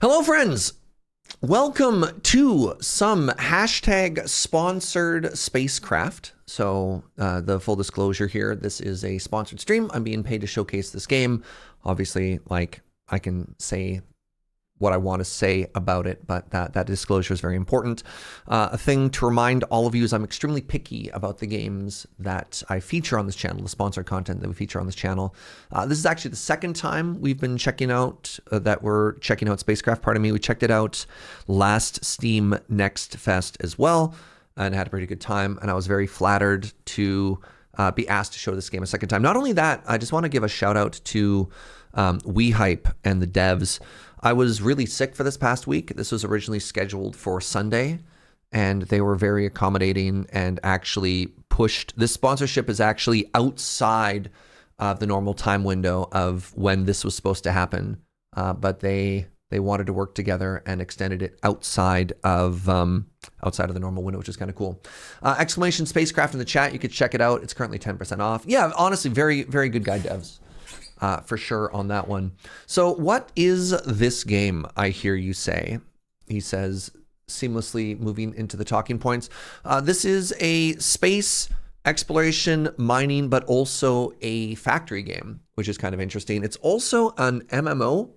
Hello, friends. Welcome to some hashtag sponsored SpaceCraft. So the full disclosure here, this is a sponsored stream. I'm being paid to showcase this game. Obviously, like, I can say what I want to say about it, but that disclosure is very important. A thing to remind all of you is I'm extremely picky about the games that I feature on this channel, the sponsored content that we feature on this channel. This is actually the second time we've been checking out, we're checking out SpaceCraft, pardon me. We checked it out last Steam Next Fest as well, and had a pretty good time, and I was very flattered to be asked to show this game a second time. Not only that, I just want to give a shout out to WeHype and the devs. I was really sick for this past week. This was originally scheduled for Sunday, and they were very accommodating and actually pushed. This sponsorship is actually outside of the normal time window of when this was supposed to happen, but they wanted to work together and extended it outside of the normal window, which is kind of cool. Exclamation SpaceCraft in the chat. You could check it out. It's currently 10% off. Yeah, honestly, very, very good guy devs. For sure on that one. So what is this game, I hear you say? He says, seamlessly moving into the talking points. This is a space exploration, mining, but also a factory game, which is kind of interesting. It's also an MMO.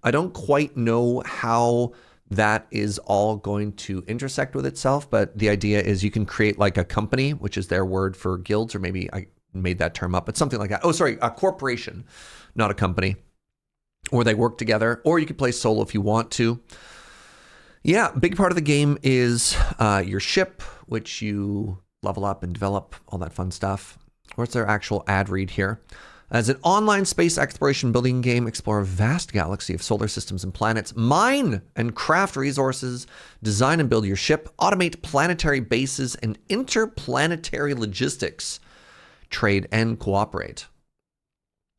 I don't quite know how that is all going to intersect with itself, but the idea is you can create like a company, which is their word for guilds, or maybe I made that term up, but something like that. Oh, sorry, a corporation, not a company. Or they work together, or you can play solo if you want to. Yeah, big part of the game is your ship, which you level up and develop, all that fun stuff. Where's their actual ad read here? As an online space exploration building game, explore a vast galaxy of solar systems and planets, mine and craft resources, design and build your ship, automate planetary bases and interplanetary logistics, trade and cooperate.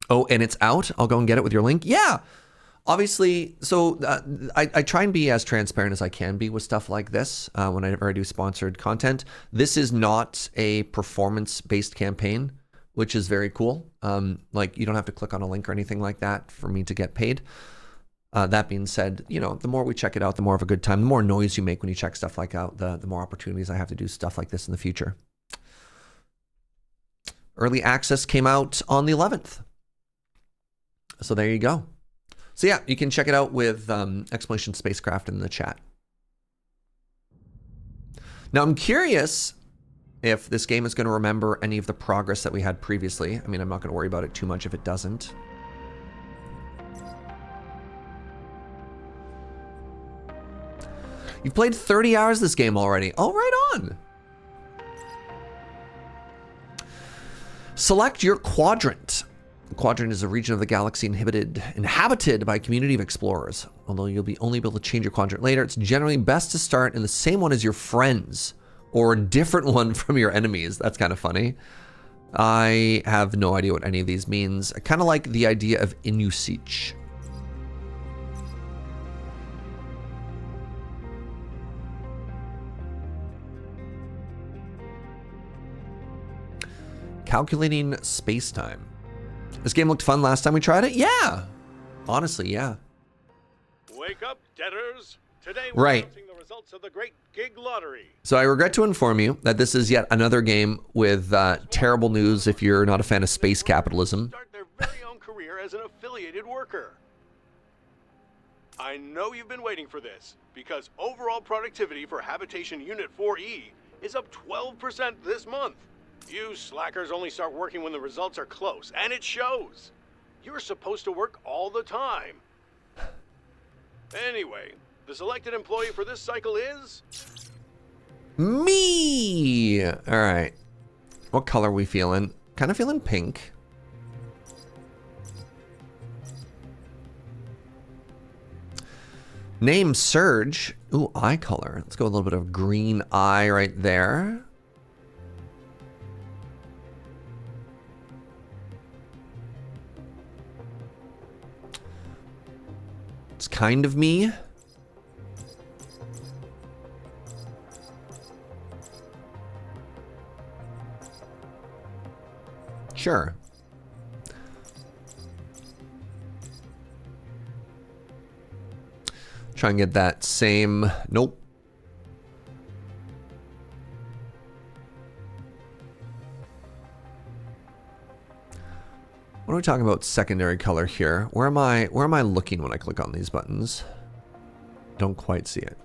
Oh, and it's out. I'll go and get it with your link. Yeah, obviously. So I try and be as transparent as I can be with stuff like this whenever I do sponsored content. This is not a performance-based campaign, which is very cool. Like, you don't have to click on a link or anything like that for me to get paid. That being said, you know, the more we check it out, the more of a good time. The more noise you make when you check stuff like out, the more opportunities I have to do stuff like this in the future. Early access came out on the 11th. So there you go. So yeah, you can check it out with exclamation SpaceCraft in the chat. Now I'm curious if this game is going to remember any of the progress that we had previously. I mean, I'm not going to worry about it too much if it doesn't. You've played 30 hours this game already. Oh, right on. Select your quadrant. The quadrant is a region of the galaxy inhabited by a community of explorers. Although you'll only be able to change your quadrant later, it's generally best to start in the same one as your friends, or a different one from your enemies. That's kind of funny. I have no idea what any of these means. I kind of like the idea of Inusich. Calculating space-time. This game looked fun last time we tried it? Yeah. Honestly, yeah. Wake up, debtors. Today we're announcing the results of the Great Gig Lottery. So I regret to inform you that this is yet another game with terrible news if you're not a fan of space capitalism. Start their very own career as an affiliated worker. I know you've been waiting for this, because overall productivity for Habitation Unit 4E is up 12% this month. You slackers only start working when the results are close, and it shows. You're supposed to work all the time. Anyway, the selected employee for this cycle is... me! All right. What color are we feeling? Kind of feeling pink. Name Surge. Ooh, eye color. Let's go a little bit of green eye right there. It's kind of me. Sure. Try and get that same... Nope. What are we talking about secondary color here? Where am I looking when I click on these buttons? Don't quite see it.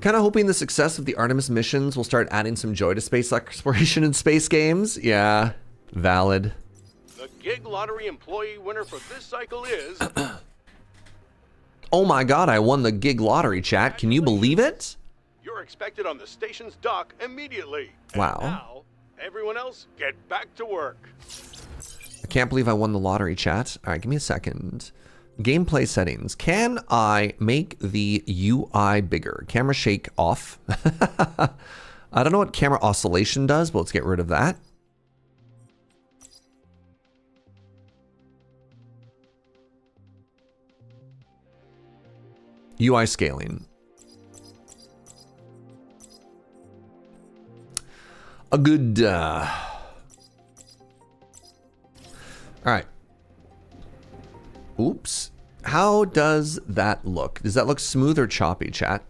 Kind of hoping the success of the Artemis missions will start adding some joy to space exploration and space games. Yeah, valid. The gig lottery employee winner for this cycle is... Oh my god, I won the gig lottery, chat. Can you believe it? You're expected on the station's dock immediately. Wow. And now, everyone else, get back to work. I can't believe I won the lottery, chat. All right, give me a second. Gameplay settings. Can I make the UI bigger? Camera shake off. I don't know what camera oscillation does, but let's get rid of that. UI scaling. A good... All right. Oops. How does that look? Does that look smooth or choppy, chat?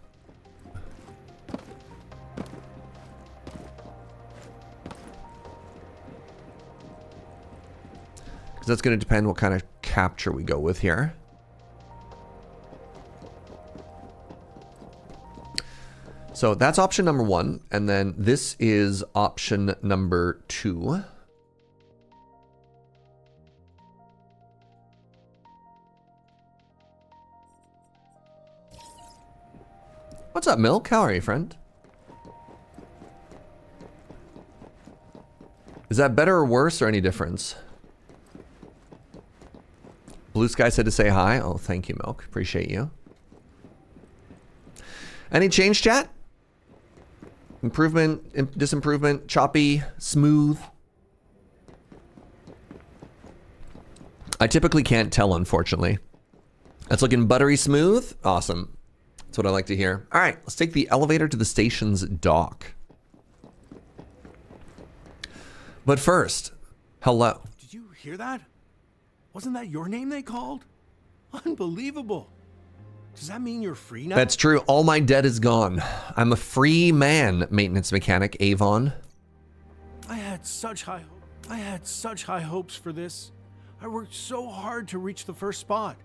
Because that's going to depend what kind of capture we go with here. So that's option number 1, and then this is option number 2. What's up, Milk? How are you, friend? Is that better or worse or any difference? Blue Sky said to say hi. Oh, thank you, Milk. Appreciate you. Any change, chat? Improvement, disimprovement, choppy, smooth. I typically can't tell, unfortunately. That's looking buttery smooth. Awesome. That's what I like to hear. All right, let's take the elevator to the station's dock. But first, hello. Did you hear that? Wasn't that your name they called? Unbelievable. Does that mean you're free now? That's true. All my debt is gone. I'm a free man, maintenance mechanic Avon. I had such high hopes for this. I worked so hard to reach the first spot.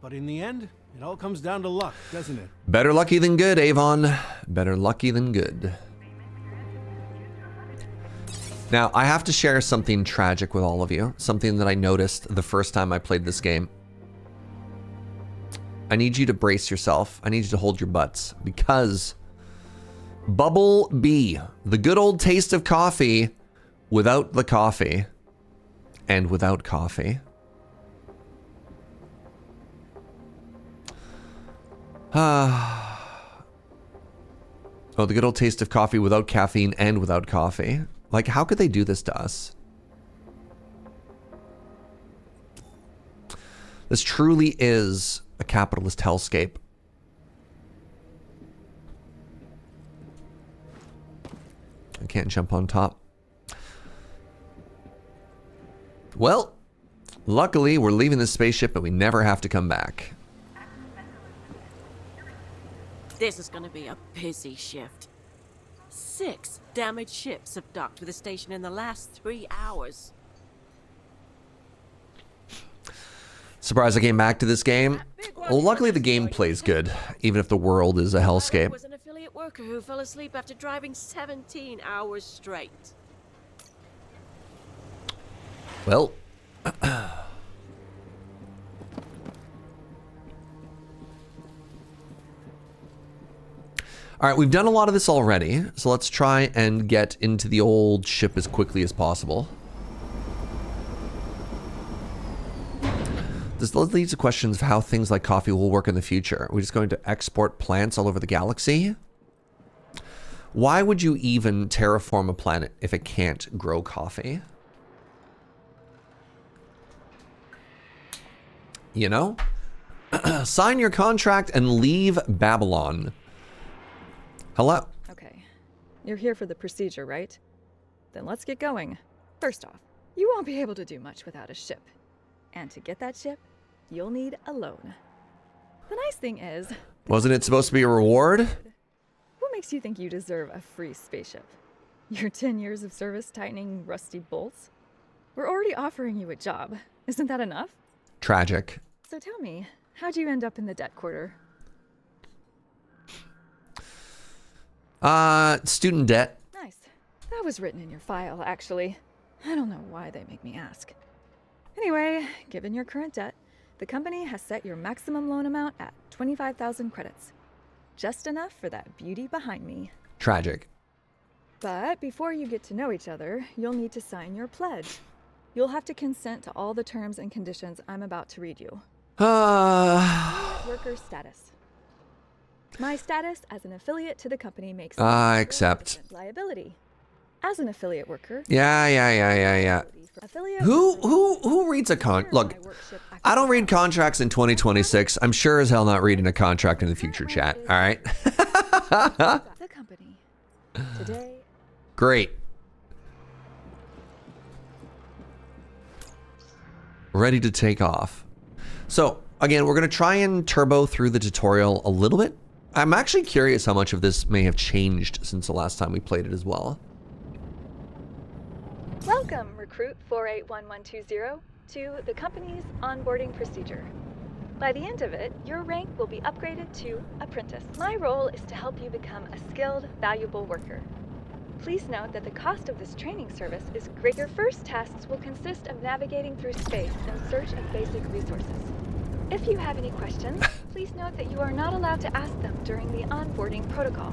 But in the end, it all comes down to luck, doesn't it? Better lucky than good, Avon. Better lucky than good. Now, I have to share something tragic with all of you. Something that I noticed the first time I played this game. I need you to brace yourself. I need you to hold your butts. Because Bubble B, the good old taste of coffee without the coffee. And without coffee. Oh, the good old taste of coffee without caffeine and without coffee. Like, how could they do this to us? This truly is a capitalist hellscape. I can't jump on top. Well, luckily we're leaving this spaceship and we never have to come back. This is going to be a busy shift. 6 damaged ships have docked with the station in the last 3 hours. Surprised I came back to this game. Well, luckily the gameplay's good, even if the world is a hellscape. Was an affiliate worker who fell asleep after driving 17 hours straight. Well, all right, we've done a lot of this already, so let's try and get into the old ship as quickly as possible. This leads to questions of how things like coffee will work in the future. Are we just going to export plants all over the galaxy? Why would you even terraform a planet if it can't grow coffee? You know? Sign your contract and leave Babylon. Hello. Okay. You're here for the procedure, right? Then let's get going. First off, you won't be able to do much without a ship. And to get that ship, you'll need a loan. The nice thing is... Wasn't it supposed to be a reward? What makes you think you deserve a free spaceship? Your 10 years of service tightening rusty bolts? We're already offering you a job. Isn't that enough? Tragic. So tell me, how'd you end up in the debt quarter? Student debt. Nice. That was written in your file, actually. I don't know why they make me ask. Anyway, given your current debt, the company has set your maximum loan amount at 25,000 credits. Just enough for that beauty behind me. Tragic. But before you get to know each other, you'll need to sign your pledge. You'll have to consent to all the terms and conditions I'm about to read you. Worker status. My status as an affiliate to the company makes I accept. liability. As an affiliate worker. Yeah. Affiliate Who reads a Look, I don't read contracts in 2026. I'm sure as hell not reading a contract in the future, chat. All right. The company. Today. Great. Ready to take off. So again, we're going to try and turbo through the tutorial a little bit. I'm actually curious how much of this may have changed since the last time we played it as well. Welcome, Recruit 481120, to the company's onboarding procedure. By the end of it, your rank will be upgraded to Apprentice. My role is to help you become a skilled, valuable worker. Please note that the cost of this training service is great. Your first tasks will consist of navigating through space in search of basic resources. If you have any questions, please note that you are not allowed to ask them during the onboarding protocol.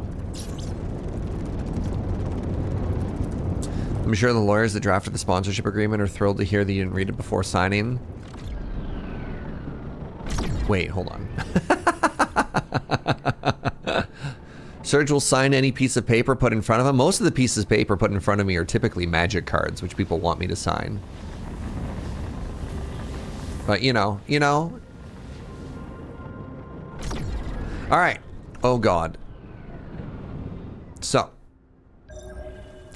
I'm sure the lawyers that drafted the sponsorship agreement are thrilled to hear that you didn't read it before signing. Wait, hold on. Serge will sign any piece of paper put in front of him. Most of the pieces of paper put in front of me are typically magic cards, which people want me to sign. But you know. All right. Oh God. So,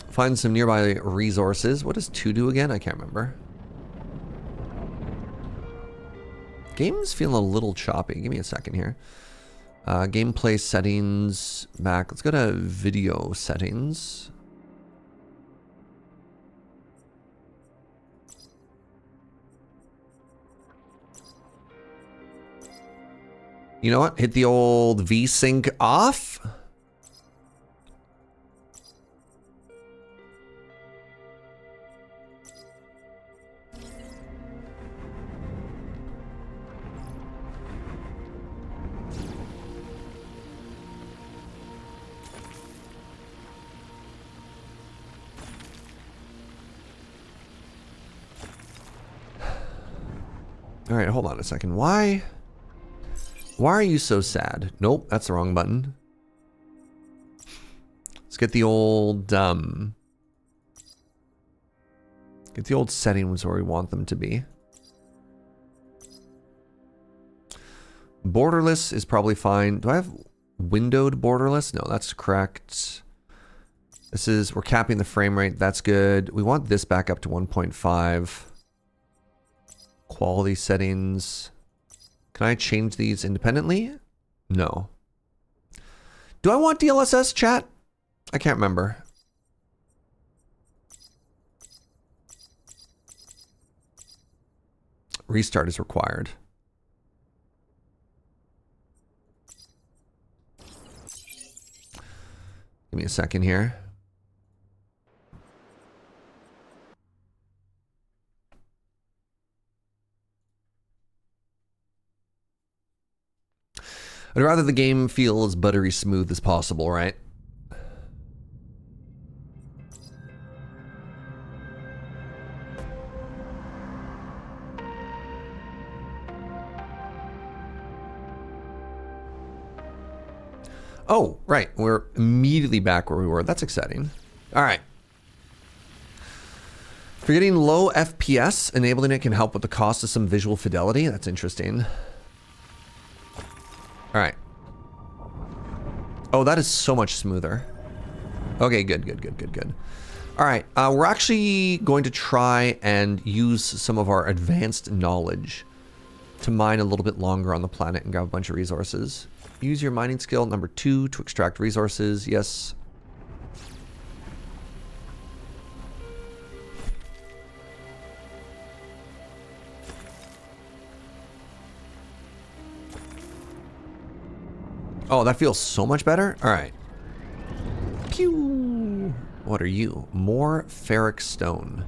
find some nearby resources. What does 2 do again? I can't remember. Game's feeling a little choppy. Give me a second here. Gameplay settings back. Let's go to video settings. You know what? Hit the old V-Sync off. All right, hold on a second. Why are you so sad? Nope, that's the wrong button. Let's get the old settings where we want them to be. Borderless is probably fine. Do I have windowed borderless? No, that's correct. We're capping the frame rate. That's good. We want this back up to 1.5. Quality settings. Can I change these independently? No. Do I want DLSS, chat? I can't remember. Restart is required. Give me a second here. I'd rather the game feel as buttery smooth as possible, right? Oh, right. We're immediately back where we were. That's exciting. All right. For getting low FPS, enabling it can help with the cost of some visual fidelity. That's interesting. All right. Oh, that is so much smoother. Okay, good. All right, we're actually going to try and use some of our advanced knowledge to mine a little bit longer on the planet and grab a bunch of resources. Use your mining skill number 2 to extract resources. Yes. Oh, that feels so much better. All right. Pew. What are you? More ferric stone.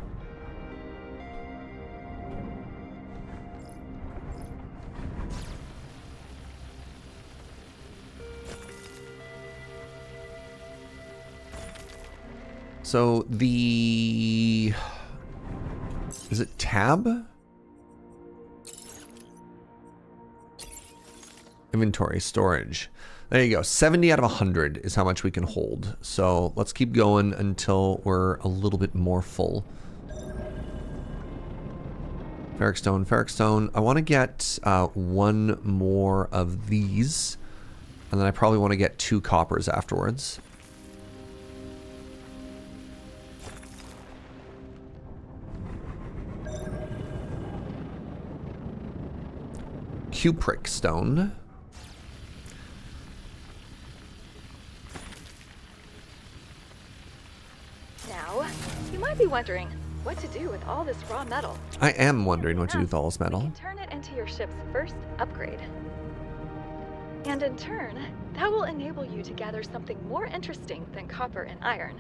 So the... Is it tab? Inventory, storage. There you go. 70 out of 100 is how much we can hold. So let's keep going until we're a little bit more full. Ferric stone, ferric stone. I want to get 1 more of these. And then I probably want to get 2 coppers afterwards. Cupric stone. Now, you might be wondering what to do with all this raw metal. I am wondering what to do with all this You metal. can turn it into your ship's first upgrade. And in turn, that will enable you to gather something more interesting than copper and iron.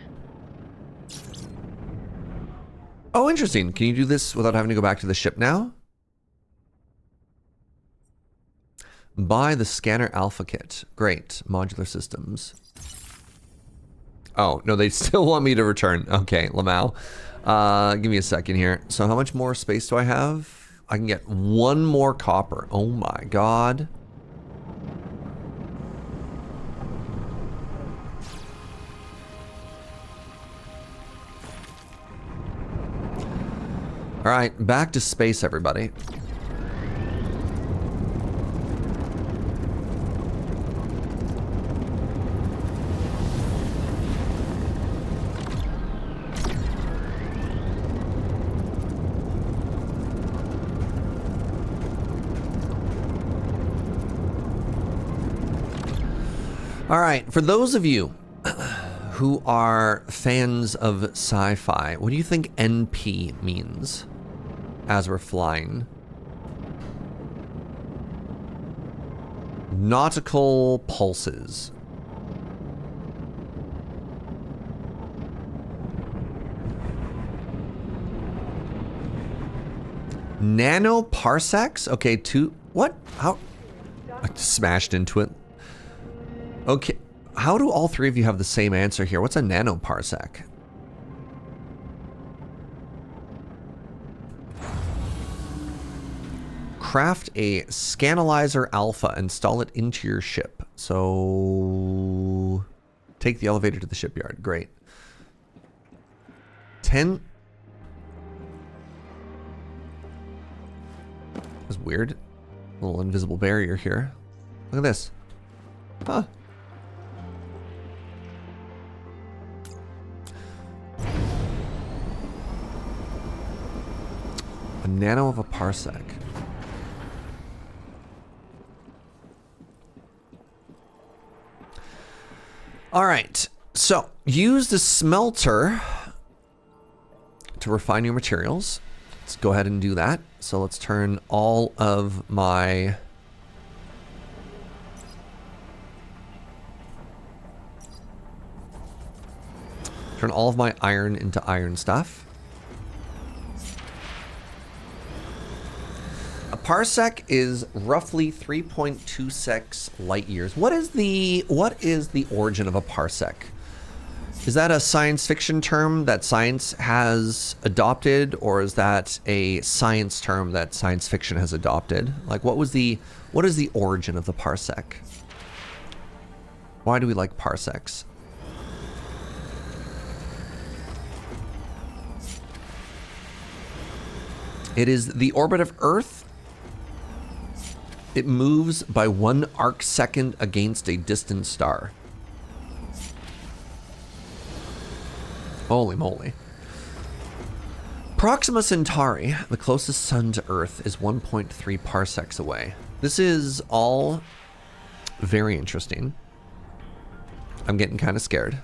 Oh, interesting. Can you do this without having to go back to the ship now? Buy the scanner alpha kit. Great. Modular systems. Oh, no, they still want me to return. Okay, Lamau. Give me a second here. So how much more space do I have? I can get 1 more copper. Oh my god. All right, back to space, everybody. All right, for those of you who are fans of sci-fi, what do you think NP means as we're flying? Nautical pulses. Nanoparsecs? Okay, what? How? I smashed into it. Okay, how do all 3 of you have the same answer here? What's a nanoparsec? Craft a Scanalyzer Alpha, install it into your ship. So, take the elevator to the shipyard. Great. 10. That's weird. Little invisible barrier here. Look at this. Huh. A nano of a parsec. All right, so use the smelter to refine your materials. Let's go ahead and do that. So let's turn all of my iron into iron stuff. A parsec is roughly 3.26 light years. What is the origin of a parsec? Is that a science fiction term that science has adopted, or is that a science term that science fiction has adopted? Like, what is the origin of the parsec? Why do we like parsecs? It is the orbit of Earth. It moves by 1 arc second against a distant star. Holy moly. Proxima Centauri, the closest sun to Earth, is 1.3 parsecs away. This is all very interesting. I'm getting kind of scared.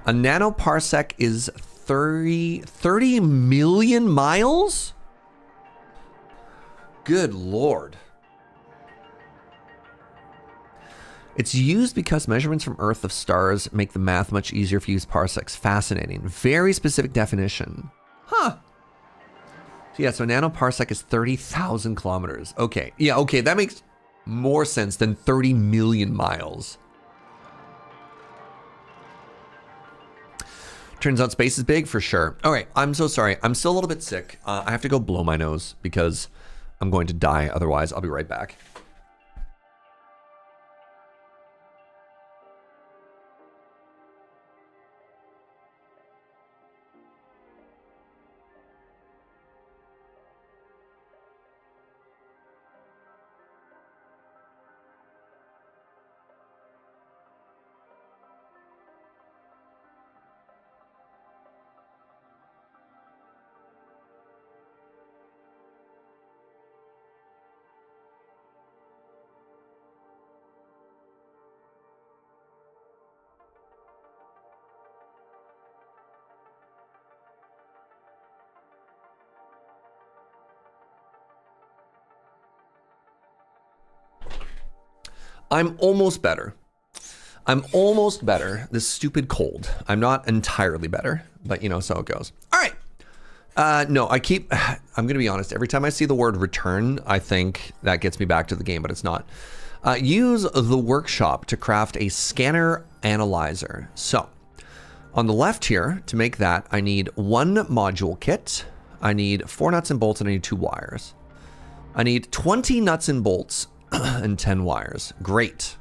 A nanoparsec is 30 million miles? Good Lord. It's used because measurements from Earth of stars make the math much easier if you use parsecs. Fascinating. Very specific definition. Huh. So yeah, so a nanoparsec is 30,000 kilometers. Okay. Yeah, okay. That makes more sense than 30 million miles. Turns out space is big for sure. All right. I'm so sorry. I'm still a little bit sick. I have to go blow my nose because I'm going to die otherwise. I'll be right back. I'm almost better. I'm almost better. This stupid cold. I'm not entirely better, but you know, so it goes. All right. No, I'm going to be honest. Every time I see the word return, I think that gets me back to the game, but it's not. Use the workshop to craft a scanner analyzer. So on the left here, to make that, I need 1 module kit. I need 4 nuts and bolts, and I need 2 wires. I need 20 nuts and bolts and 10 wires. Great.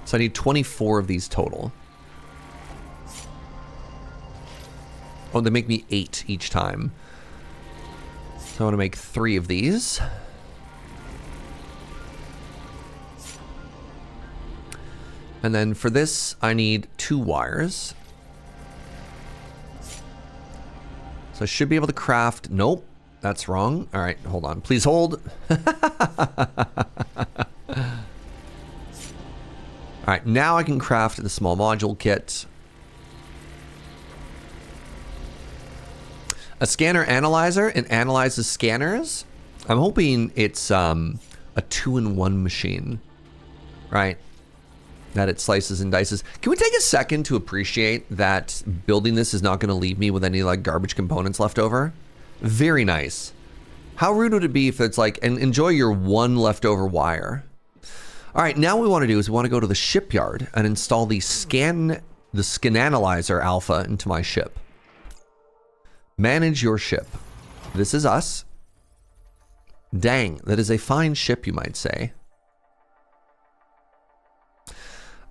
So I need 24 of these total. Oh, they make me 8 each time. So I want to make 3 of these. And then for this, I need 2 wires. So I should be able to craft... Nope. That's wrong. All right, hold on. Please hold. All right, now I can craft the small module kit. A scanner analyzer. It analyzes scanners. I'm hoping it's a 2-in-1 machine, right? That it slices and dices. Can we take a second to appreciate that building this is not going to leave me with any like garbage components left over? Very nice. How rude would it be if it's like, and enjoy your 1 leftover wire. All right, now what we want to do is we want to go to the shipyard and install the scan analyzer alpha into my ship. Manage your ship. This is us. Dang, that is a fine ship, you might say.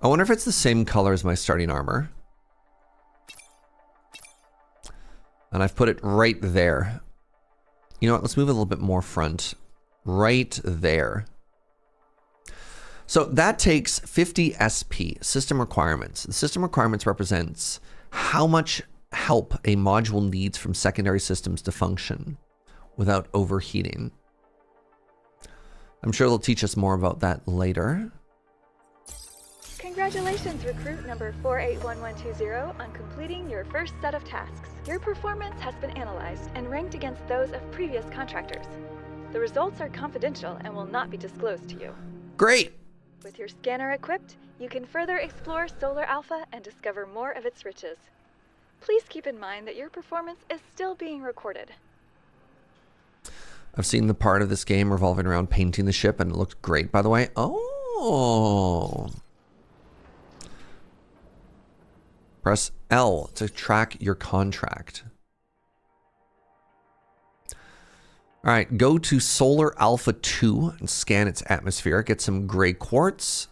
I wonder if it's the same color as my starting armor. And I've put it right there. You know what? Let's move a little bit more front. Right there. So that takes 50 SP, system requirements. The system requirements represents how much help a module needs from secondary systems to function without overheating. I'm sure they'll teach us more about that later. Congratulations, recruit number 481120, on completing your first set of tasks. Your performance has been analyzed and ranked against those of previous contractors. The results are confidential and will not be disclosed to you. Great! With your scanner equipped, you can further explore Solar Alpha and discover more of its riches. Please keep in mind that your performance is still being recorded. I've seen the part of this game revolving around painting the ship, and it looked great, by the way. Oh! Press L to track your contract. All right, go to Solar Alpha 2 and scan its atmosphere. Get some gray quartz.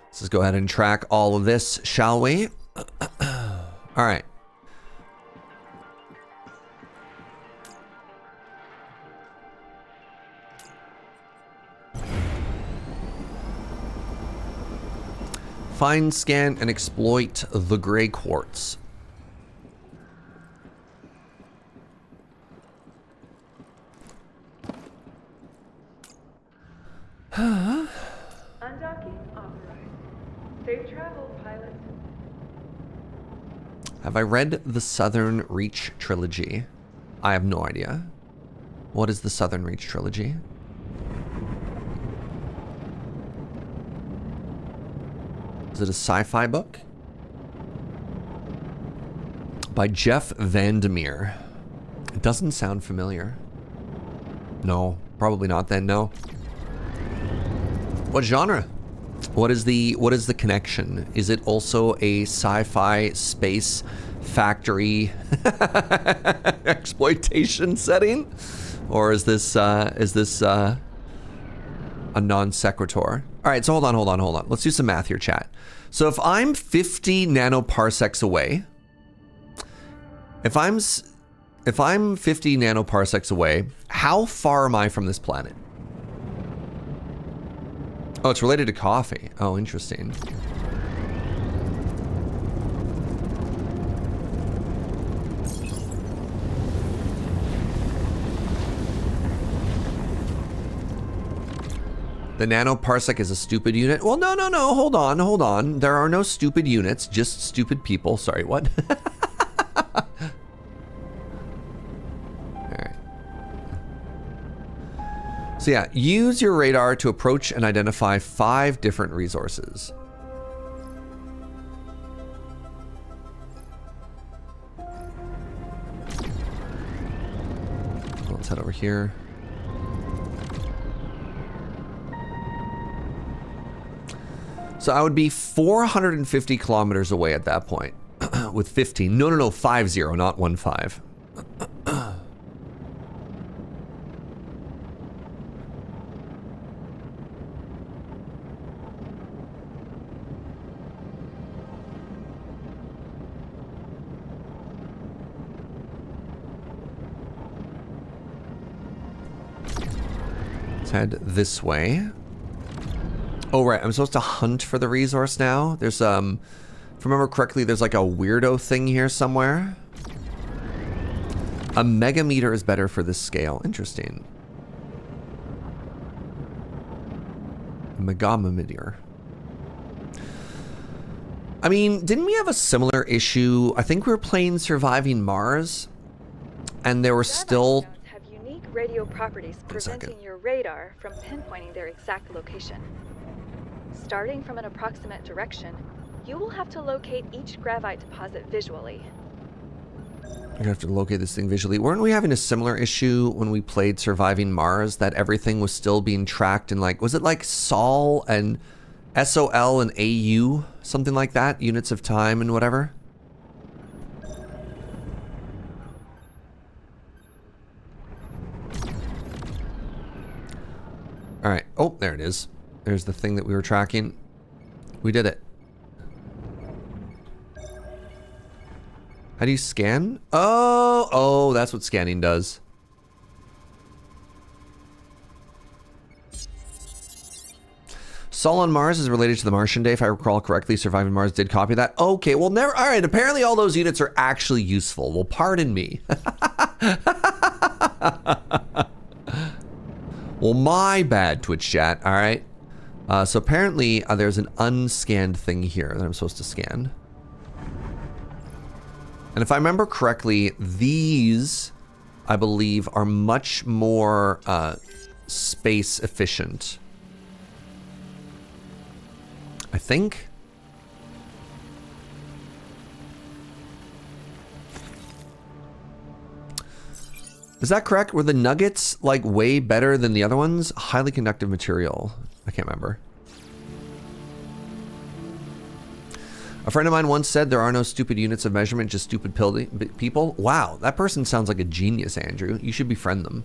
Let's just go ahead and track all of this, shall we? All right. Find, scan, and exploit the gray quartz. Undocking authorized. Safe travel, pilot. Have I read the Southern Reach trilogy? I have no idea. What is the Southern Reach trilogy? Is it a sci-fi book? By Jeff Vandermeer. It doesn't sound familiar. No, probably not then, no. What genre? What is the connection? Is it also a sci-fi space factory exploitation setting? Or is this a non sequitur? All right, so hold on. Let's do some math here, chat. So if I'm 50 nanoparsecs away, if I'm 50 nanoparsecs away, how far am I from this planet? Oh, it's related to coffee. Oh, interesting. The nanoparsec is a stupid unit. Well, no. Hold on. There are no stupid units, just stupid people. Sorry, what? All right. So yeah, use your radar to approach and identify 5 different resources. Let's head over here. So I would be 450 kilometers away at that point with 15. No, 50, not 15. Let's head this way. Oh, right. I'm supposed to hunt for the resource now. There's, if I remember correctly, there's like a weirdo thing here somewhere. A megameter is better for this scale. Interesting. Megameter. I mean, didn't we have a similar issue? I think we were playing Surviving Mars, and there were still... have unique radio properties preventing your radar from pinpointing their exact location. Starting from an approximate direction, you will have to locate each gravite deposit visually. I have to locate this thing visually. Weren't we having a similar issue when we played Surviving Mars, that everything was still being tracked in, like, was it like SOL and SOL and AU? Something like that? Units of time and whatever? All right. Oh, there it is. There's the thing that we were tracking. We did it. How do you scan? Oh, that's what scanning does. Sol on Mars is related to the Martian Day, if I recall correctly. Surviving Mars did copy that. Okay, well, never. All right, apparently all those units are actually useful. Well, pardon me. Well, my bad, Twitch chat. All right. So apparently there's an unscanned thing here that I'm supposed to scan. And if I remember correctly, these, I believe, are much more space efficient. I think. Is that correct? Were the nuggets like way better than the other ones? Highly conductive material. I can't remember. A friend of mine once said there are no stupid units of measurement, just stupid people. Wow, that person sounds like a genius, Andrew. You should befriend them.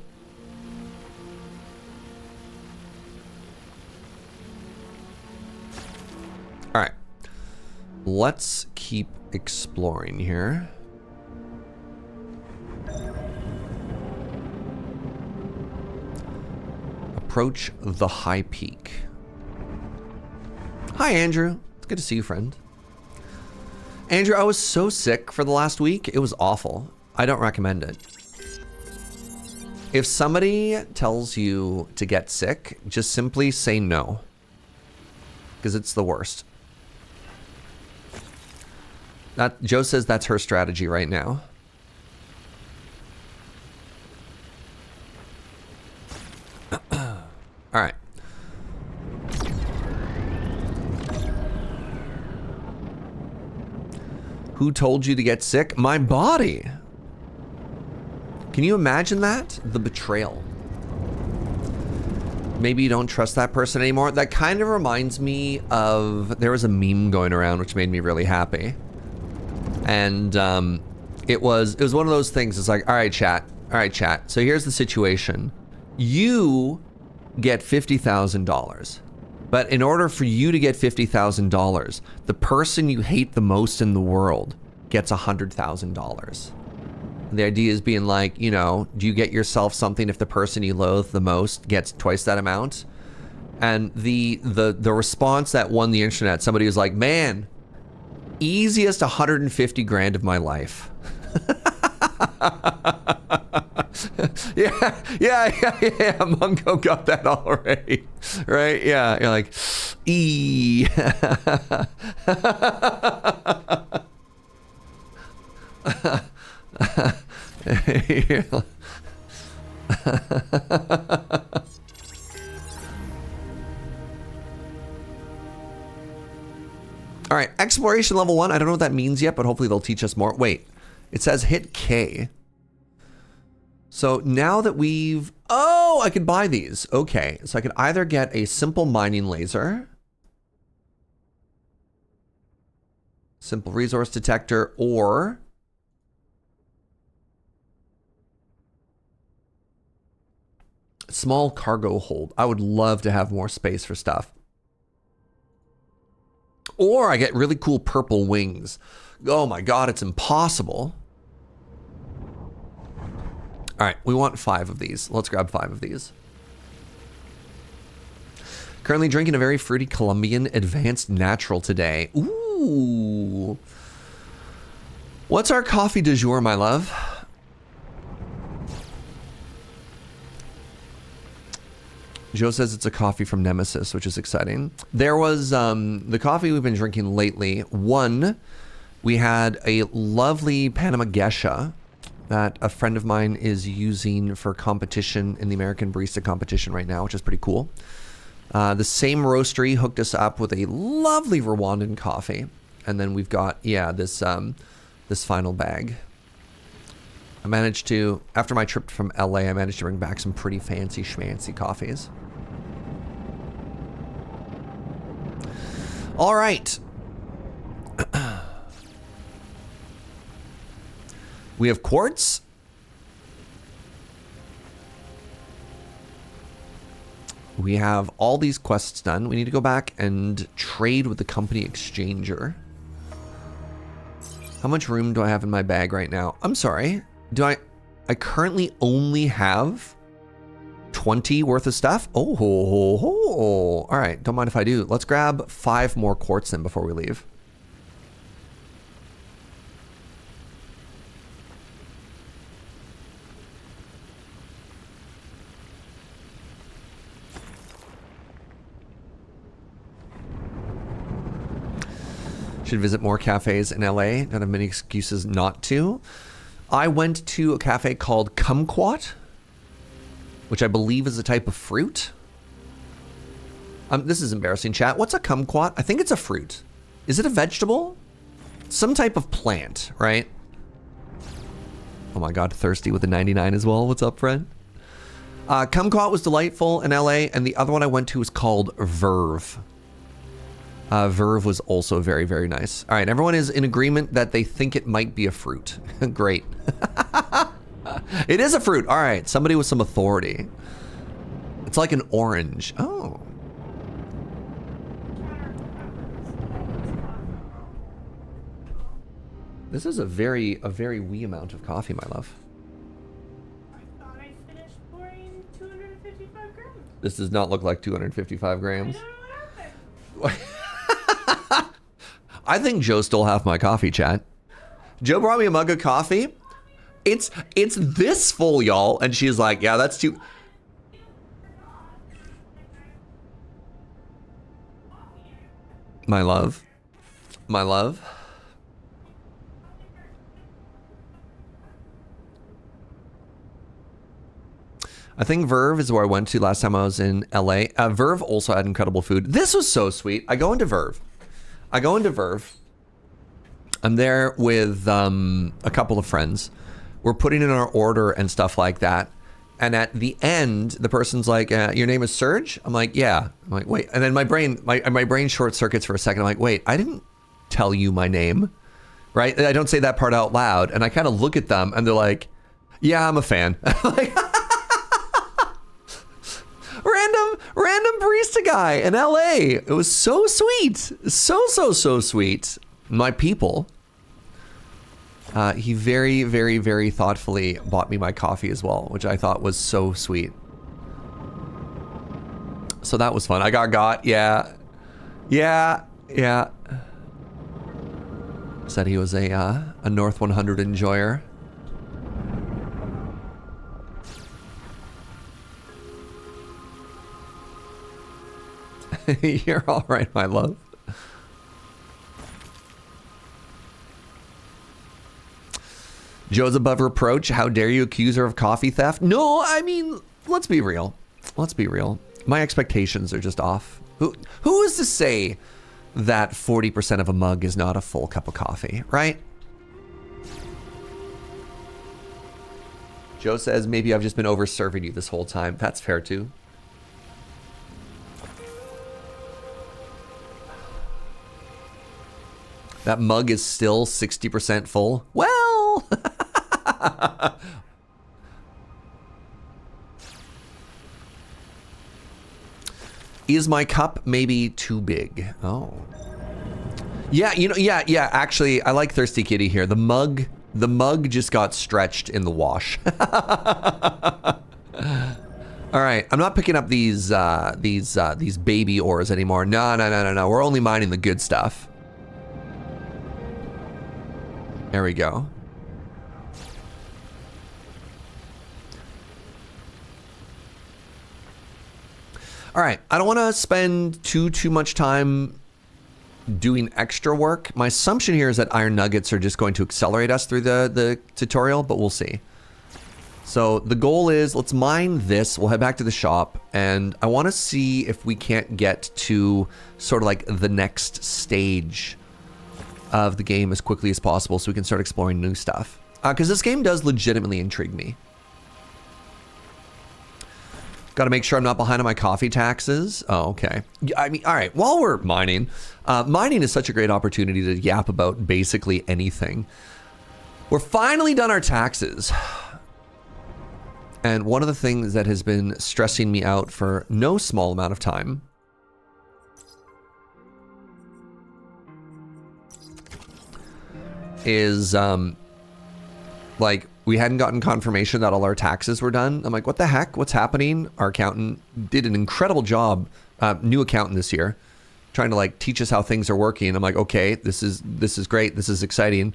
All right. Let's keep exploring here. Approach the high peak. Hi, Andrew. It's Good to see you, friend. Andrew, I was so sick for the last week. It was awful. I don't recommend it. If somebody tells you to get sick, just simply say no. Because it's the worst. Joe says that's her strategy right now. All right. Who told you to get sick? My body. Can you imagine that? The betrayal. Maybe you don't trust that person anymore. That kind of reminds me of, there was a meme going around which made me really happy. And it was one of those things. It's like, all right, chat. So here's the situation. You get $50,000. But in order for you to get $50,000, the person you hate the most in the world gets $100,000. The idea is being like, you know, do you get yourself something if the person you loathe the most gets twice that amount? And the response that won the internet, somebody was like, man, easiest 150 grand of my life. yeah. Mungo got that already, right? Yeah, you're like, All right, exploration level 1. I don't know what that means yet, but hopefully they'll teach us more. Wait, it says hit K. So now that we've... Oh, I could buy these. Okay, so I could either get a simple mining laser, simple resource detector, or small cargo hold. I would love to have more space for stuff. Or I get really cool purple wings. Oh my god, it's impossible. All right, we want 5 of these. Let's grab 5 of these. Currently drinking a very fruity Colombian advanced natural today. Ooh. What's our coffee du jour, my love? Joe says it's a coffee from Nemesis, which is exciting. There was the coffee we've been drinking lately. One, we had a lovely Panama Geisha that a friend of mine is using for competition in the American Barista competition right now, which is pretty cool. The same roastery hooked us up with a lovely Rwandan coffee. And then we've got, yeah, this final bag. I managed to, after my trip from LA, I managed to bring back some pretty fancy schmancy coffees. All right. We have quartz. We have all these quests done. We need to go back and trade with the company exchanger. How much room do I have in my bag right now? I'm sorry. I currently only have 20 worth of stuff? Oh, all right. Don't mind if I do. Let's grab 5 more quartz then before we leave. Should visit more cafes in LA. Don't have many excuses not to. I went to a cafe called Kumquat, which I believe is a type of fruit. This is embarrassing, chat. What's a kumquat? I think it's a fruit. Is it a vegetable? Some type of plant, right? Oh my god, thirsty with a 99 as well. What's up, friend? Kumquat was delightful in LA, and the other one I went to was called Verve. Verve was also very, very nice. All right, everyone is in agreement that they think it might be a fruit. Great. It is a fruit. All right, somebody with some authority. It's like an orange. Oh. This is a very wee amount of coffee, my love. I thought I finished pouring 255 grams. This does not look like 255 grams. I don't know what happened. I think Joe stole half my coffee, chat. Joe brought me a mug of coffee. It's this full, y'all. And she's like, yeah, that's too... My love. My love. I think Verve is where I went to last time I was in LA. Verve also had incredible food. This was so sweet. I go into Verve. I'm there with a couple of friends. We're putting in our order and stuff like that. And at the end, the person's like, your name is Serge? I'm like, yeah. I'm like, wait. And then my brain short circuits for a second. I'm like, wait, I didn't tell you my name, right? I don't say that part out loud. And I kind of look at them and they're like, yeah, I'm a fan. Like, random barista guy in LA. It was so sweet. So sweet. My people. He very, very, very thoughtfully bought me my coffee as well, which I thought was so sweet. So that was fun. I got, yeah. Said he was a North 100 enjoyer. You're all right, my love. Joe's above reproach. How dare you accuse her of coffee theft? No, I mean, let's be real. Let's be real. My expectations are just off. Who is to say that 40% of a mug is not a full cup of coffee, right? Joe says, maybe I've just been over serving you this whole time. That's fair too. That mug is still 60% full. Well, is my cup maybe too big? Oh, yeah. You know, yeah. Actually, I like Thirsty Kitty here. The mug just got stretched in the wash. All right, I'm not picking up these baby ores anymore. No. We're only mining the good stuff. There we go. All right, I don't want to spend too much time doing extra work. My assumption here is that iron nuggets are just going to accelerate us through the tutorial, but we'll see. So the goal is, let's mine this. We'll head back to the shop, and I want to see if we can't get to sort of like the next stage of the game as quickly as possible so we can start exploring new stuff. Because this game does legitimately intrigue me. Got to make sure I'm not behind on my coffee taxes. Oh, okay. I mean, all right, while we're mining, mining is such a great opportunity to yap about basically anything. We're finally done our taxes. And one of the things that has been stressing me out for no small amount of time is like, we hadn't gotten confirmation that all our taxes were done. I'm like, what the heck? What's happening? Our accountant did an incredible job, new accountant this year, trying to like teach us how things are working. I'm like, okay, this is great. This is exciting.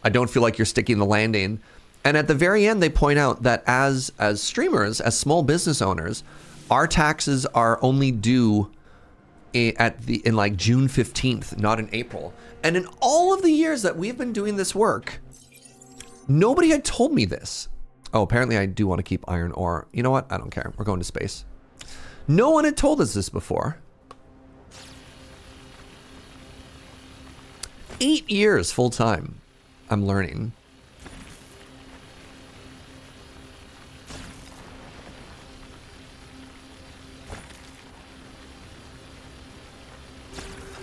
I don't feel like you're sticking the landing. And at the very end, they point out that as streamers, as small business owners, our taxes are only due in like June 15th, not in April. And in all of the years that we've been doing this work, nobody had told me this. Oh, apparently I do want to keep iron ore. You know what? I don't care. We're going to space. No one had told us this before. 8 years full time. I'm learning.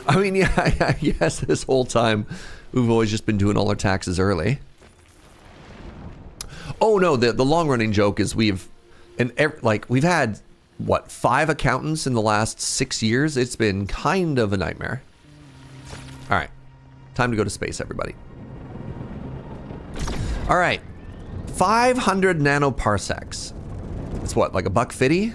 I mean, yeah, yes, this whole time we've always just been doing all our taxes early. Oh no, the long running joke is we've had what, 5 accountants in the last 6 years. It's been kind of a nightmare. All right, time to go to space, everybody. All right, 500 nanoparsecs. It's what, like $1.50?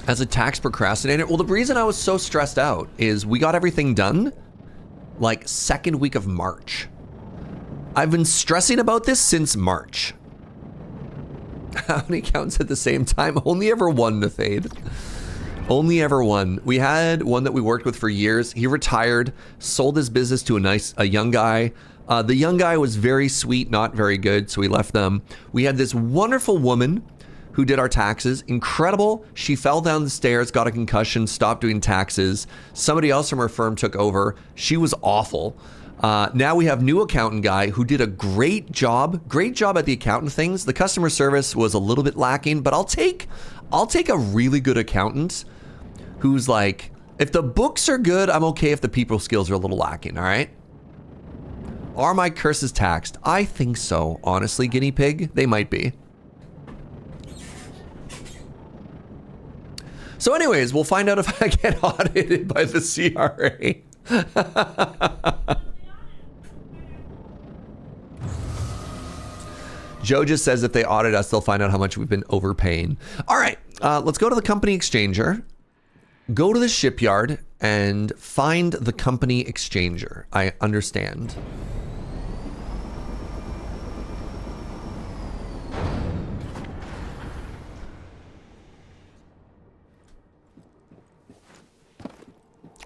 As a tax procrastinator, well, the reason I was so stressed out is we got everything done like second week of March. I've been stressing about this since March. How many accounts at the same time? Only ever one, Nathade. Only ever one. We had one that we worked with for years. He retired, sold his business to a young guy. The young guy was very sweet, not very good, so we left them. We had this wonderful woman who did our taxes. Incredible. She fell down the stairs, got a concussion, stopped doing taxes. Somebody else from her firm took over. She was awful. Now we have new accountant guy who did a great job at the accountant things. The customer service was a little bit lacking, but I'll take a really good accountant who's like, if the books are good, I'm okay if the people skills are a little lacking, all right? Are my curses taxed? I think so, honestly, guinea pig. They might be. So anyways, we'll find out if I get audited by the CRA. Joe just says if they audit us, they'll find out how much we've been overpaying. All right, let's go to the company exchanger. Go to the shipyard and find the company exchanger. I understand.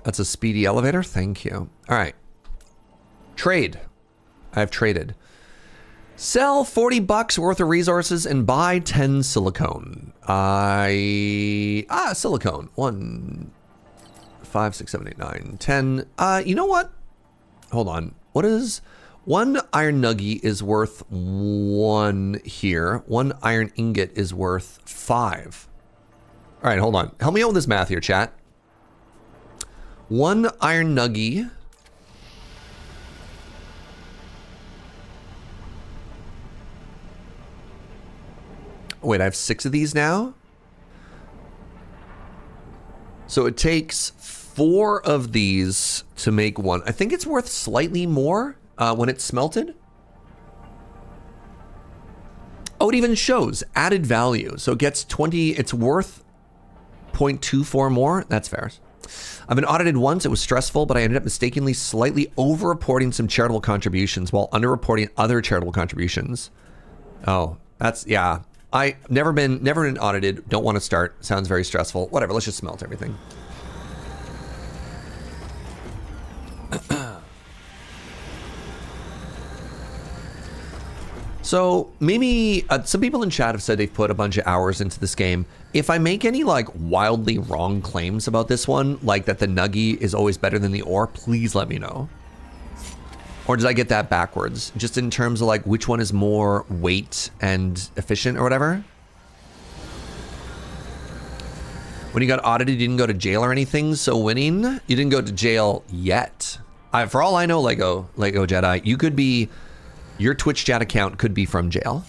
That's a speedy elevator. Thank you. All right. Trade. I've traded. Sell 40 bucks worth of resources and buy 10 silicone. Silicone. 1, 5, 6, 7, 8, 9, 10. You know what? Hold on. What is... 1 iron nugget is worth 1 here. 1 iron ingot is worth 5. All right, hold on. Help me out with this math here, chat. 1 iron nugget. Wait, I have 6 of these now? So it takes 4 of these to make 1. I think it's worth slightly more when it's smelted. Oh, it even shows added value. So it gets 20, it's worth 0.24 more. That's fair. I've been audited once. It was stressful, but I ended up mistakenly slightly over-reporting some charitable contributions while under-reporting other charitable contributions. Oh, that's, yeah. I never been audited. Don't want to start. Sounds very stressful. Whatever. Let's just smelt everything. So maybe some people in chat have said they've put a bunch of hours into this game. If I make any like wildly wrong claims about this one, like that the nugget is always better than the ore, please let me know. Or did I get that backwards? Just in terms of like which one is more weight and efficient or whatever? When you got audited, you didn't go to jail or anything, so winning? You didn't go to jail yet. For all I know, Lego Jedi, you could be, your Twitch chat account could be from jail.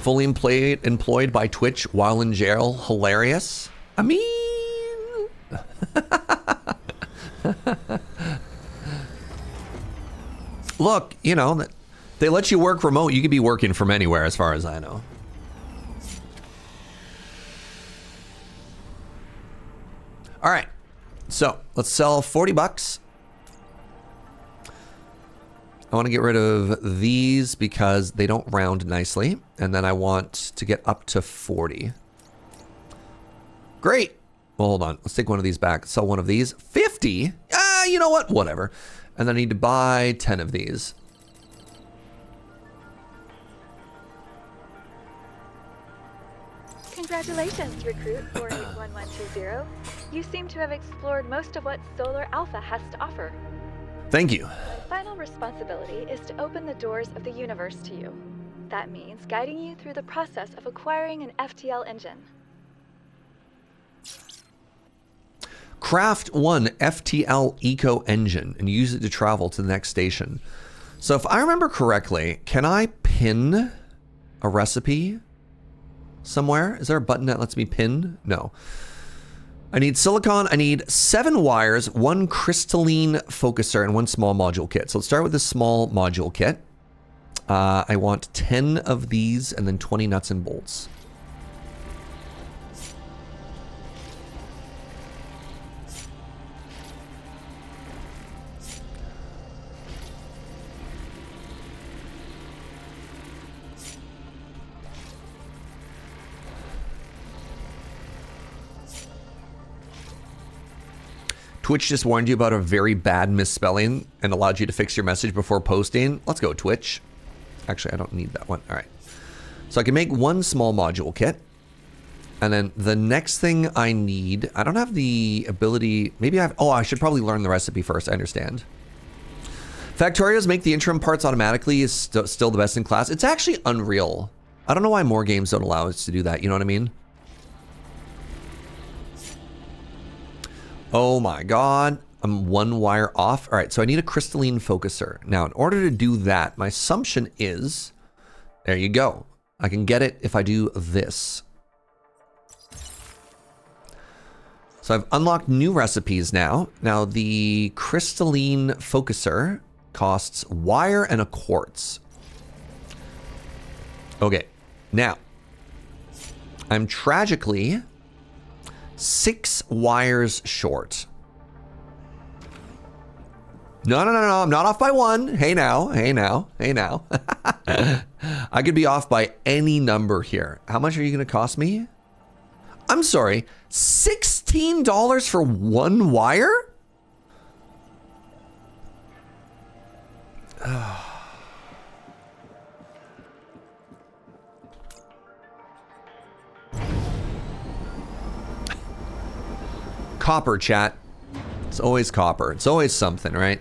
Fully employed by Twitch while in jail. Hilarious. I mean... Look, you know, they let you work remote. You could be working from anywhere as far as I know. All right. So let's sell 40 bucks. I want to get rid of these because they don't round nicely. And then I want to get up to 40. Great. Well, hold on. Let's take one of these back. Sell one of these. 50? You know what? Whatever. And then I need to buy 10 of these. Congratulations, Recruit 481120. You seem to have explored most of what Solar Alpha has to offer. Thank you. My final responsibility is to open the doors of the universe to you. That means guiding you through the process of acquiring an FTL engine. Craft 1 FTL Eco Engine and use it to travel to the next station. So if I remember correctly, can I pin a recipe? somewhere? Is there a button that lets me pin? No. I need silicon. I need 7 wires, 1 crystalline focuser, and 1 small module kit. So let's start with the small module kit. I want 10 of these and then 20 nuts and bolts. Twitch just warned you about a very bad misspelling and allowed you to fix your message before posting. Let's go, Twitch. Actually, I don't need that one. All right. So I can make 1 small module kit. And then the next thing I need, I don't have the ability, maybe I have, oh, I should probably learn the recipe first. I understand. Factorios make the interim parts automatically is still the best in class. It's actually unreal. I don't know why more games don't allow us to do that. You know what I mean? Oh my God, I'm 1 wire off. All right, so I need a crystalline focuser. Now, in order to do that, my assumption is, there you go. I can get it if I do this. So I've unlocked new recipes now. Now, the crystalline focuser costs wire and a quartz. Okay, now, I'm tragically 6 wires short. No, I'm not off by 1. Hey now. I could be off by any number here. How much are you going to cost me? I'm sorry, $16 for 1 wire? Copper, chat. It's always copper. It's always something, right?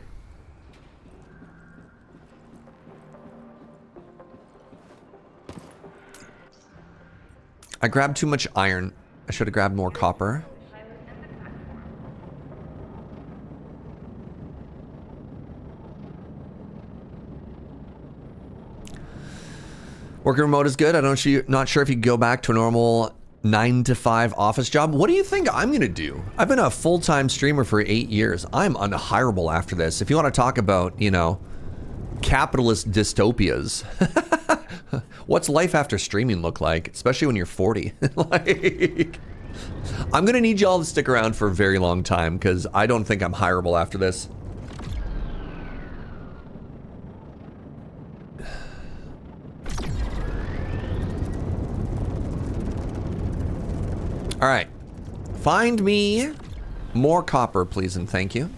I grabbed too much iron. I should have grabbed more copper. Working remote is good. Not sure if you go back to a normal 9 to 5 office job. What do you think I'm gonna do? I've been a full-time streamer for 8 years. I'm unhirable after this. If you want to talk about, you know, capitalist dystopias, what's life after streaming look like? Especially when you're 40. Like, I'm gonna need y'all to stick around for a very long time because I don't think I'm hireable after this. All right, find me more copper, please, and thank you.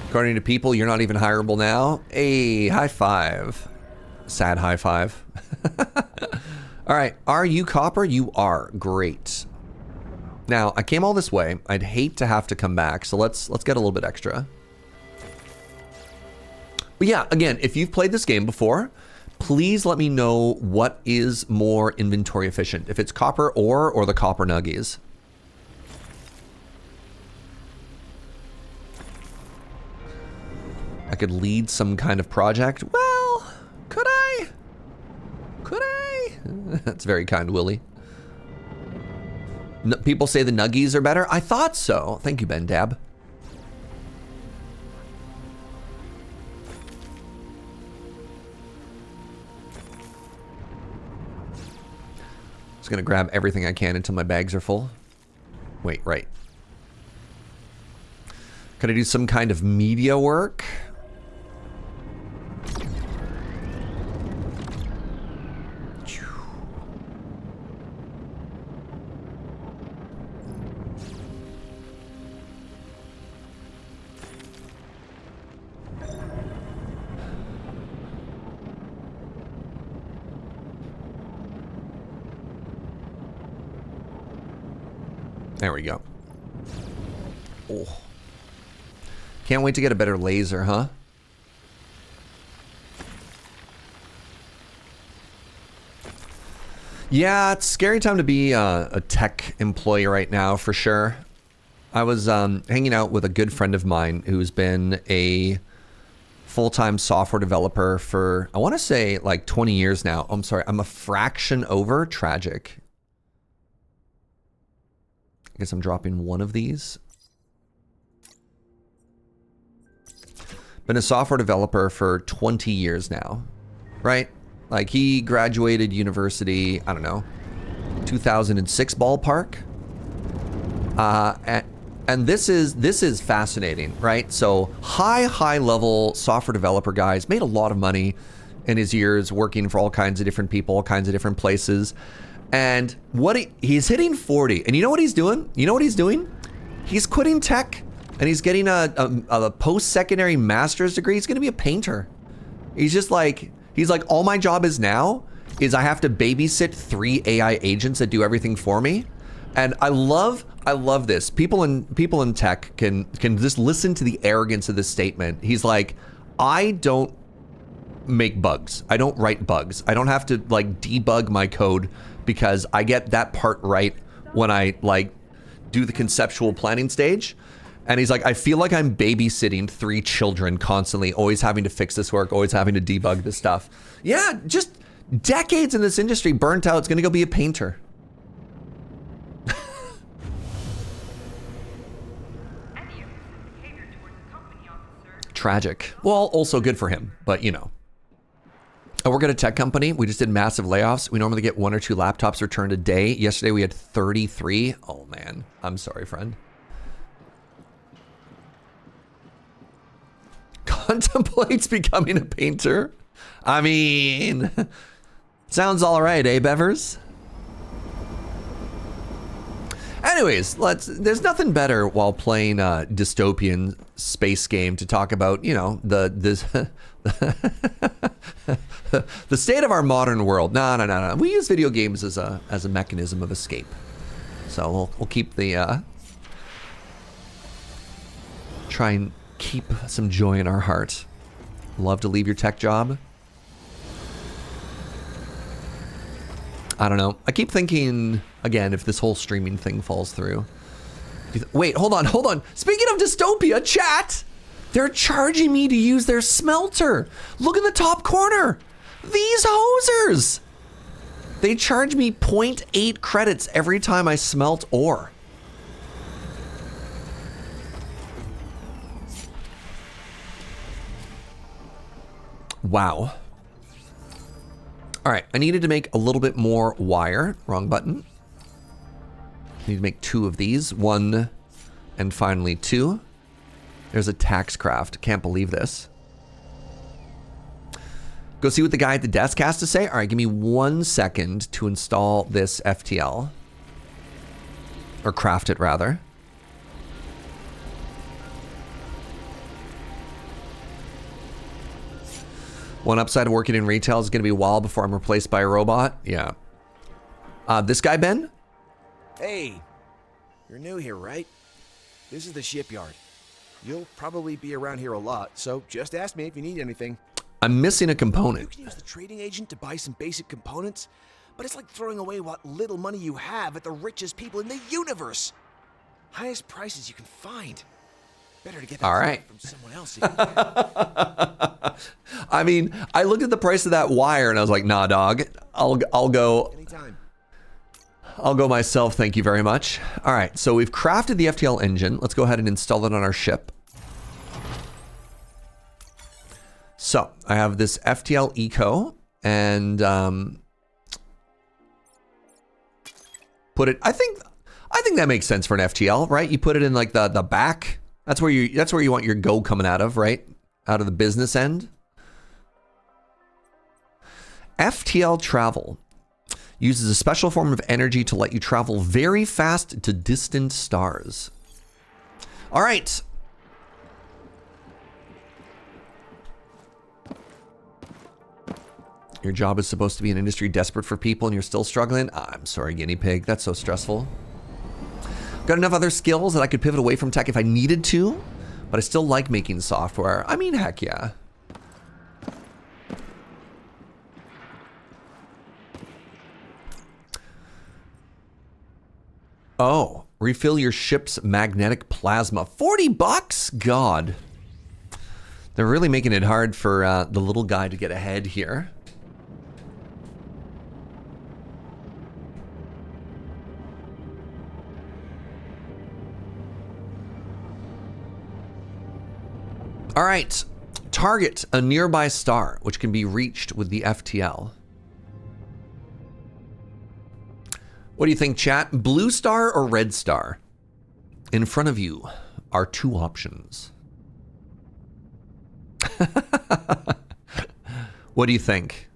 According to people, you're not even hireable now. Hey, high five. Sad high five. All right, are you copper? You are. Great. Now, I came all this way. I'd hate to have to come back, so let's get a little bit extra. But yeah, again, if you've played this game before, please let me know what is more inventory efficient. If it's copper ore or the copper nuggies. I could lead some kind of project. Well, could I? Could I? That's very kind, Willie. People say the nuggies are better. I thought so. Thank you, Ben Dab. Just gonna grab everything I can until my bags are full. Wait, right. Could I do some kind of media work? There we go. Oh. Can't wait to get a better laser, huh? Yeah, it's a scary time to be a tech employee right now, for sure. I was hanging out with a good friend of mine who's been a full-time software developer for, I want to say like 20 years now. I'm sorry, I'm a fraction over. Tragic. I guess I'm dropping one of these. Been a software developer for 20 years now, right? Like he graduated university, I don't know, 2006 ballpark. And this is fascinating, right? So high level software developer guys made a lot of money in his years working for all kinds of different people, all kinds of different places. And he's hitting 40. And you know what he's doing? You know what he's doing? He's quitting tech and he's getting a post-secondary master's degree. He's going to be a painter. He's like, all my job is now is I have to babysit 3 AI agents that do everything for me. And I love this. People in tech can just listen to the arrogance of this statement. He's like, I don't make bugs. I don't write bugs. I don't have to like debug my code because I get that part right when I like do the conceptual planning stage. And he's like, I feel like I'm babysitting 3 children constantly, always having to fix this work, always having to debug this stuff. Yeah, just decades in this industry, burnt out. It's gonna go be a painter. Tragic. Well, also good for him, but you know. I work at a tech company. We just did massive layoffs. We normally get 1 or 2 laptops returned a day. Yesterday we had 33. Oh man, I'm sorry, friend. Contemplates becoming a painter. I mean, sounds all right, eh, Bevers? Anyways, there's nothing better while playing a dystopian space game to talk about, you know, the state of our modern world. No. We use video games as a mechanism of escape. So we'll keep the try and keep some joy in our heart. Love to leave your tech job. I don't know. I keep thinking, again, if this whole streaming thing falls through. Wait, hold on. Speaking of Dystopia, chat, they're charging me to use their smelter. Look in the top corner. These hosers. They charge me 0.8 credits every time I smelt ore. Wow. All right, I needed to make a little bit more wire. Wrong button. Need to make 2 of these. 1 and finally 2. There's a SpaceCraft. Can't believe this. Go see what the guy at the desk has to say. All right, give me 1 second to install this FTL. Or craft it, rather. One upside of working in retail is going to be a while before I'm replaced by a robot. Yeah. This guy, Ben? Hey, you're new here, right? This is the shipyard. You'll probably be around here a lot, so just ask me if you need anything. I'm missing a You component. can use the trading agent to buy some basic components, but it's like throwing away what little money you have at the richest people in the universe. Highest prices you can find. Better to get that All right. from someone else. If you can. I mean, I looked at the price of that wire and I was like, nah, dog. I'll go. Anytime. I'll go myself, thank you very much. All right, so we've crafted the FTL engine. Let's go ahead and install it on our ship. So I have this FTL Eco and put it. I think that makes sense for an FTL, right? You put it in like the back. That's where you want your go coming out of, right? Out of the business end. FTL travel uses a special form of energy to let you travel very fast to distant stars. All right. Your job is supposed to be an industry desperate for people and you're still struggling? I'm sorry, guinea pig. That's so stressful. Got enough other skills that I could pivot away from tech if I needed to, but I still like making software. I mean, heck yeah. Oh, refill your ship's magnetic plasma. $40? God. They're really making it hard for the little guy to get ahead here. All right. Target a nearby star, which can be reached with the FTL. What do you think, chat? Blue star or red star? In front of you are two options. What do you think?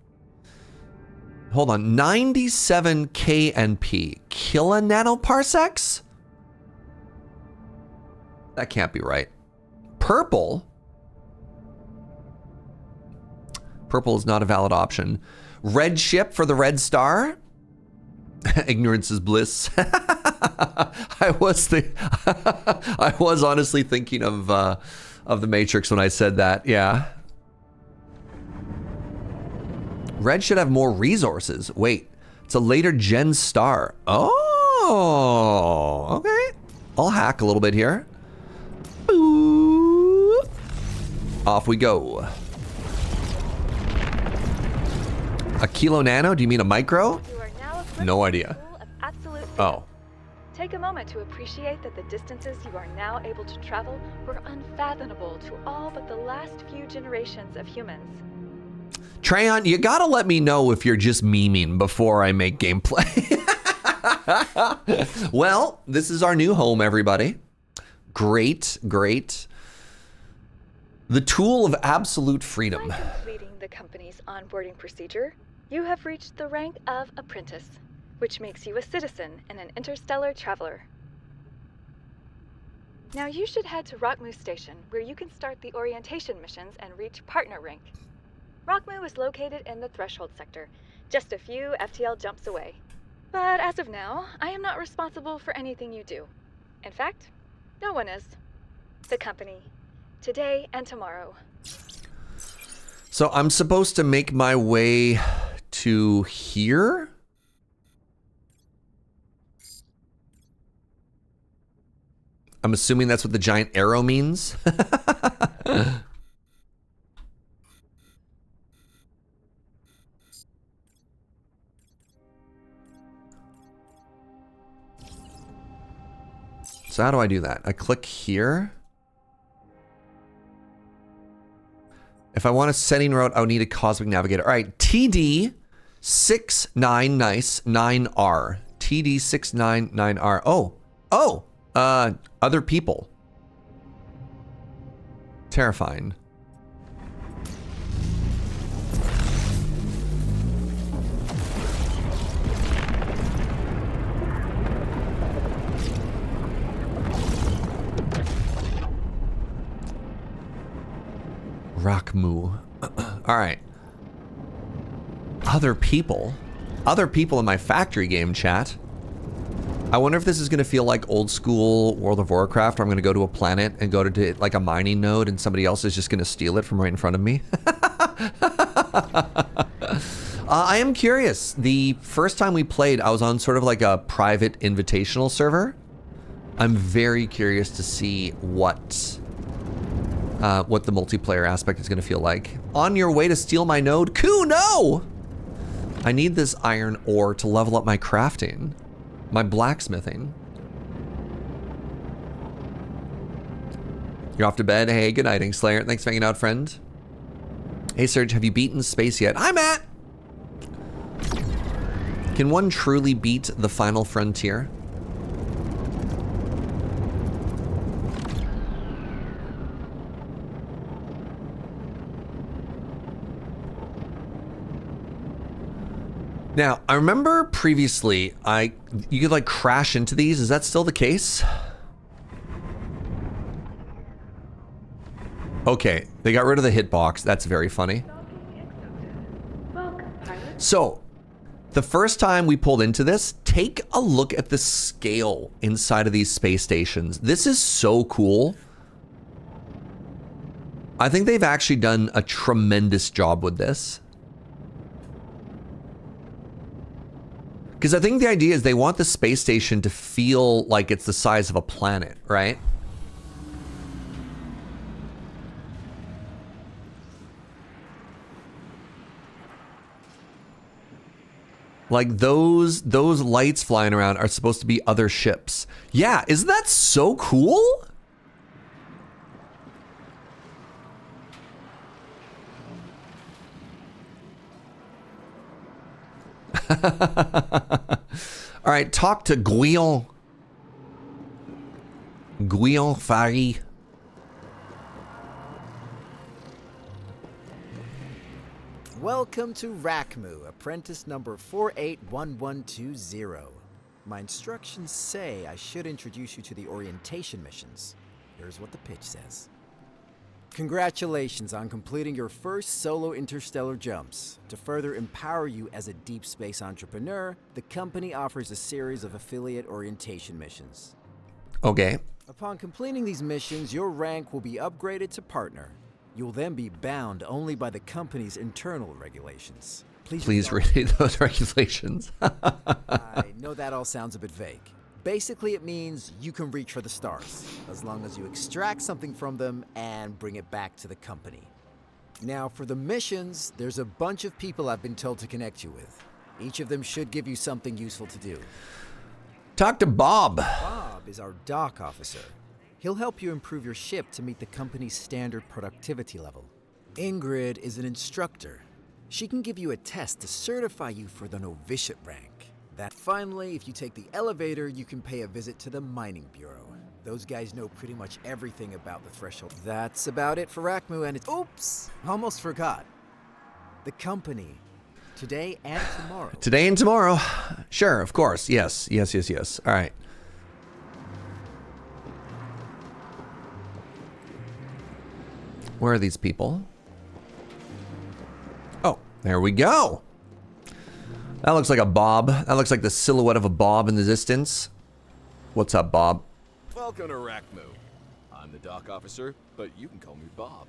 Hold on. 97 KNP. Kilonanoparsecs? That can't be right. Purple? Purple is not a valid option. Red ship for the red star? Ignorance is bliss. I was honestly thinking of the Matrix when I said that. Yeah. Red should have more resources. Wait, it's a later gen star. Oh, okay. I'll hack a little bit here. Boo. Off we go. A kilo nano? Do you mean a micro? No idea. Oh. Take a moment to appreciate that the distances you are now able to travel were unfathomable to all but the last few generations of humans. Treyon, you gotta let me know if you're just memeing before I make gameplay. Well, this is our new home, everybody. Great, great. The tool of absolute freedom. By completing the company's onboarding procedure, you have reached the rank of apprentice, which makes you a citizen and an interstellar traveler. Now you should head to Rockmoo Station, where you can start the orientation missions and reach partner rank. Rockmoo is located in the Threshold sector, just a few FTL jumps away. But as of now, I am not responsible for anything you do. In fact, no one is. The company. Today and tomorrow. So I'm supposed to make my way to here? I'm assuming that's what the giant arrow means. So how do I do that? I click here. If I want a setting route, I would need a cosmic navigator. All right, TD 69 nice 9R. TD 699R. Oh, other people. Terrifying. Rockmoo. All right. Other people. Other people in my factory game, chat. I wonder if this is going to feel like old school World of Warcraft, where I'm going to go to a planet and go to like a mining node and somebody else is just going to steal it from right in front of me. I am curious. The first time we played, I was on sort of like a private invitational server. I'm very curious to see what the multiplayer aspect is going to feel like. On your way to steal my node? Cool, no! I need this iron ore to level up my crafting. My blacksmithing. You're off to bed? Hey, good night, Inkslayer. Thanks for hanging out, friend. Hey, Serge, have you beaten space yet? Hi, Matt! Can one truly beat the final frontier? Now, I remember previously, you could like crash into these. Is that still the case? Okay, they got rid of the hitbox. That's very funny. So, the first time we pulled into this, take a look at the scale inside of these space stations. This is so cool. I think they've actually done a tremendous job with this. Because I think the idea is they want the space station to feel like it's the size of a planet, right? Like those lights flying around are supposed to be other ships. Yeah, isn't that so cool? All right, talk to Guillaume Fari. Welcome to Rakmu, apprentice number 481120. My instructions say I should introduce you to the orientation missions. Here's what the pitch says. Congratulations on completing your first solo interstellar jumps. To further empower you as a deep space entrepreneur, the company offers a series of affiliate orientation missions. Okay. Upon completing these missions, your rank will be upgraded to partner. You will then be bound only by the company's internal regulations. Please read those regulations. I know that all sounds a bit vague. Basically, it means you can reach for the stars, as long as you extract something from them and bring it back to the company. Now, for the missions, there's a bunch of people I've been told to connect you with. Each of them should give you something useful to do. Talk to Bob. Bob is our dock officer. He'll help you improve your ship to meet the company's standard productivity level. Ingrid is an instructor. She can give you a test to certify you for the novitiate rank. Finally, if you take the elevator, you can pay a visit to the mining bureau. Those guys know pretty much everything about the threshold. That's about it for Rakmu, and it's... Oops! Almost forgot. The company. Today and tomorrow. Today and tomorrow. Sure, of course. Yes. All right. Where are these people? Oh, there we go. That looks like a Bob. That looks like the silhouette of a Bob in the distance. What's up, Bob? Welcome to Rakmu. I'm the dock officer, but you can call me Bob.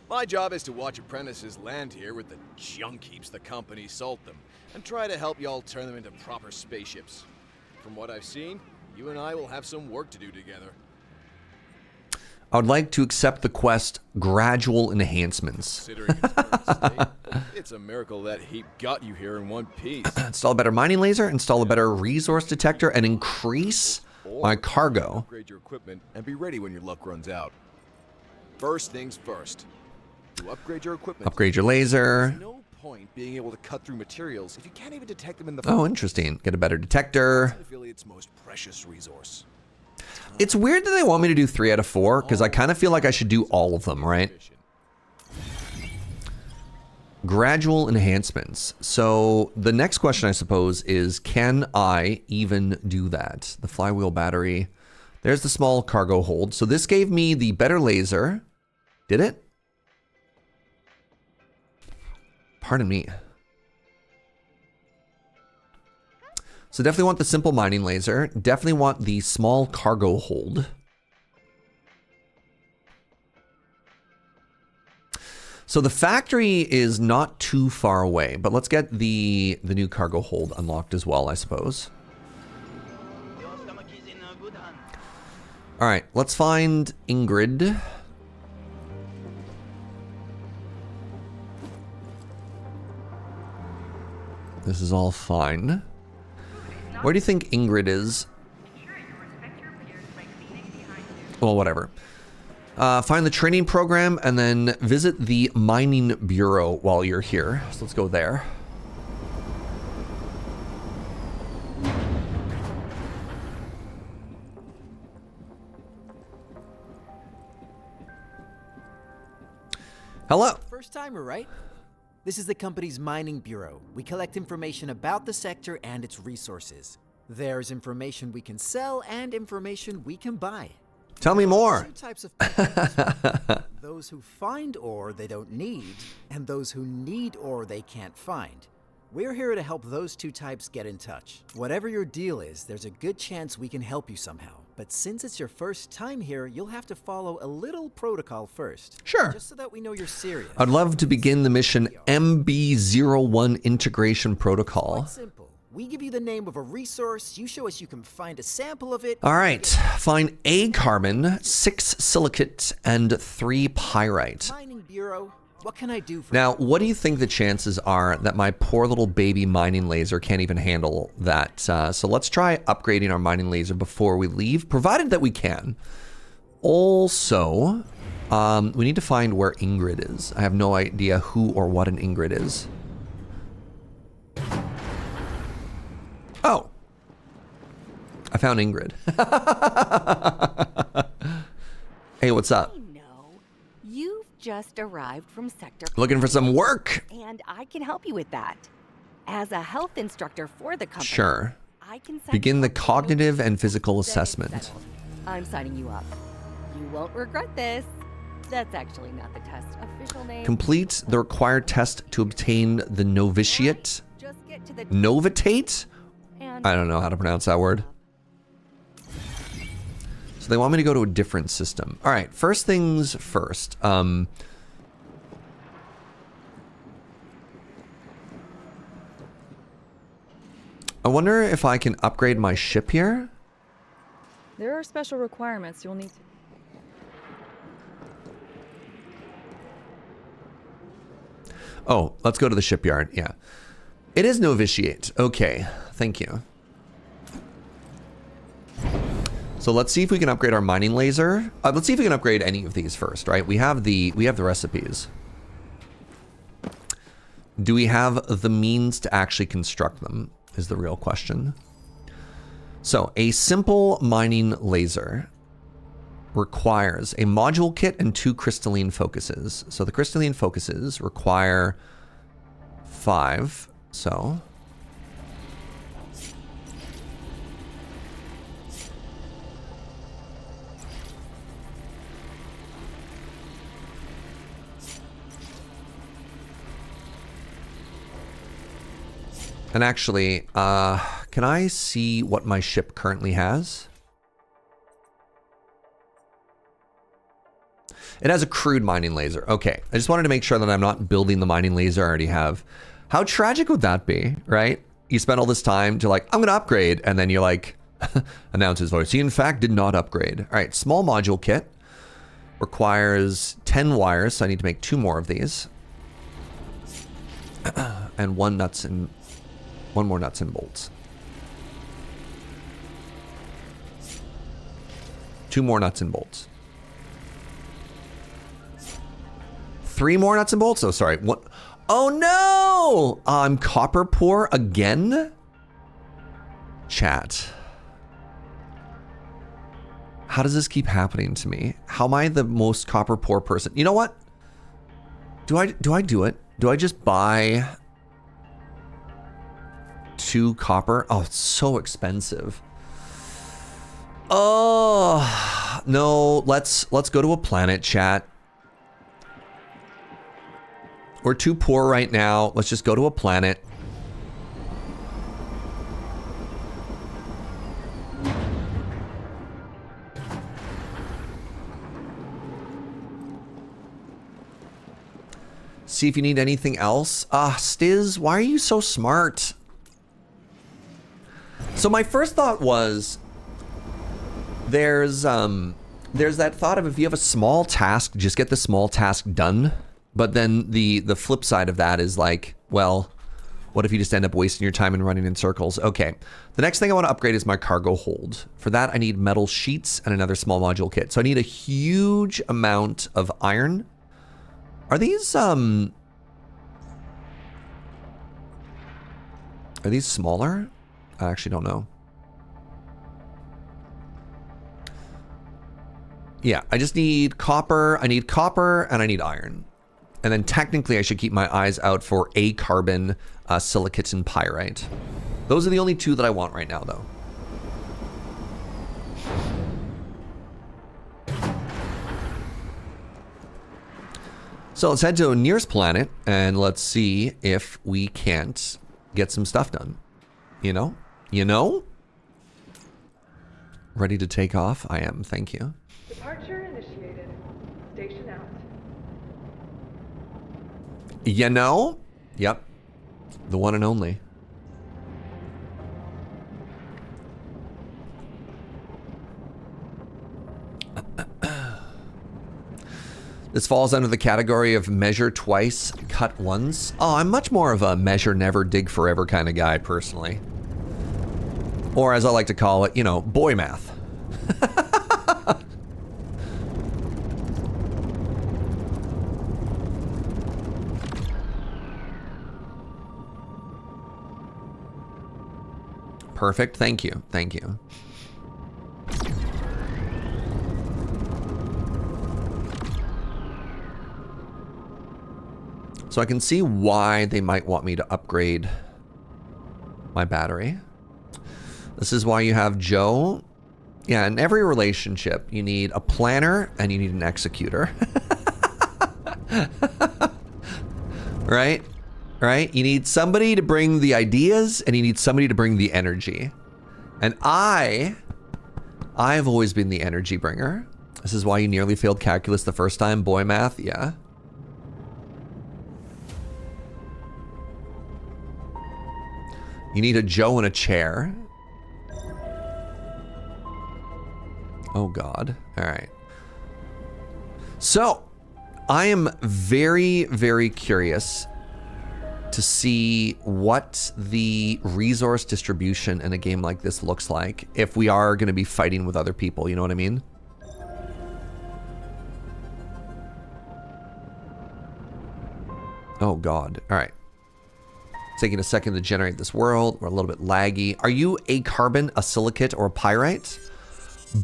My job is to watch apprentices land here with the junk heaps the company sold them, and try to help y'all turn them into proper spaceships. From what I've seen, you and I will have some work to do together. I would like to accept the quest Gradual Enhancements. Considering its current state, it's a miracle that heap got you here in one piece. Install a better mining laser, install a better resource detector, and increase my cargo. Upgrade your equipment and be ready when your luck runs out. First things first. To upgrade your equipment, Upgrade your laser. there's no point being able to cut through materials if you can't even detect them in the Oh, interesting. Get a better detector. affiliate's most precious resource. It's weird that they want me to do 3 out of 4, because I kind of feel like I should do all of them, right? Gradual enhancements. So the next question, I suppose, is can I even do that? The flywheel battery. There's the small cargo hold. So this gave me the better laser. Did it? Pardon me. So definitely want the simple mining laser. Definitely want the small cargo hold. So the factory is not too far away, but let's get the new cargo hold unlocked as well, I suppose. All right, let's find Ingrid. This is all fine. Where do you think Ingrid is? Well, whatever. Find the training program and then visit the mining bureau while you're here. So let's go there. Hello. First timer, right? This is the company's mining bureau. We collect information about the sector and its resources. There's information we can sell and information we can buy. Tell me more. Two types of people. Those who find ore they don't need, and those who need ore they can't find. We're here to help those two types get in touch. Whatever your deal is, there's a good chance we can help you somehow. But since it's your first time here, you'll have to follow a little protocol first. Sure. Just so that we know you're serious. I'd love to begin the mission MB01 Integration Protocol. Quite simple. We give you the name of a resource, you show us you can find a sample of it. All right, find a carbon, 6 silicate, and 3 pyrite. Mining Bureau, What can I do for Now, what do you think the chances are that my poor little baby mining laser can't even handle that? So let's try upgrading our mining laser before we leave, provided that we can. Also, we need to find where Ingrid is. I have no idea who or what an Ingrid is. Oh. I found Ingrid. Hey, what's up? You've just arrived from Sector. Looking for some work. And I can help you with that. As a health instructor for the company. Sure. I can sign Begin you the up for cognitive and physical Then it's assessment. settled. I'm signing you up. You won't regret this. That's actually not the test's official name. Complete the required test to obtain the novitiate. Just get to the Novitate? and I don't know how to pronounce that word. So they want me to go to a different system. All right, first things first. I wonder if I can upgrade my ship here. There are special requirements you'll need to. Oh, let's go to the shipyard. Yeah. It is novitiate. Okay, thank you. So let's see if we can upgrade our mining laser. Let's see if we can upgrade any of these first, right? We have the recipes. Do we have the means to actually construct them is the real question. So a simple mining laser requires a module kit and 2 crystalline focuses. So the crystalline focuses require 5. So and actually, can I see what my ship currently has? It has a crude mining laser. Okay, I just wanted to make sure that I'm not building the mining laser I already have. How tragic would that be, right? You spend all this time to like, I'm gonna upgrade, and then you're like, announce his voice. He in fact did not upgrade. All right, small module kit requires 10 wires, so I need to make 2 more of these. And one more nuts and bolts. 2 more nuts and bolts. 3 more nuts and bolts? Oh, sorry. What? Oh, no! I'm copper poor again? Chat. How does this keep happening to me? How am I the most copper poor person? You know what? Do I do it? Do I just buy 2 copper? Oh, it's so expensive. Oh, no. Let's go to a planet, chat. We're too poor right now. Let's just go to a planet. See if you need anything else. Stiz, why are you so smart? So my first thought was, there's that thought of if you have a small task, just get the small task done. But then the flip side of that is like, well, what if you just end up wasting your time and running in circles? Okay, the next thing I want to upgrade is my cargo hold. For that, I need metal sheets and another small module kit. So I need a huge amount of iron. Are these smaller? I actually don't know. Yeah, I just need copper. I need copper and I need iron. And then technically I should keep my eyes out for a carbon, silicate, and pyrite. Those are the only 2 that I want right now, though. So let's head to the nearest planet and let's see if we can't get some stuff done. You know? You know? Ready to take off? I am, thank you. Departure initiated. Station out. You know? Yep. The one and only. This falls under the category of measure twice, cut once. Oh, I'm much more of a measure never, dig forever kind of guy, personally. Or as I like to call it, you know, boy math. Perfect, thank you, thank you. So I can see why they might want me to upgrade my battery. This is why you have Joe. Yeah, in every relationship, you need a planner and you need an executor. Right? Right? You need somebody to bring the ideas and you need somebody to bring the energy. And I've always been the energy bringer. This is why you nearly failed calculus the first time. Boy math, yeah. You need a Joe and a chair. Oh God, all right. So, I am very, very curious to see what the resource distribution in a game like this looks like if we are going to be fighting with other people, you know what I mean? Oh God, all right. Taking a second to generate this world. We're a little bit laggy. Are you a carbon, a silicate, or a pyrite?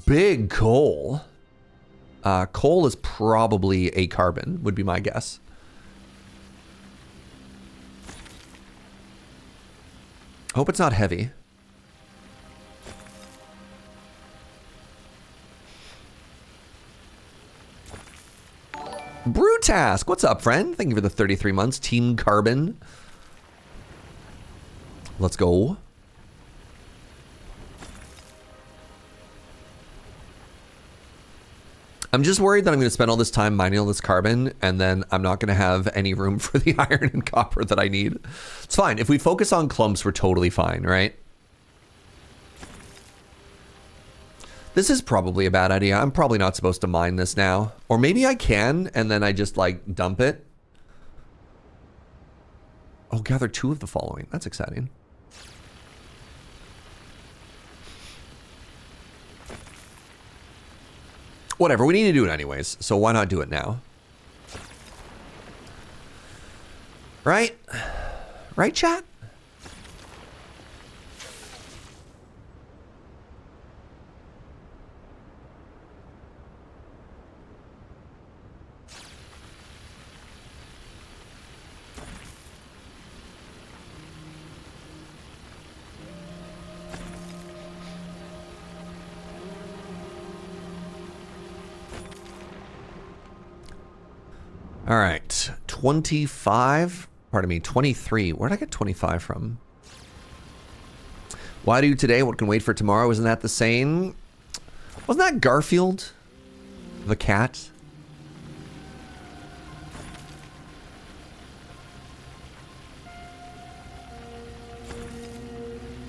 Big coal. Coal is probably a carbon, would be my guess. Hope it's not heavy. Brutask, what's up, friend? Thank you for the 33 months. Team Carbon. Let's go. I'm just worried that I'm going to spend all this time mining all this carbon and then I'm not going to have any room for the iron and copper that I need. It's fine. If we focus on clumps, we're totally fine, right? This is probably a bad idea. I'm probably not supposed to mine this now. Or maybe I can and then I just like dump it. Oh, gather 2 of the following. That's exciting. Whatever, we need to do it anyways, so why not do it now? Right? Right, chat? All right, 25, pardon me, 23. Where'd I get 25 from? Why do today what can wait for tomorrow? Isn't that the same? Wasn't that Garfield? The cat?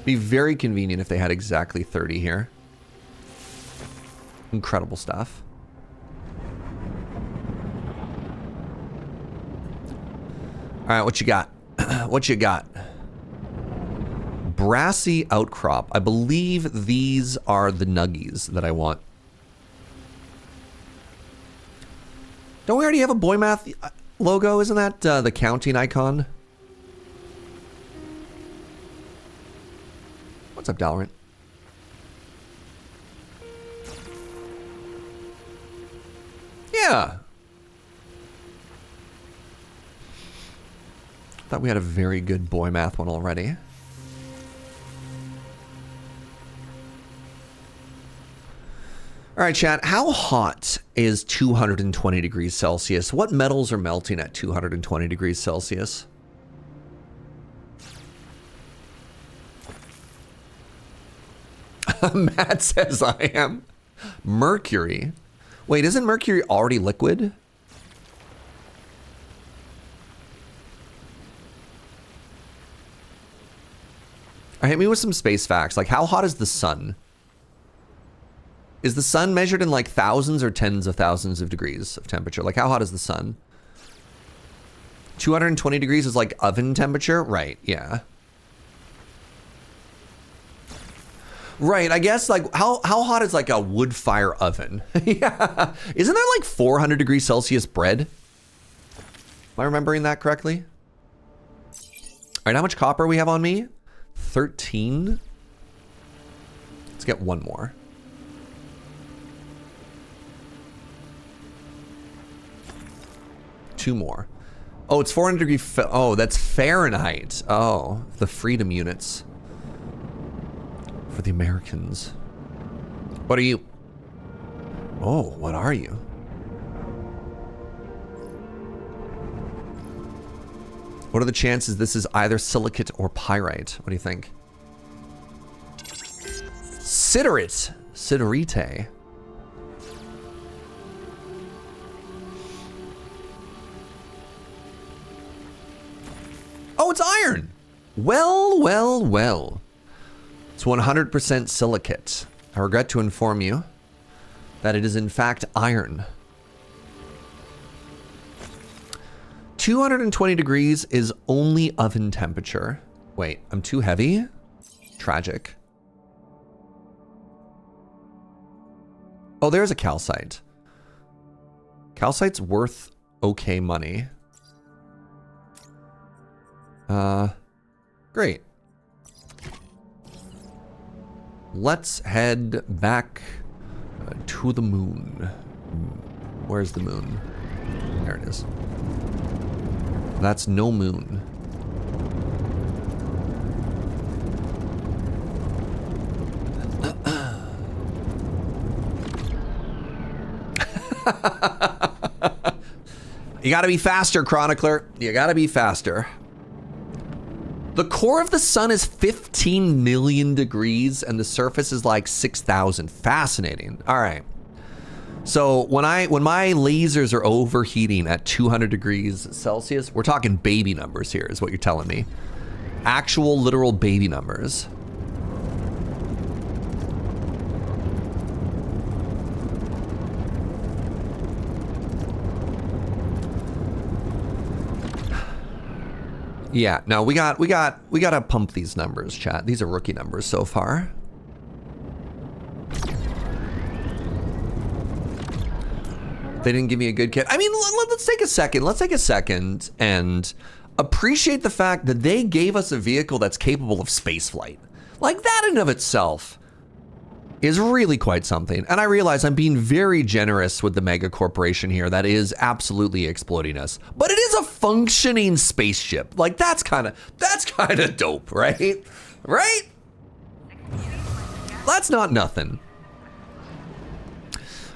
Be very convenient if they had exactly 30 here. Incredible stuff. All right, what you got? What you got? Brassy outcrop. I believe these are the nuggies that I want. Don't we already have a boy math logo? Isn't that the counting icon? What's up, Dalrint? Yeah. Thought we had a very good boy math one already. All right, chat. How hot is 220 degrees Celsius? What metals are melting at 220 degrees Celsius? Matt says I am. Mercury. Wait, isn't mercury already liquid? Hit me with some space facts. Like, how hot is the sun? Is the sun measured in like thousands or tens of thousands of degrees of temperature? Like how hot is the sun? 220 degrees is like oven temperature? Right, yeah. Right, I guess like how hot is like a wood fire oven? Yeah. Isn't there like 400 degrees Celsius bread? Am I remembering that correctly? All right, how much copper we have on me? 13. Let's get one more. Two more. Oh, it's 400 degree. Oh, that's Fahrenheit. Oh, the freedom units. For the Americans. What are you? Oh, what are you? What are the chances this is either silicate or pyrite? What do you think? Siderite. Siderite. Oh, it's iron. Well, well, well. It's 100% silicate. I regret to inform you that it is in fact iron. 220 degrees is only oven temperature. Wait, I'm too heavy? Tragic. Oh, there's a calcite. Calcite's worth okay money. Great. Let's head back to the moon. Where's the moon? There it is. That's no moon. You gotta be faster, Chronicler. You gotta be faster. The core of the sun is 15 million degrees and the surface is like 6,000. Fascinating. All right. So when my lasers are overheating at 200 degrees Celsius, we're talking baby numbers here is what you're telling me. Actual literal baby numbers. Yeah, no, we gotta pump these numbers, chat. These are rookie numbers so far. They didn't give me a good kit. I mean, let's take a second. Let's take a second and appreciate the fact that they gave us a vehicle that's capable of spaceflight. Like that in of itself is really quite something. And I realize I'm being very generous with the mega corporation here that is absolutely exploiting us. But it is a functioning spaceship. Like that's kind of dope, right? Right? That's not nothing.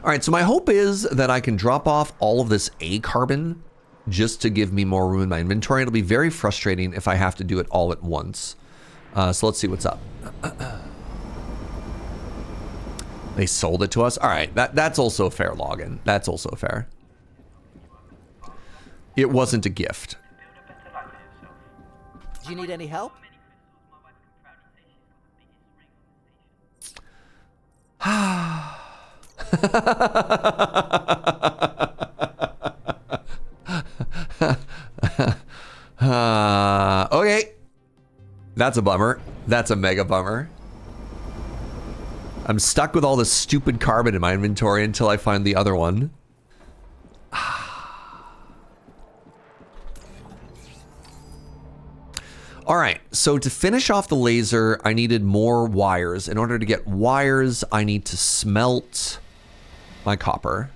All right, so my hope is that I can drop off all of this A carbon just to give me more room in my inventory. It'll be very frustrating if I have to do it all at once. So let's see what's up. They sold it to us? All right, that's also a fair login. That's also fair. It wasn't a gift. Do you need any help? Okay. That's a bummer. That's a mega bummer. I'm stuck with all this stupid carbon in my inventory until I find the other one. All right, so to finish off the laser, I needed more wires. In order to get wires, I need to smelt my copper.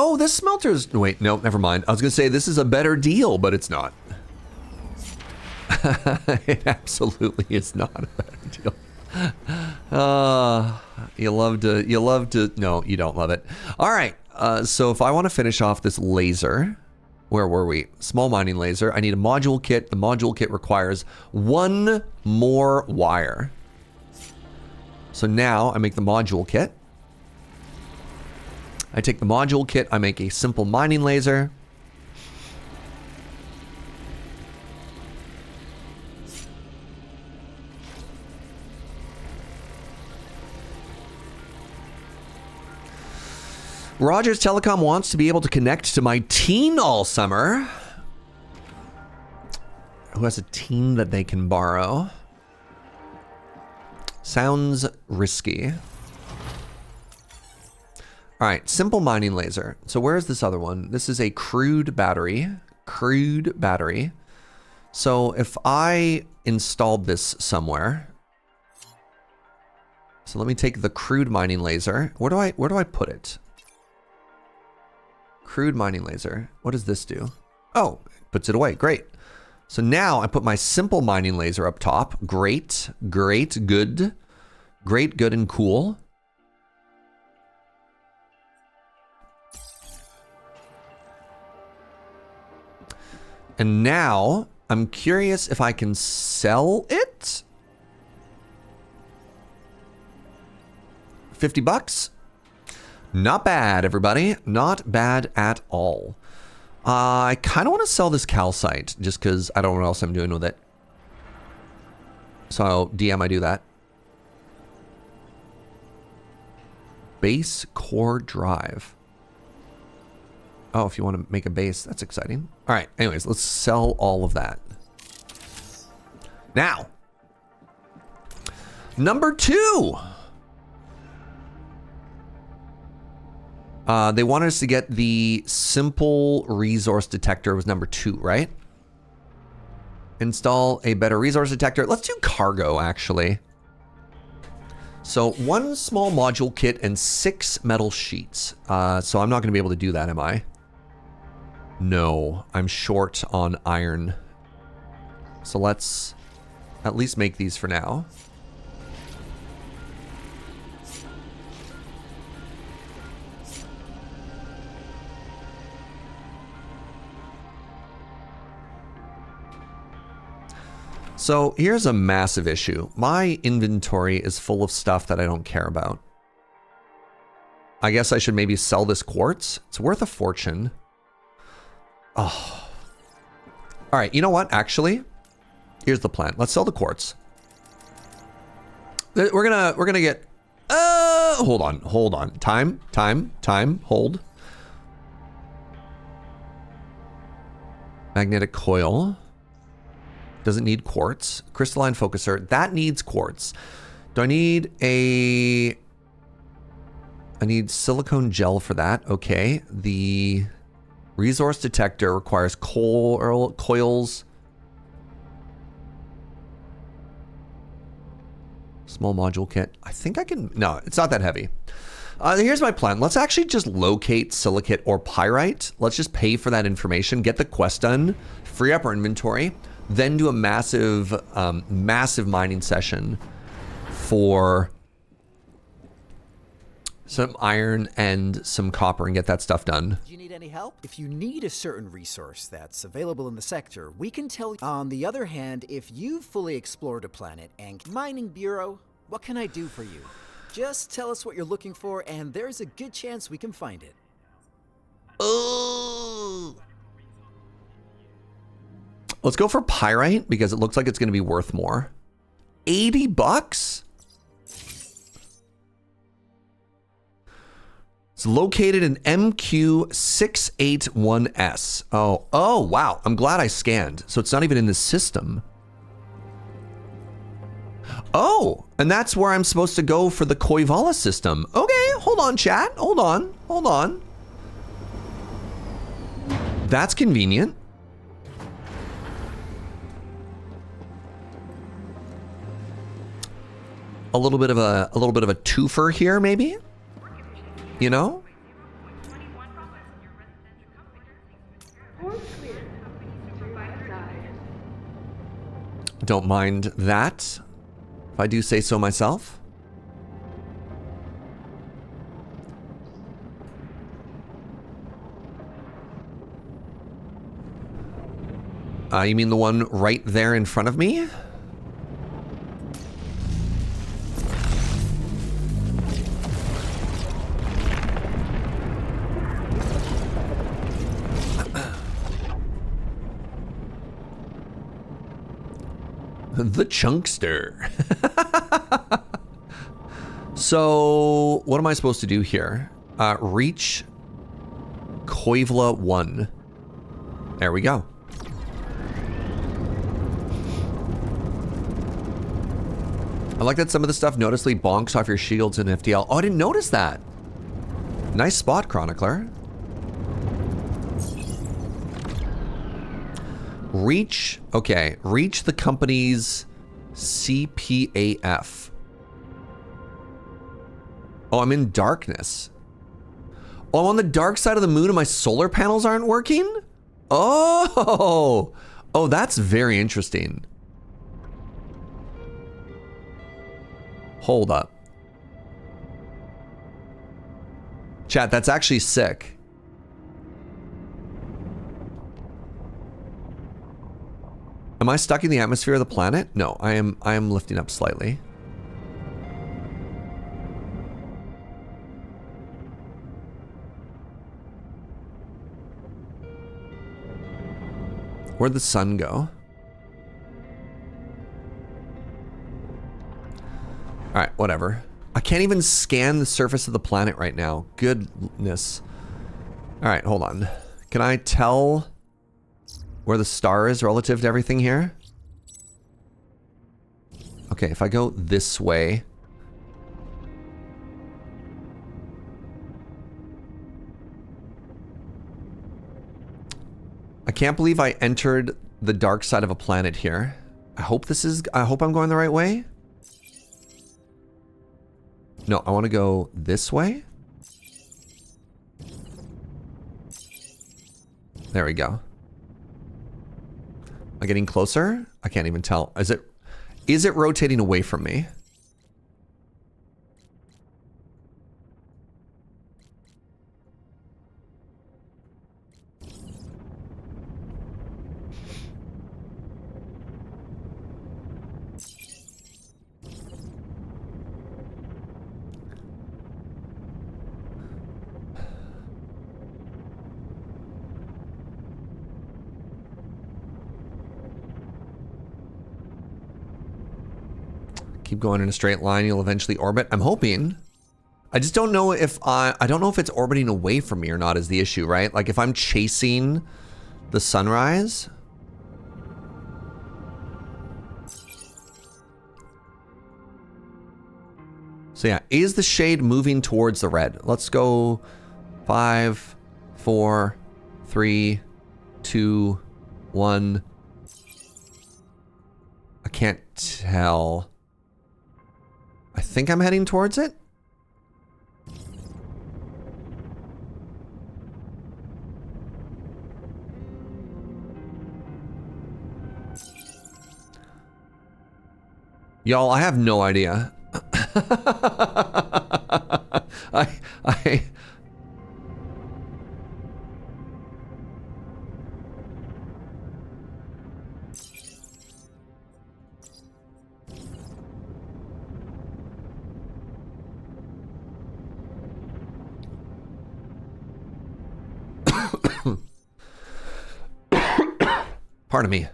Oh, this smelter's... Wait, no, never mind. I was going to say this is a better deal, but it's not. It absolutely is not a better deal. You love to... No, you don't love it. All right, so if I want to finish off this laser... Where were we? Small mining laser. I need a module kit. The module kit requires one more wire. So now I make the module kit. I take the module kit, I make a simple mining laser. Rogers Telecom wants to be able to connect to my teen all summer. Who has a teen that they can borrow? Sounds risky. All right, simple mining laser. So where's this other one? This is a crude battery. Crude battery. So if I installed this somewhere. So let me take the crude mining laser. Where do I put it? Crude mining laser. What does this do? Oh, it puts it away. Great. So now I put my simple mining laser up top. Great, great, good. Great, good, and cool. And now I'm curious if I can sell it. 50 bucks. Not bad, everybody. Not bad at all. I kind of want to sell this calcite just because I don't know what else I'm doing with it. So DM, I do that. Base core drive. Oh, if you want to make a base, that's exciting. All right, anyways, let's sell all of that. Now, number 2. They wanted us to get the simple resource detector was number 2, right? Install a better resource detector. Let's do cargo, actually. So 1 small module kit and 6 metal sheets. So I'm not going to be able to do that, am I? No, I'm short on iron. So let's at least make these for now. So here's a massive issue. My inventory is full of stuff that I don't care about. I guess I should maybe sell this quartz. It's worth a fortune. Oh. All right, you know what? Actually, here's the plan. Let's sell the quartz. We're gonna get. Hold on. Time. Hold. Magnetic coil. Doesn't need quartz. Crystalline focuser. That needs quartz. Do I need a... I need silicone gel for that. Okay. The resource detector requires coils. Small module kit. I think I can... No, it's not that heavy. Here's my plan. Let's actually just locate silicate or pyrite. Let's just pay for that information, get the quest done, free up our inventory, then do a massive, massive mining session for some iron and some copper and get that stuff done. Do you need any help? If you need a certain resource that's available in the sector, we can tell you. On the other hand, if you've fully explored a planet and Mining Bureau, what can I do for you? Just tell us what you're looking for and there's a good chance we can find it. Oh. Let's go for pyrite because it looks like it's going to be worth more. 80 bucks? It's located in MQ681S. Oh, wow. I'm glad I scanned. So it's not even in the system. Oh, and that's where I'm supposed to go for the Koivala system. Okay, hold on, chat. Hold on. That's convenient. A little bit of a twofer here, maybe? You know? Don't mind that, if I do say so myself. You mean the one right there in front of me? The Chunkster. So, what am I supposed to do here? Reach Koivla 1. There we go. I like that some of the stuff noticeably bonks off your shields in FTL. Oh, I didn't notice that. Nice spot, Chronicler. Reach, okay, reach the company's CPAF. Oh, I'm in darkness. Oh, I'm on the dark side of the moon and my solar panels aren't working? Oh, oh, that's very interesting. Hold up. Chat, that's actually sick. Am I stuck in the atmosphere of the planet? No, I am lifting up slightly. Where'd the sun go? Alright, whatever. I can't even scan the surface of the planet right now. Goodness. Alright, hold on. Can I tell where the star is relative to everything here? Okay, if I go this way. I can't believe I entered the dark side of a planet here. I hope I'm going the right way. No, I want to go this way. There we go. Am I getting closer? I can't even tell. Is it rotating away from me? Keep going in a straight line, you'll eventually orbit. I'm hoping. I just don't know if I don't know if it's orbiting away from me or not is the issue, right? Like if I'm chasing the sunrise. So yeah, is the shade moving towards the red? Let's go 5, 4, 3, 2, 1. I can't tell. I think I'm heading towards it. Y'all, I have no idea. I Pardon me.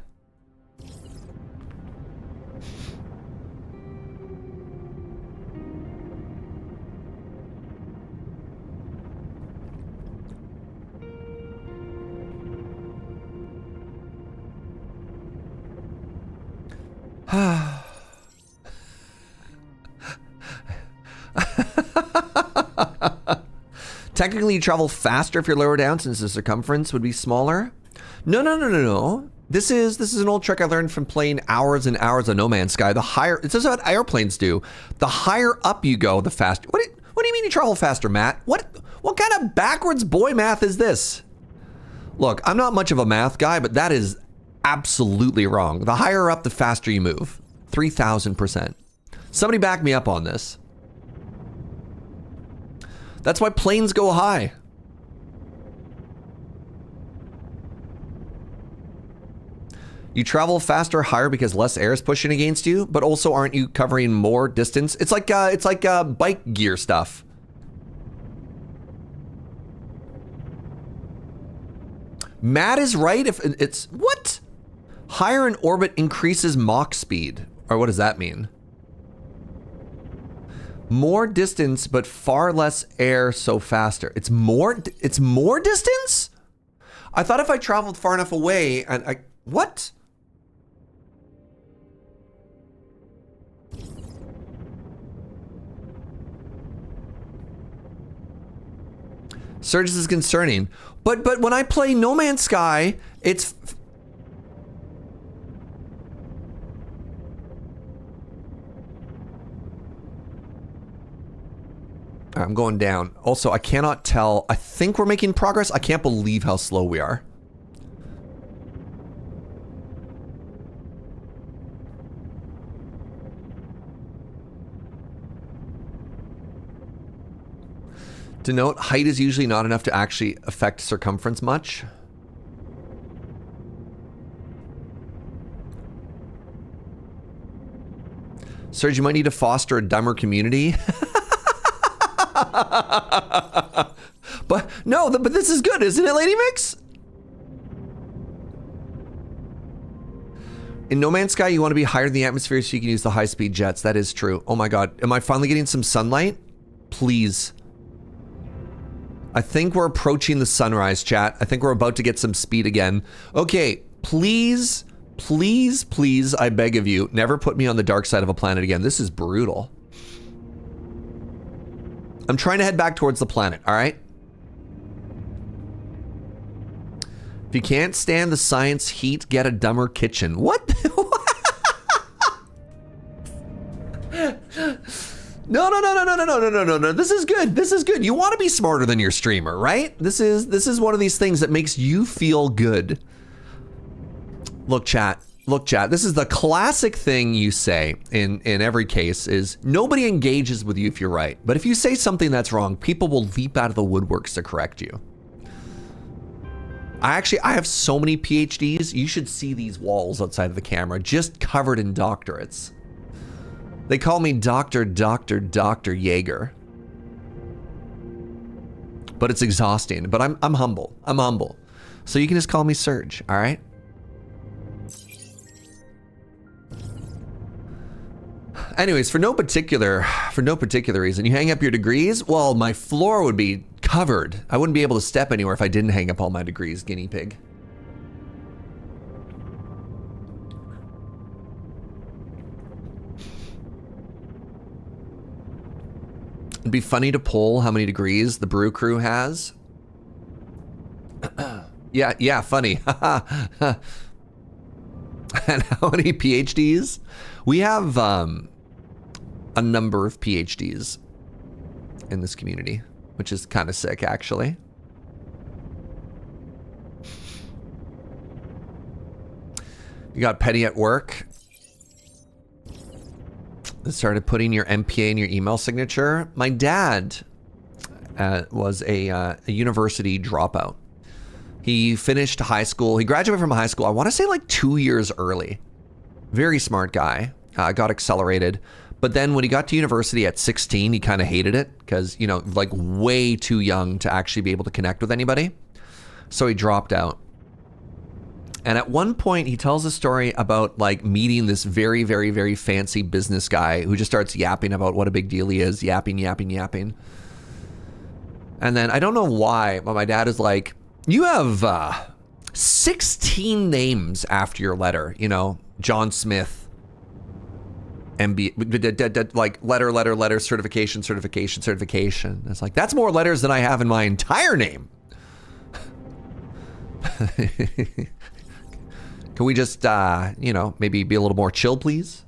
Technically, you travel faster if you're lower down since the circumference would be smaller. No. This is an old trick I learned from playing hours and hours of No Man's Sky. The higher, it's just what airplanes do. The higher up you go, the faster. What do you mean you travel faster, Matt? What kind of backwards boy math is this? Look, I'm not much of a math guy, but that is absolutely wrong. The higher up, the faster you move. 3,000%. Somebody back me up on this. That's why planes go high. You travel faster higher because less air is pushing against you, but also aren't you covering more distance? It's like bike gear stuff. Matt is right if it's what? Higher in orbit increases Mach speed. Or what does that mean? More distance, but far less air, so faster. It's more distance? I thought if I traveled far enough away and what? Surge is concerning. But when I play No Man's Sky, it's... I'm going down. Also, I cannot tell. I think we're making progress. I can't believe how slow we are. To note, height is usually not enough to actually affect circumference much. Serge, you might need to foster a dumber community. But no, but this is good, isn't it, Lady Mix? In No Man's Sky, you want to be higher in the atmosphere so you can use the high-speed jets. That is true. Oh my god. Am I finally getting some sunlight? Please. I think we're approaching the sunrise, chat. I think we're about to get some speed again. Okay, please, please, please, I beg of you, never put me on the dark side of a planet again. This is brutal. I'm trying to head back towards the planet, all right? If you can't stand the science heat, get a dumber kitchen. What? No. This is good. This is good. You want to be smarter than your streamer, right? This is one of these things that makes you feel good. Look, chat. Look, chat. This is the classic thing you say in every case is nobody engages with you if you're right. But if you say something that's wrong, people will leap out of the woodworks to correct you. I have so many PhDs. You should see these walls outside of the camera, just covered in doctorates. They call me Dr. Jaeger. But it's exhausting. But I'm humble. I'm humble. So you can just call me Serge, all right? Anyways, for no particular reason, you hang up your degrees? Well, my floor would be covered. I wouldn't be able to step anywhere if I didn't hang up all my degrees, guinea pig. It'd be funny to poll how many degrees the brew crew has. Yeah, funny. And how many PhDs? We have a number of PhDs in this community, which is kind of sick, actually. You got petty at work. Started putting your MPA in your email signature. My dad was a university dropout. He finished high school. He graduated from high school, I want to say like 2 years early. Very smart guy. Got accelerated. But then when he got to university at 16, he kind of hated it because, you know, like way too young to actually be able to connect with anybody. So he dropped out. And at one point, he tells a story about like meeting this very, very, very fancy business guy who just starts yapping about what a big deal he is. Yapping. And then I don't know why, but my dad is like, you have 16 names after your letter, you know, John Smith, MB, like letter, certification. It's like, that's more letters than I have in my entire name. Can we just, you know, maybe be a little more chill, please?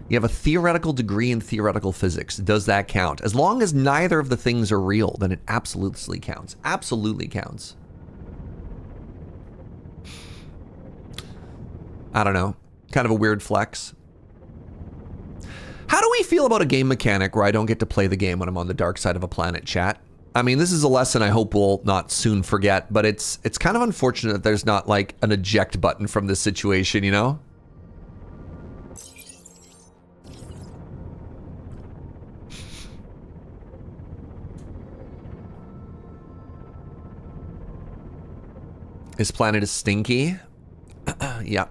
You have a theoretical degree in theoretical physics. Does that count? As long as neither of the things are real, then it absolutely counts. Absolutely counts. I don't know. Kind of a weird flex. How do we feel about a game mechanic where I don't get to play the game when I'm on the dark side of a planet, chat? I mean, this is a lesson I hope we'll not soon forget, but it's kind of unfortunate that there's not like an eject button from this situation, you know? This planet is stinky. Yep.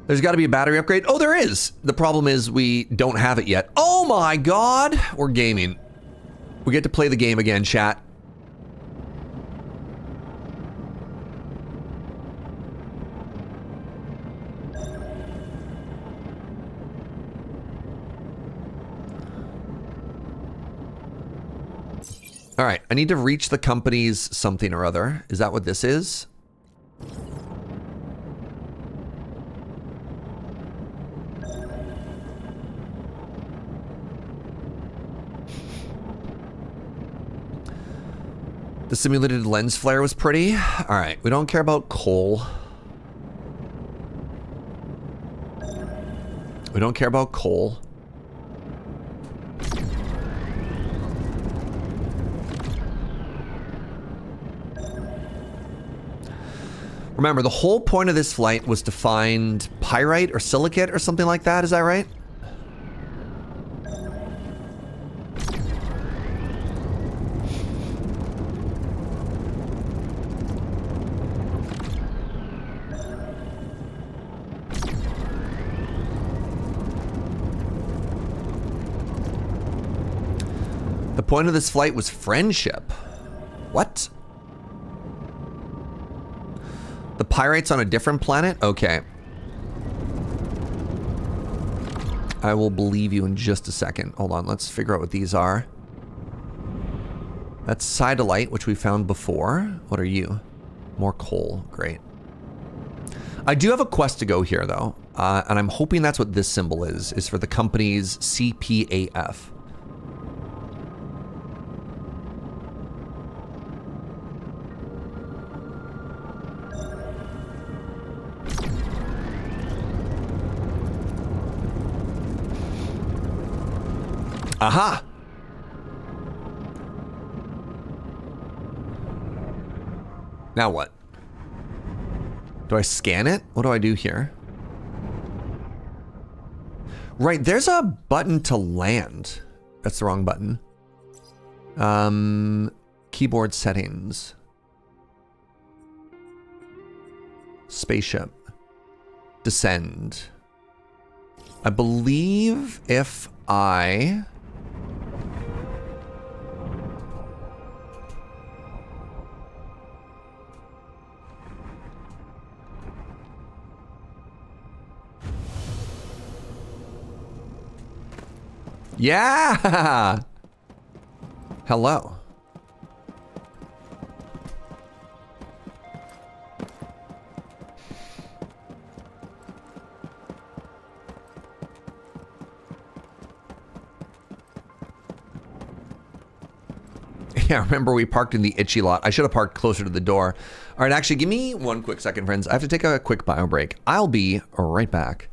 There's got to be a battery upgrade. Oh, there is. The problem is we don't have it yet. Oh my god. We're gaming. We get to play the game again, chat. All right, I need to reach the company's something or other. Is that what this is? The simulated lens flare was pretty. All right, we don't care about coal. We don't care about coal. Remember, the whole point of this flight was to find pyrite or silicate or something like that. Is that right? The point of this flight was friendship. What? The pirate's on a different planet? Okay. I will believe you in just a second. Hold on, let's figure out what these are. That's Sidolite, which we found before. What are you? More coal. Great. I do have a quest to go here, though. And I'm hoping that's what this symbol is for the company's CPAF. Aha! Now what? Do I scan it? What do I do here? Right, there's a button to land. That's the wrong button. Keyboard settings. Spaceship. Descend. I believe if I... Yeah! Hello. Yeah, remember we parked in the itchy lot. I should have parked closer to the door. All right, actually, give me one quick second, friends. I have to take a quick bio break. I'll be right back.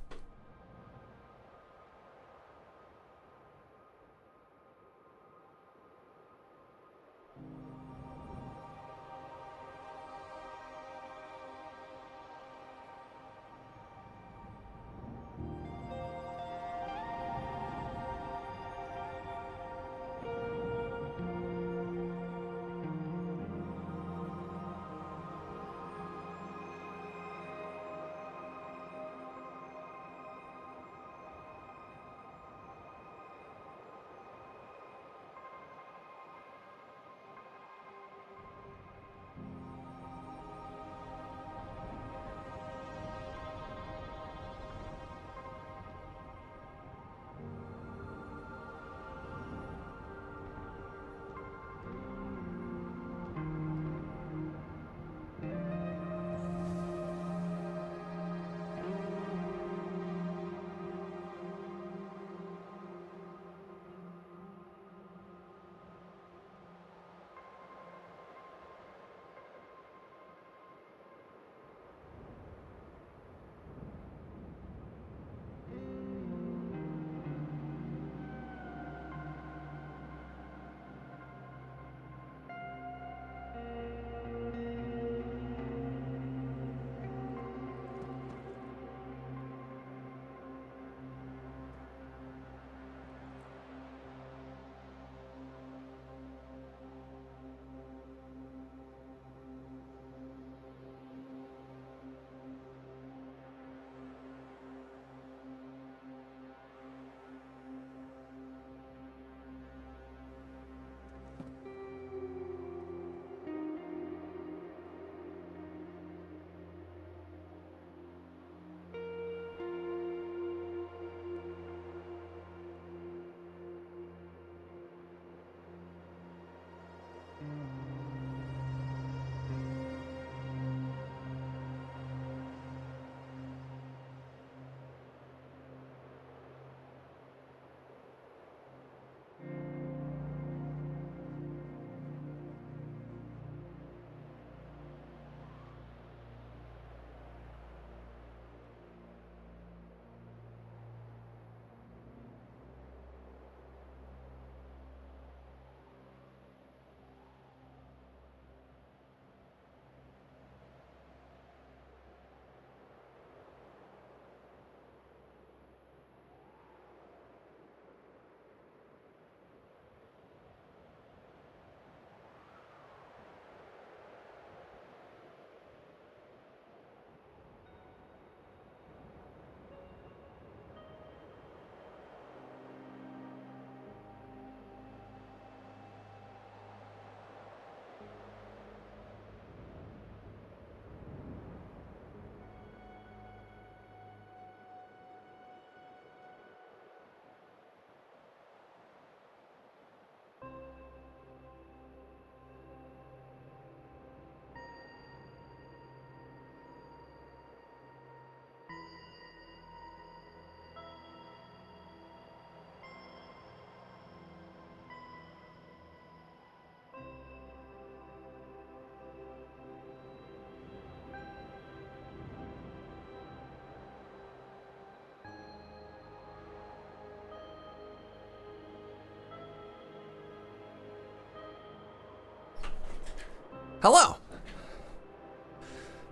Hello.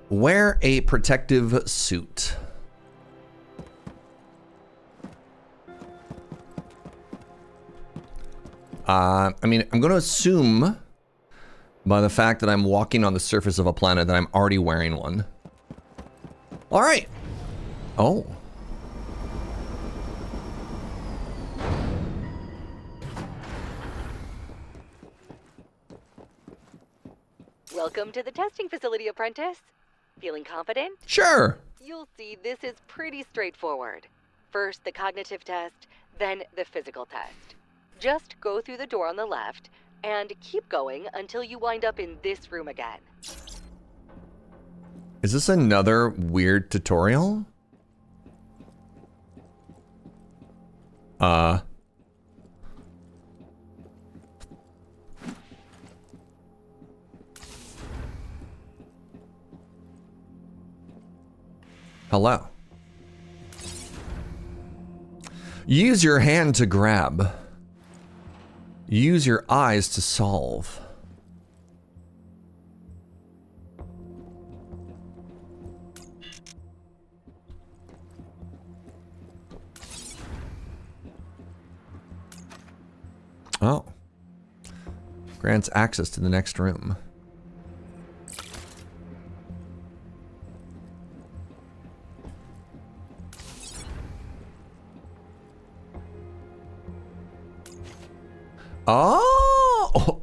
Wear a protective suit. I mean, I'm going to assume by the fact that I'm walking on the surface of a planet that I'm already wearing one. All right. Oh. Welcome to the testing facility, apprentice. Feeling confident? Sure. You'll see this is pretty straightforward. First the cognitive test, then the physical test. Just go through the door on the left and keep going until you wind up in this room again. Is this another weird tutorial? Hello. Use your hand to grab. Use your eyes to solve. Oh. Grants access to the next room.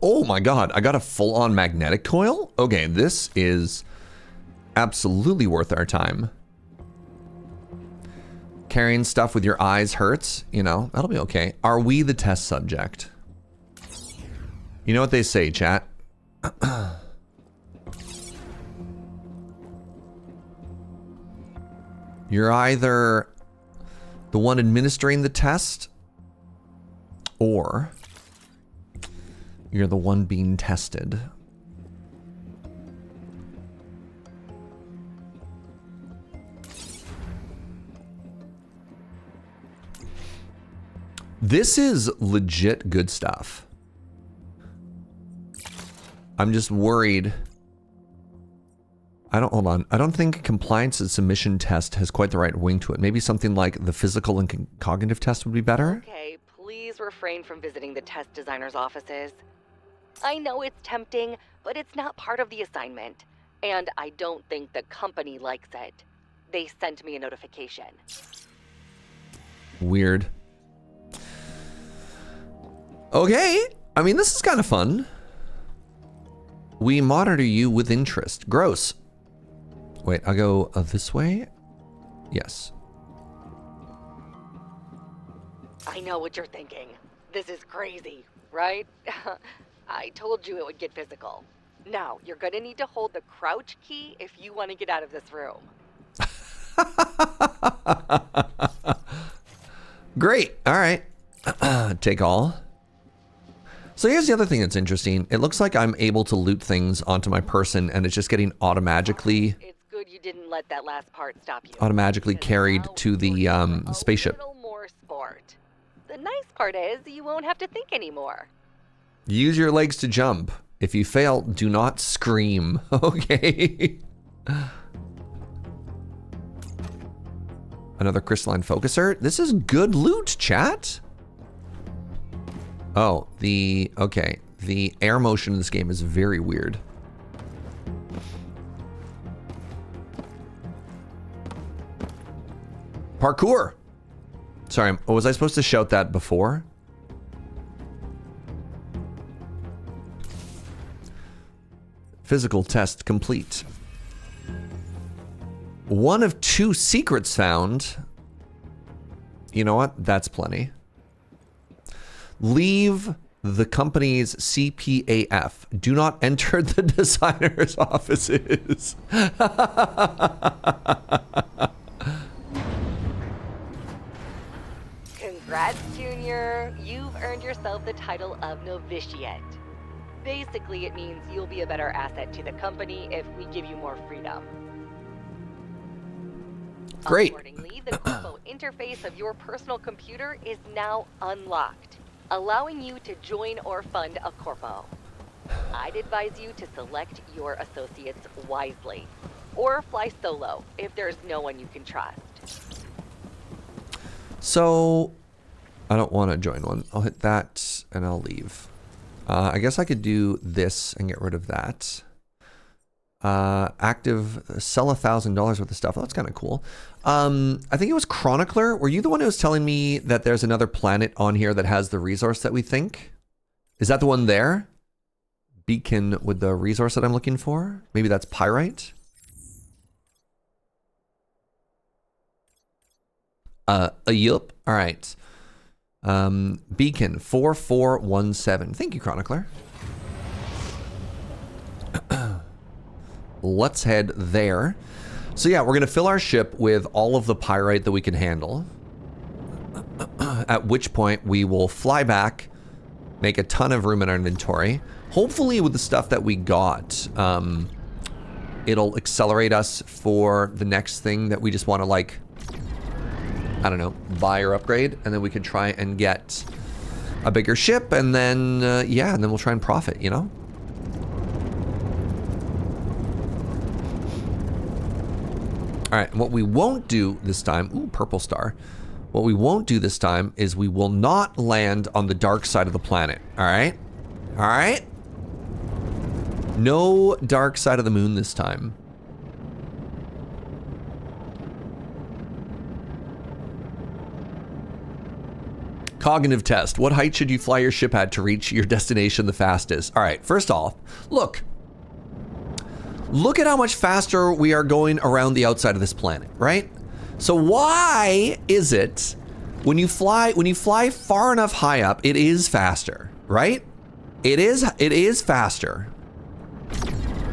Oh my god, I got a full-on magnetic coil? Okay, this is absolutely worth our time. Carrying stuff with your eyes hurts, you know, that'll be okay. Are we the test subject? You know what they say, chat? You're either the one administering the test, or you're the one being tested. This is legit good stuff. I'm just worried. Hold on. I don't think compliance and submission test has quite the right wing to it. Maybe something like the physical and cognitive test would be better. Okay, please refrain from visiting the test designer's offices. I know it's tempting, but it's not part of the assignment. And I don't think the company likes it. They sent me a notification. Weird. Okay. I mean, this is kind of fun. We monitor you with interest. Gross. Wait, I'll go this way? Yes. I know what you're thinking. This is crazy, right? I told you it would get physical. Now, you're gonna need to hold the crouch key if you want to get out of this room. Great. All right. Take all. So here's the other thing that's interesting. It looks like I'm able to loot things onto my person, and it's just getting automatically... It's good you didn't let that last part stop you. Automatically carried to the spaceship. A little more sport. The nice part is you won't have to think anymore. Use your legs to jump. If you fail, do not scream. Okay. Another crystalline focuser. This is good loot, chat. Oh, okay. The air motion in this game is very weird. Parkour. Sorry, was I supposed to shout that before? Physical test complete. 1 of 2 secrets found. You know what? That's plenty. Leave the company's CPAF. Do not enter the designer's offices. Congrats, Junior. You've earned yourself the title of novitiate. Basically, it means you'll be a better asset to the company if we give you more freedom. Great. Accordingly, the Corpo interface of your personal computer is now unlocked, allowing you to join or fund a Corpo. I'd advise you to select your associates wisely. Or fly solo if there's no one you can trust. So, I don't want to join one. I'll hit that and I'll leave. I guess I could do this and get rid of that. Active, sell $1,000 worth of stuff. Oh, that's kind of cool. I think it was Chronicler. Were you the one who was telling me that there's another planet on here that has the resource that we think? Is that the one there? Beacon with the resource that I'm looking for? Maybe that's pyrite? Yup. All right. Beacon 4417. Thank you, Chronicler. Let's head there. So yeah, we're going to fill our ship with all of the pyrite that we can handle. At which point we will fly back, make a ton of room in our inventory. Hopefully with the stuff that we got, it'll accelerate us for the next thing that we just want to, like, I don't know, buy or upgrade. And then we can try and get a bigger ship. And then, yeah, and then we'll try and profit, you know? All right, and what we won't do this time, ooh, purple star. What we won't do this time is we will not land on the dark side of the planet, all right? All right? No dark side of the moon this time. Cognitive test. What height should you fly your ship at to reach your destination the fastest? All right, first off, look. Look at how much faster we are going around the outside of this planet, right? So why is it when you fly far enough high up, it is faster, right? It is faster.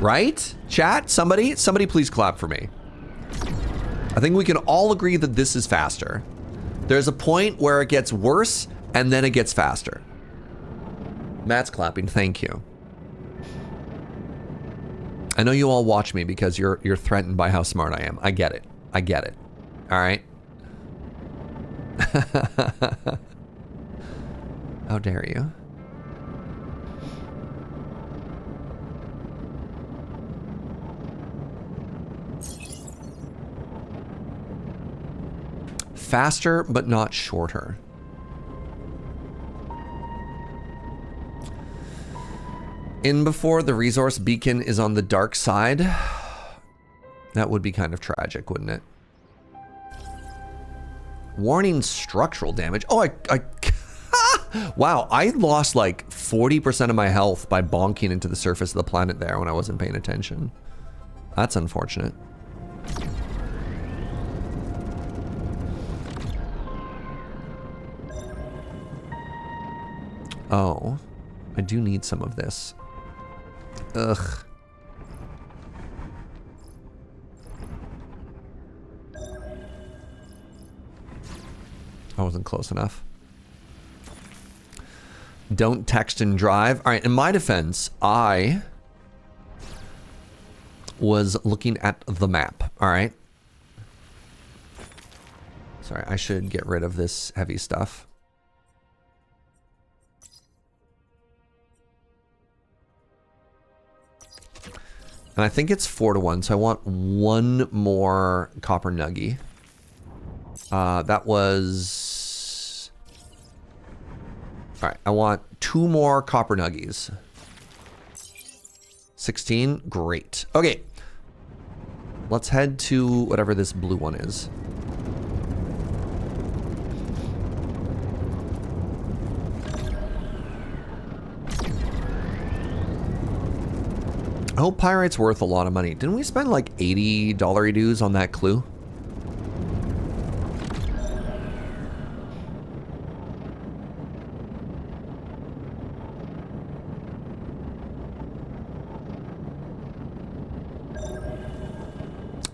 Right? Chat, somebody please clap for me. I think we can all agree that this is faster. There's a point where it gets worse and then it gets faster. Matt's clapping, thank you. I know you all watch me because you're threatened by how smart I am. I get it. I get it. All right. How dare you? Faster, but not shorter. In before the resource beacon is on the dark side. That would be kind of tragic, wouldn't it? Warning structural damage. Oh, wow, I lost like 40% of my health by bonking into the surface of the planet there when I wasn't paying attention. That's unfortunate. Oh, I do need some of this. Ugh. I wasn't close enough. Don't text and drive. All right, in my defense, I was looking at the map. All right. Sorry, I should get rid of this heavy stuff. And I think it's 4-1, so I want one more copper nuggie. That was... All right, I want 2 more copper nuggies. 16, great. Okay, let's head to whatever this blue one is. I hope pyrite's worth a lot of money. Didn't we spend like $80 dues on that clue?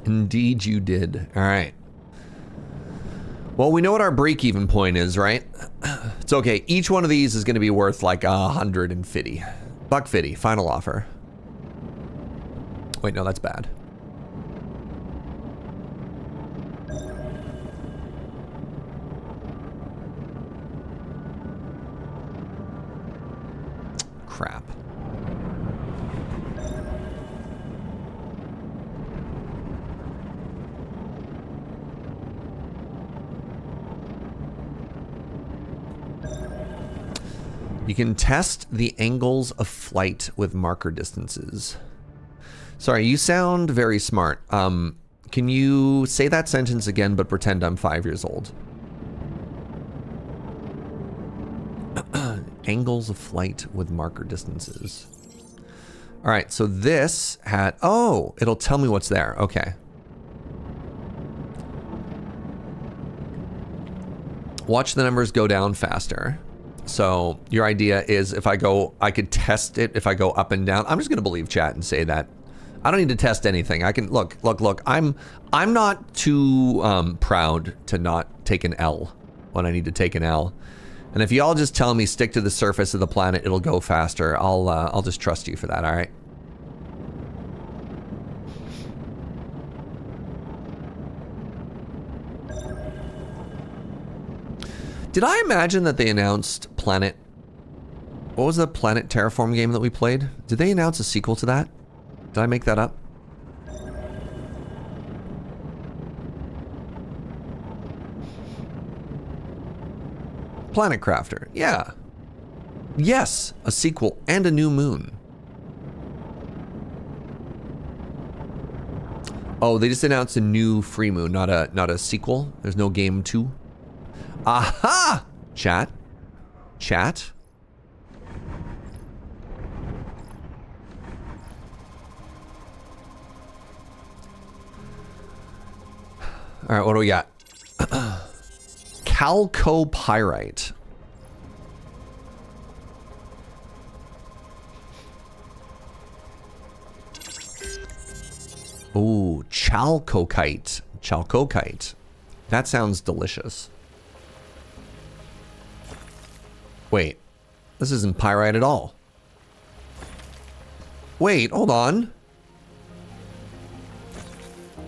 Indeed you did. All right. Well, we know what our break-even point is, right? It's okay. Each one of these is going to be worth like $150. $150, final offer. Wait, no, that's bad. Crap. You can test the angles of flight with marker distances. Sorry, you sound very smart. Can you say that sentence again, but pretend I'm 5 years old? Angles of flight with marker distances. All right, so this had, oh, it'll tell me what's there. Okay. Watch the numbers go down faster. So your idea is if I go, I could test it if I go up and down. I'm just gonna believe chat and say that. I don't need to test anything. I can, look. I'm not too proud to not take an L when I need to take an L. And if y'all just tell me stick to the surface of the planet, it'll go faster. I'll just trust you for that, all right? Did I imagine that they announced Planet... What was the Planet Terraform game that we played? Did they announce a sequel to that? Did I make that up? Planet Crafter, yeah. Yes, a sequel and a new moon. Oh, they just announced a new free moon, not a sequel. There's no game 2. Aha! Chat. Chat. All right, what do we got? Chalcopyrite. Ooh, chalcokite. Chalcokite. That sounds delicious. Wait, this isn't pyrite at all. Wait, hold on.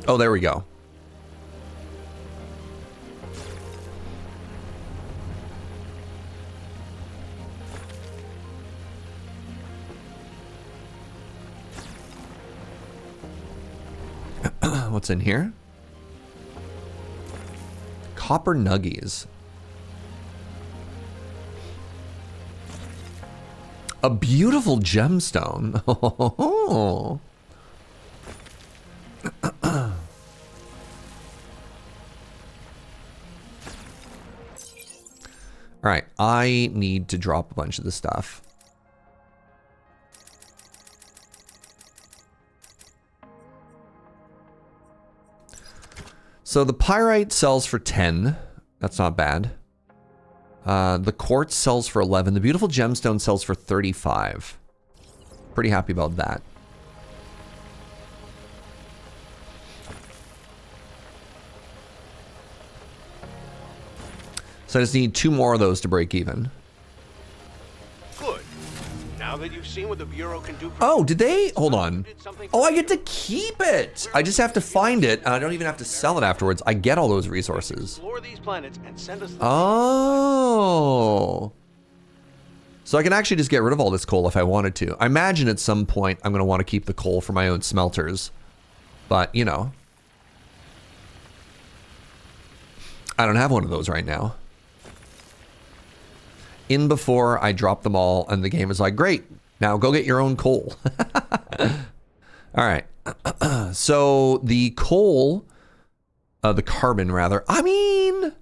Oh, there we go. What's in here? Copper nuggies. A beautiful gemstone. Oh. All right, I need to drop a bunch of the stuff. So the pyrite sells for 10. That's not bad. The quartz sells for 11. The beautiful gemstone sells for 35. Pretty happy about that. So I just need 2 more of those to break even. Good. Now that you've seen what the Bureau can do for Oh, did they? Hold on. Oh, I get to keep it. I just have to find it, and I don't even have to sell it afterwards. I get all those resources. explore these planets and send us Oh. So I can actually just get rid of all this coal if I wanted to. I imagine at some point I'm going to want to keep the coal for my own smelters. But, you know. I don't have one of those right now. In before I drop them all, and the game is like, great, now go get your own coal. All right. So the coal, the carbon rather, I mean,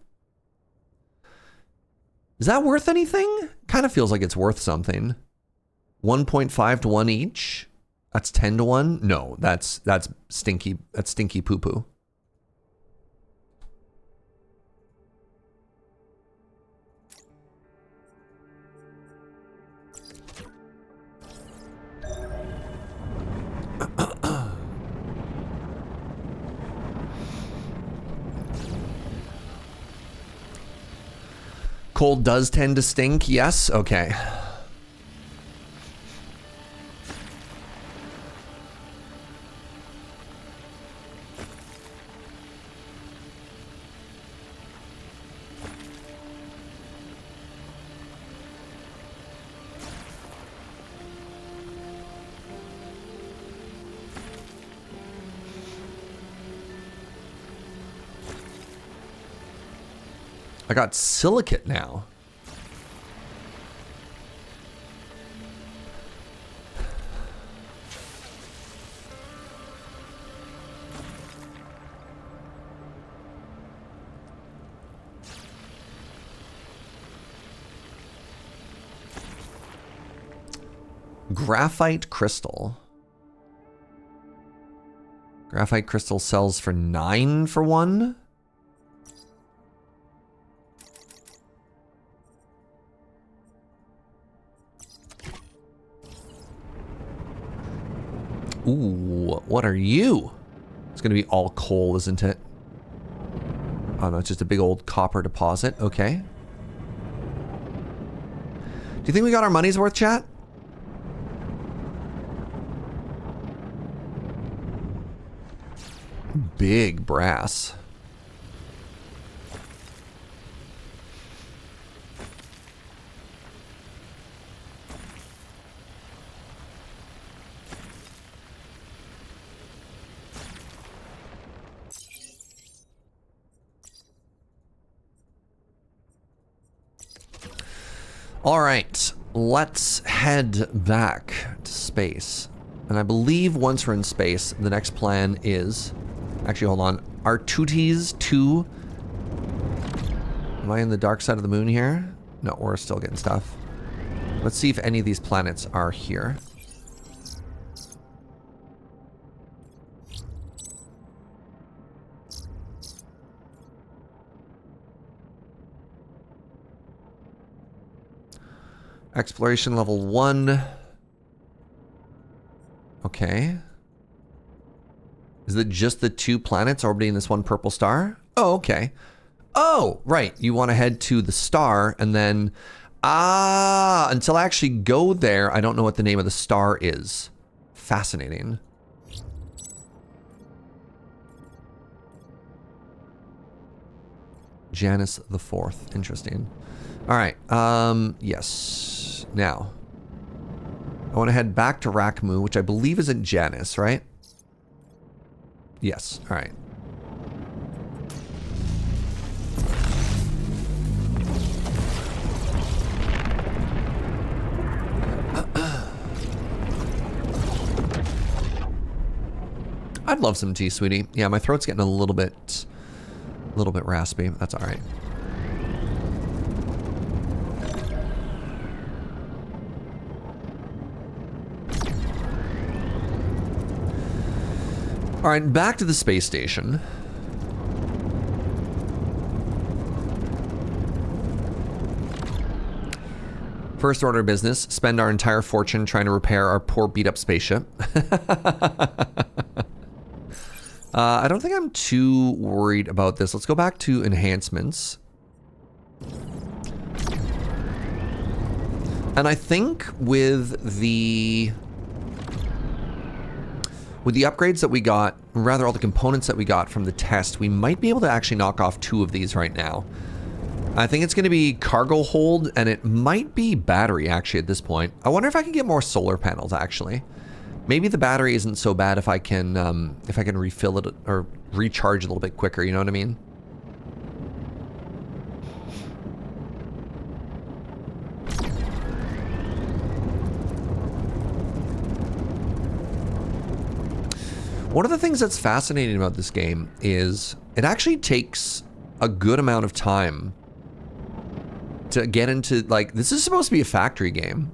is that worth anything? Kind of feels like it's worth something. 1.5 to 1 each. That's 10 to 1. No, that's stinky. That's stinky poo poo. Coal does tend to stink, yes? Okay. I got silicate now. Graphite crystal. Graphite crystal sells for 9 for 1. Ooh, what are you? It's gonna be all coal, isn't it? Oh no, it's just a big old copper deposit. Okay. Do you think we got our money's worth, chat? Big brass. All right, let's head back to space. And I believe once we're in space, the next plan is... Actually, hold on. Artutis 2. Am I in the dark side of the moon here? No, we're still getting stuff. Let's see if any of these planets are here. Exploration level 1. Okay. Is it just the 2 planets orbiting this one purple star? Oh, okay. Oh, right. You want to head to the star and then... Ah, until I actually go there, I don't know what the name of the star is. Fascinating. Janus the 4th. Interesting. All right. Yes. Now, I want to head back to Rakmu, which I believe is in Janus, right? Yes. All right. I'd love some tea, sweetie. Yeah, my throat's getting a little bit raspy. That's all right. All right, back to the space station. First order of business, spend our entire fortune trying to repair our poor beat-up spaceship. I don't think I'm too worried about this. Let's go back to enhancements. And I think with the upgrades that we got, rather all the components that we got from the test, we might be able to actually knock off 2 of these right now. I think it's going to be cargo hold, and it might be battery, actually, at this point. I wonder if I can get more solar panels, actually. Maybe the battery isn't so bad if I can refill it or recharge a little bit quicker, you know what I mean? One of the things that's fascinating about this game is it actually takes a good amount of time to get into, like, this is supposed to be a factory game.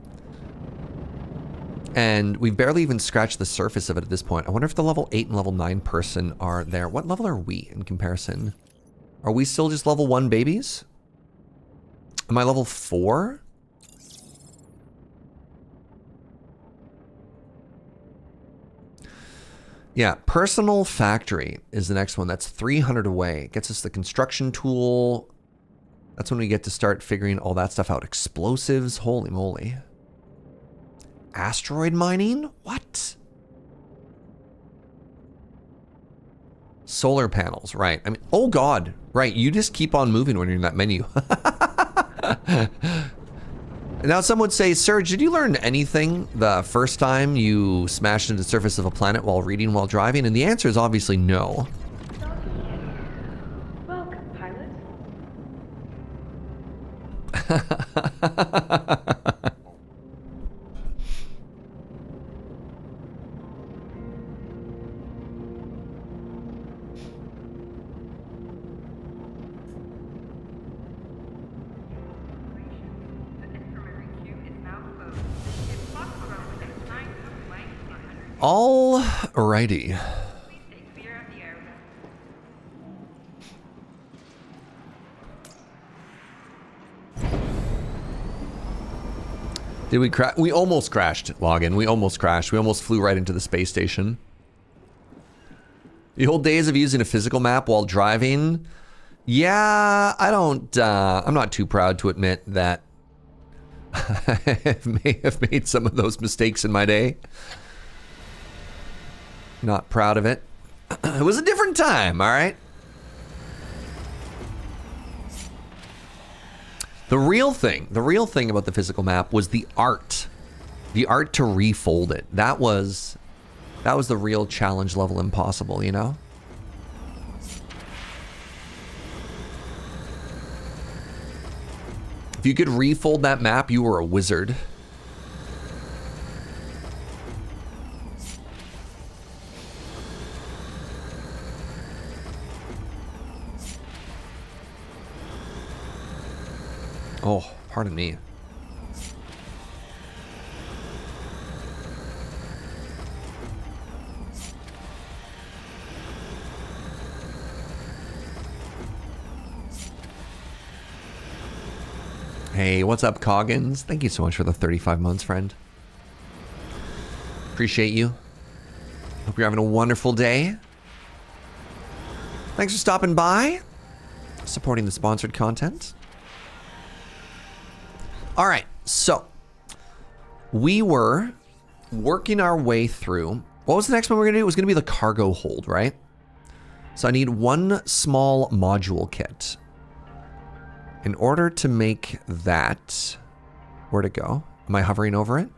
And we've barely even scratched the surface of it at this point. I wonder if the level 8 and level 9 person are there. What level are we in comparison? Are we still just level 1 babies? Am I level 4? Yeah, personal factory is the next one. That's 300 away. It gets us the construction tool. That's when we get to start figuring all that stuff out. Explosives, holy moly. Asteroid mining? What? Solar panels, right. I mean, oh God, right. You just keep on moving when you're in that menu. Now some would say, Sir, did you learn anything the first time you smashed into the surface of a planet while reading while driving? And the answer is obviously no. Welcome, pilot. Alrighty. Did we crash? We almost crashed, Login. We almost crashed. We almost flew right into the space station. The old days of using a physical map while driving. Yeah, I don't, I'm not too proud to admit that I may have made some of those mistakes in my day. Not proud of it. It was a different time, all right? The real thing about the physical map was the art to refold it. That was the real challenge level impossible, you know? If you could refold that map, you were a wizard. Oh, pardon me. Hey, what's up, Coggins? Thank you so much for the 35 months, friend. Appreciate you. Hope you're having a wonderful day. Thanks for stopping by, supporting the sponsored content. All right, so we were working our way through. What was the next one we were gonna do? It was gonna be the cargo hold, right? So I need one small module kit. In order to make that, where'd it go? Am I hovering over it?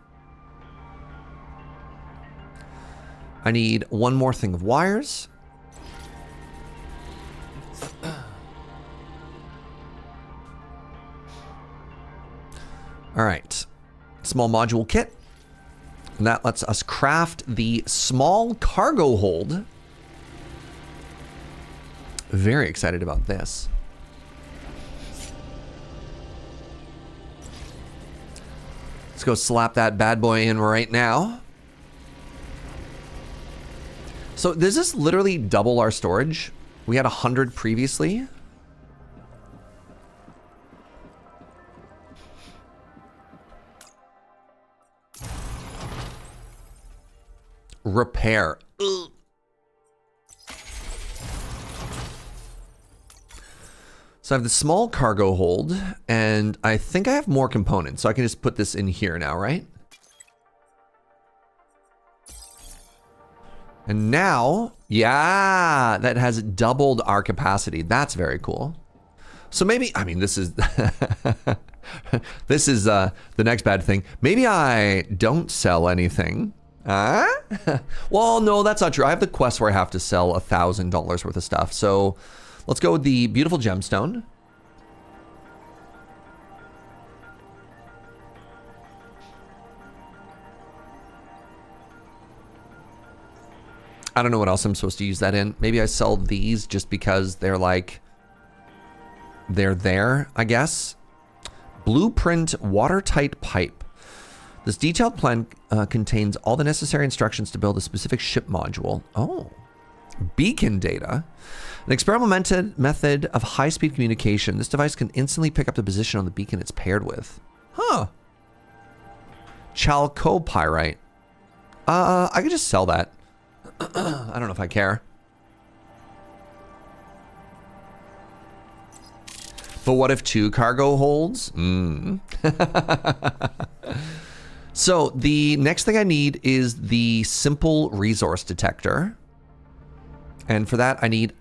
I need one more thing of wires. All right, small module kit. And that lets us craft the small cargo hold. Very excited about this. Let's go slap that bad boy in right now. So does this literally double our storage? We had 100 previously. Repair. Ugh. So I have the small cargo hold, and I think I have more components, so I can just put this in here now, right? And now, yeah, that has doubled our capacity. That's very cool. So maybe, I mean, this is this is the next bad thing. Maybe I don't sell anything. Well, no, that's not true. I have the quest where I have to sell $1,000 worth of stuff. So let's go with the beautiful gemstone. I don't know what else I'm supposed to use that in. Maybe I sell these just because they're like, they're there, I guess. Blueprint watertight pipe. This detailed plan contains all the necessary instructions to build a specific ship module. Oh. Beacon data. An experimental method of high-speed communication. This device can instantly pick up the position on the beacon it's paired with. Huh. Chalcopyrite. I could just sell that. I don't know if I care. But what if 2 cargo holds? So the next thing I need is the simple resource detector. And for that, I need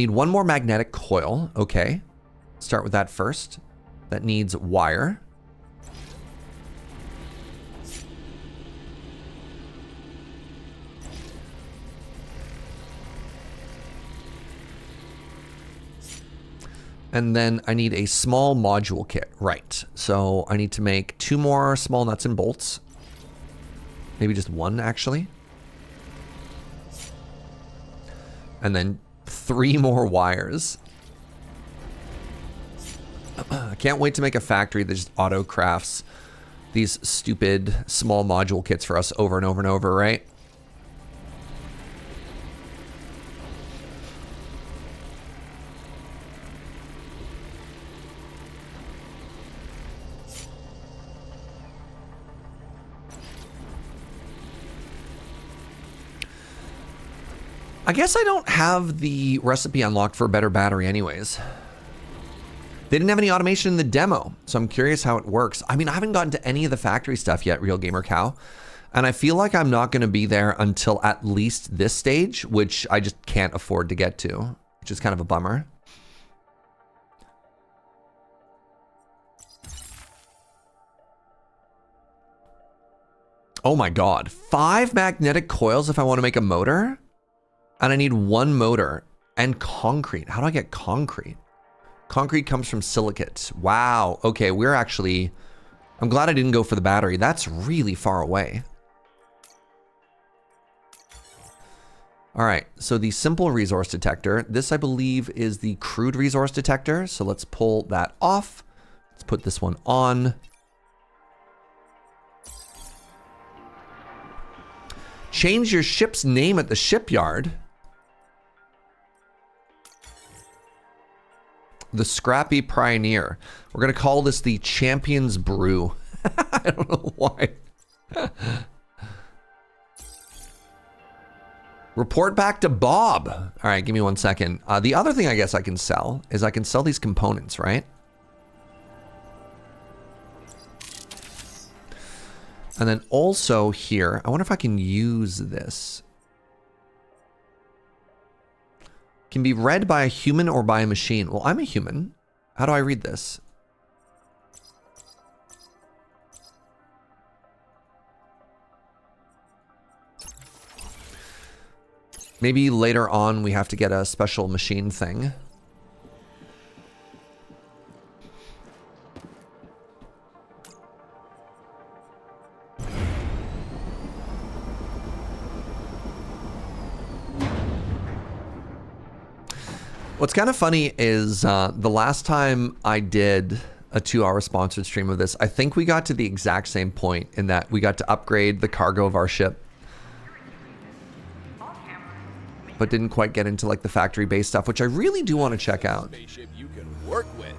one more magnetic coil. Okay. Start with that first. That needs wire. And then I need a small module kit. Right. So I need to make 2 more small nuts and bolts. Maybe just 1, actually. And then 3 more wires. I can't wait to make a factory that just auto crafts these stupid small module kits for us over and over and over, right? I guess I don't have the recipe unlocked for a better battery anyways. They didn't have any automation in the demo, so I'm curious how it works. I mean, I haven't gotten to any of the factory stuff yet, Real Gamer Cow. And I feel like I'm not going to be there until at least this stage, which I just can't afford to get to, which is kind of a bummer. Oh my God, 5 magnetic coils if I want to make a motor? And I need 1 motor and concrete. How do I get concrete? Concrete comes from silicate. Wow. Okay, we're actually... I'm glad I didn't go for the battery. That's really far away. All right, so the simple resource detector. This, I believe, is the crude resource detector. So let's pull that off. Let's put this one on. Change your ship's name at the shipyard. The Scrappy Pioneer. We're going to call this the Champion's Brew. I don't know why. Report back to Bob. All right, give me 1 second. The other thing I guess I can sell is I can sell these components, right? And then also here, I wonder if I can use this. Can be read by a human or by a machine. Well, I'm a human. How do I read this? Maybe later on we have to get a special machine thing. What's kind of funny is the last time I did a 2-hour sponsored stream of this, I think we got to the exact same point in that we got to upgrade the cargo of our ship, but didn't quite get into like the factory base stuff, which I really do want to check out. Spaceship you can work with.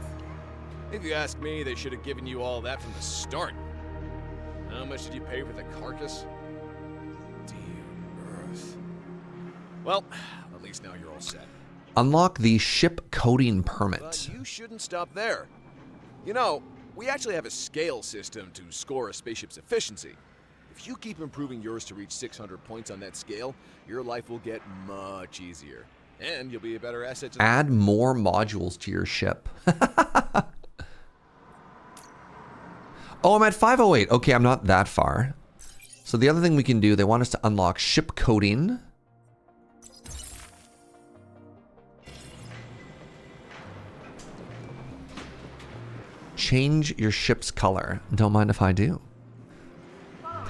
If you ask me, they should have given you all that from the start. How much did you pay for the carcass? Dear Earth. Well, at least now you're all set. Unlock the ship coding permit. But you shouldn't stop there. You know, we actually have a scale system to score a spaceship's efficiency. If you keep improving yours to reach 600 points on that scale, your life will get much easier. And you'll be a better asset to... Add more modules to your ship. Oh, I'm at 508. Okay, I'm not that far. So the other thing we can do, they want us to unlock ship coding. Change your ship's color. Don't mind if I do.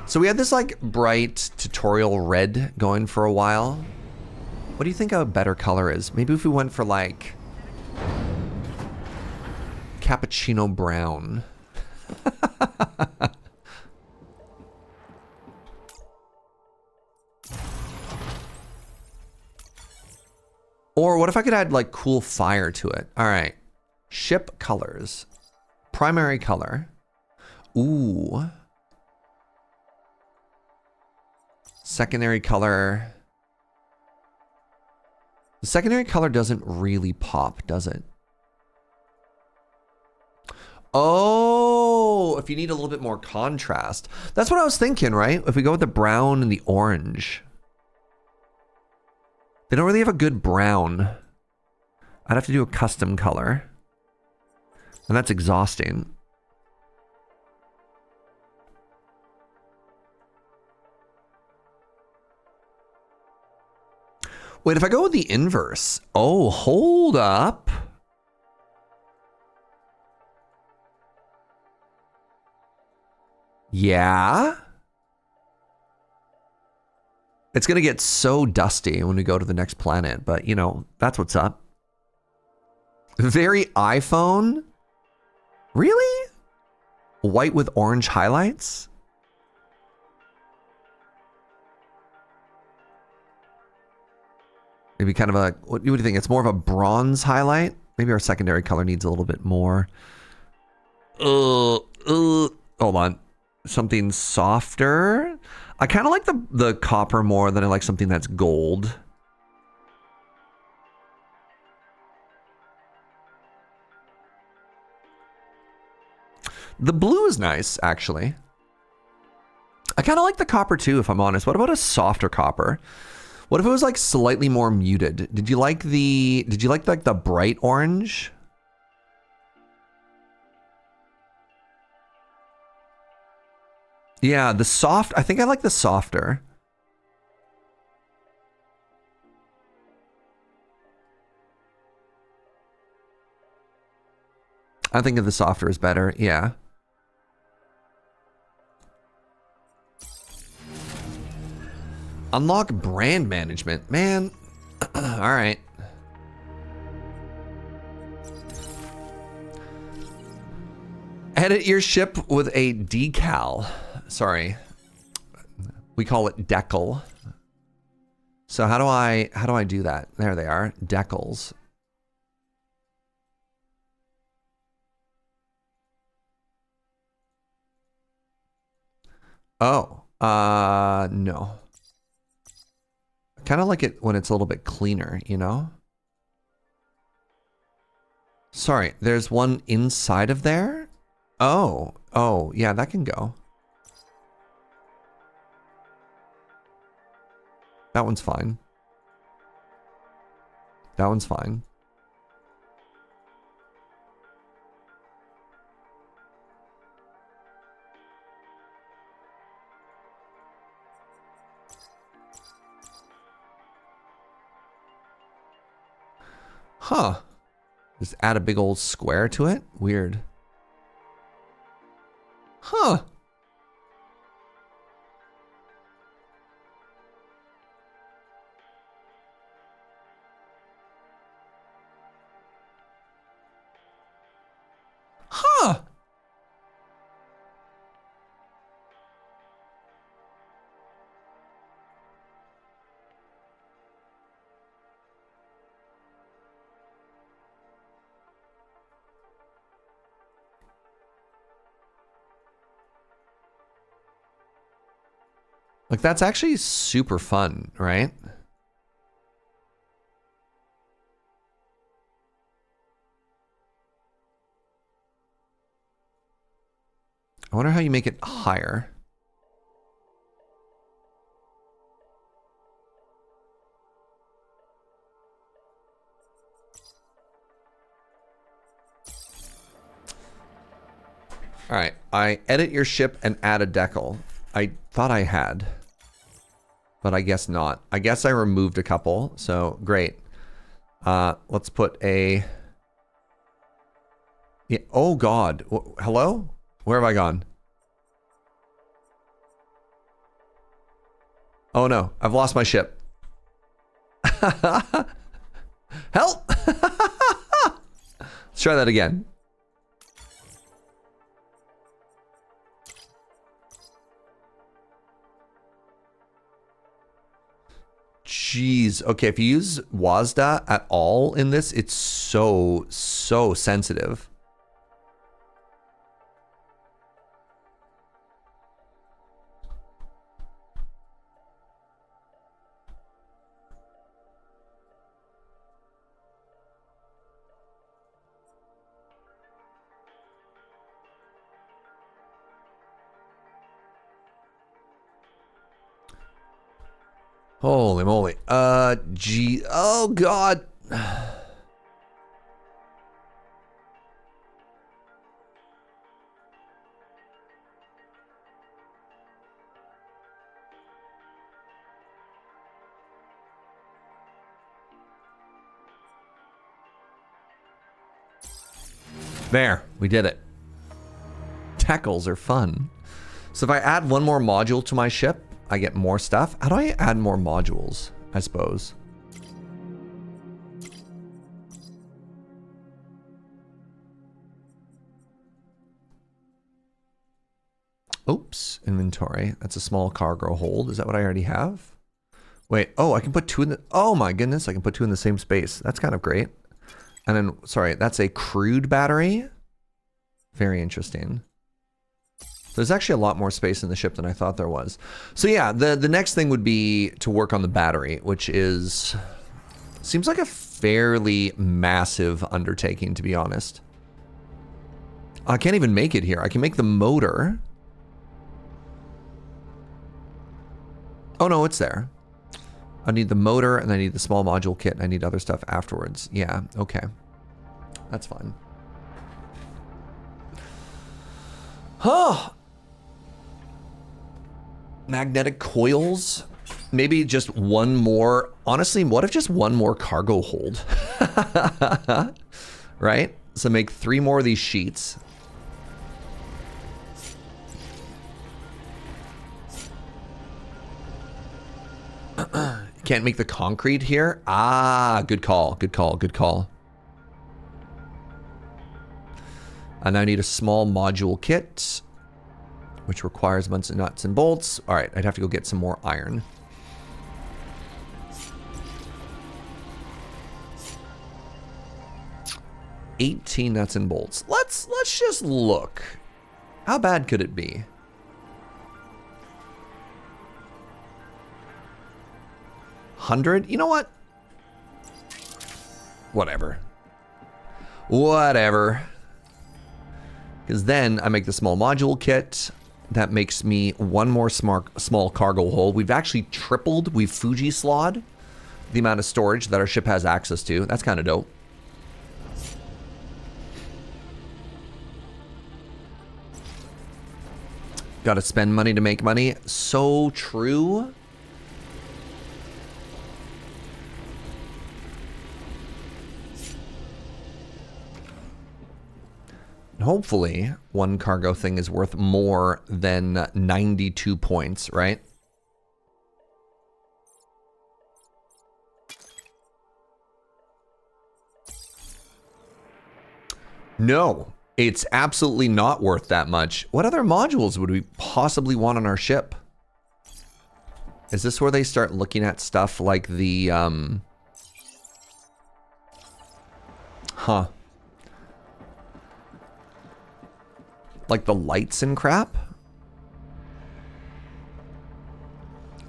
So we had this like bright tutorial red going for a while. What do you think a better color is? Maybe if we went for like cappuccino brown. Or what if I could add like cool fire to it? All right. Ship colors. Primary color. Ooh. Secondary color. The secondary color doesn't really pop, does it? Oh, if you need a little bit more contrast. That's what I was thinking, right? If we go with the brown and the orange. They don't really have a good brown. I'd have to do a custom color. And that's exhausting. Wait, if I go with the inverse. Oh, hold up. Yeah. It's going to get so dusty when we go to the next planet, but you know, that's what's up. Very iPhone. Really? White with orange highlights? Maybe kind of a, what do you think? It's more of a bronze highlight? Maybe our secondary color needs a little bit more. Hold on. Something softer. I kind of like the copper more than I like something that's gold. The blue is nice, actually. I kind of like the copper too, if I'm honest. What about a softer copper? What if it was like slightly more muted? Did you like like the bright orange? Yeah, the soft, I think I like the softer. I think the softer is better, yeah. Unlock brand management, man. All right. Edit your ship with a decal. Sorry. We call it decal. So how do I do that? There they are, decals. Oh, no. Kind of like it when it's a little bit cleaner, you know? Sorry, there's one inside of there? Oh, yeah, that can go. That one's fine. That one's fine. Huh. Just add a big old square to it? Weird. Huh. Huh. Like, that's actually super fun, right? I wonder how you make it higher. All right, I edit your ship and add a decal. I thought I had, but I guess not. I guess I removed a couple, so great. Let's put a... Yeah, oh God, hello? Where have I gone? Oh no, I've lost my ship. Help! Let's try that again. Jeez. Okay, if you use WASDA at all in this, it's so sensitive. Holy moly. Gee. Oh, God. There. We did it. Tackles are fun. So if I add one more module to my ship, I get more stuff. How do I add more modules, I suppose? Oops, inventory. That's a small cargo hold. Is that what I already have? Wait, oh, I can put two in the... Oh my goodness, I can put two in the same space. That's kind of great. And then, sorry, that's a crude battery. Very interesting. There's actually a lot more space in the ship than I thought there was. So yeah, the next thing would be to work on the battery, which is... Seems like a fairly massive undertaking, to be honest. I can't even make it here. I can make the motor. Oh no, it's there. I need the motor and I need the small module kit and I need other stuff afterwards. Yeah, okay. That's fine. Huh. Magnetic coils. Maybe just one more. Honestly, what if just one more cargo hold? Right? So make 3 more of these sheets. Can't make the concrete here? Ah, good call, good call, good call. And I need a small module kit, which requires a bunch of nuts and bolts. All right, I'd have to go get some more iron. $18 nuts and bolts. Let's just look. How bad could it be? $100? You know what? Whatever. Whatever. Because then I make the small module kit. That makes me one more small cargo hold. We've actually tripled, we've Fuji slawed the amount of storage that our ship has access to. That's kind of dope. Gotta spend money to make money. So true. Hopefully, one cargo thing is worth more than 92 points, right? No, it's absolutely not worth that much. What other modules would we possibly want on our ship? Is this where they start looking at stuff like the, like the lights and crap?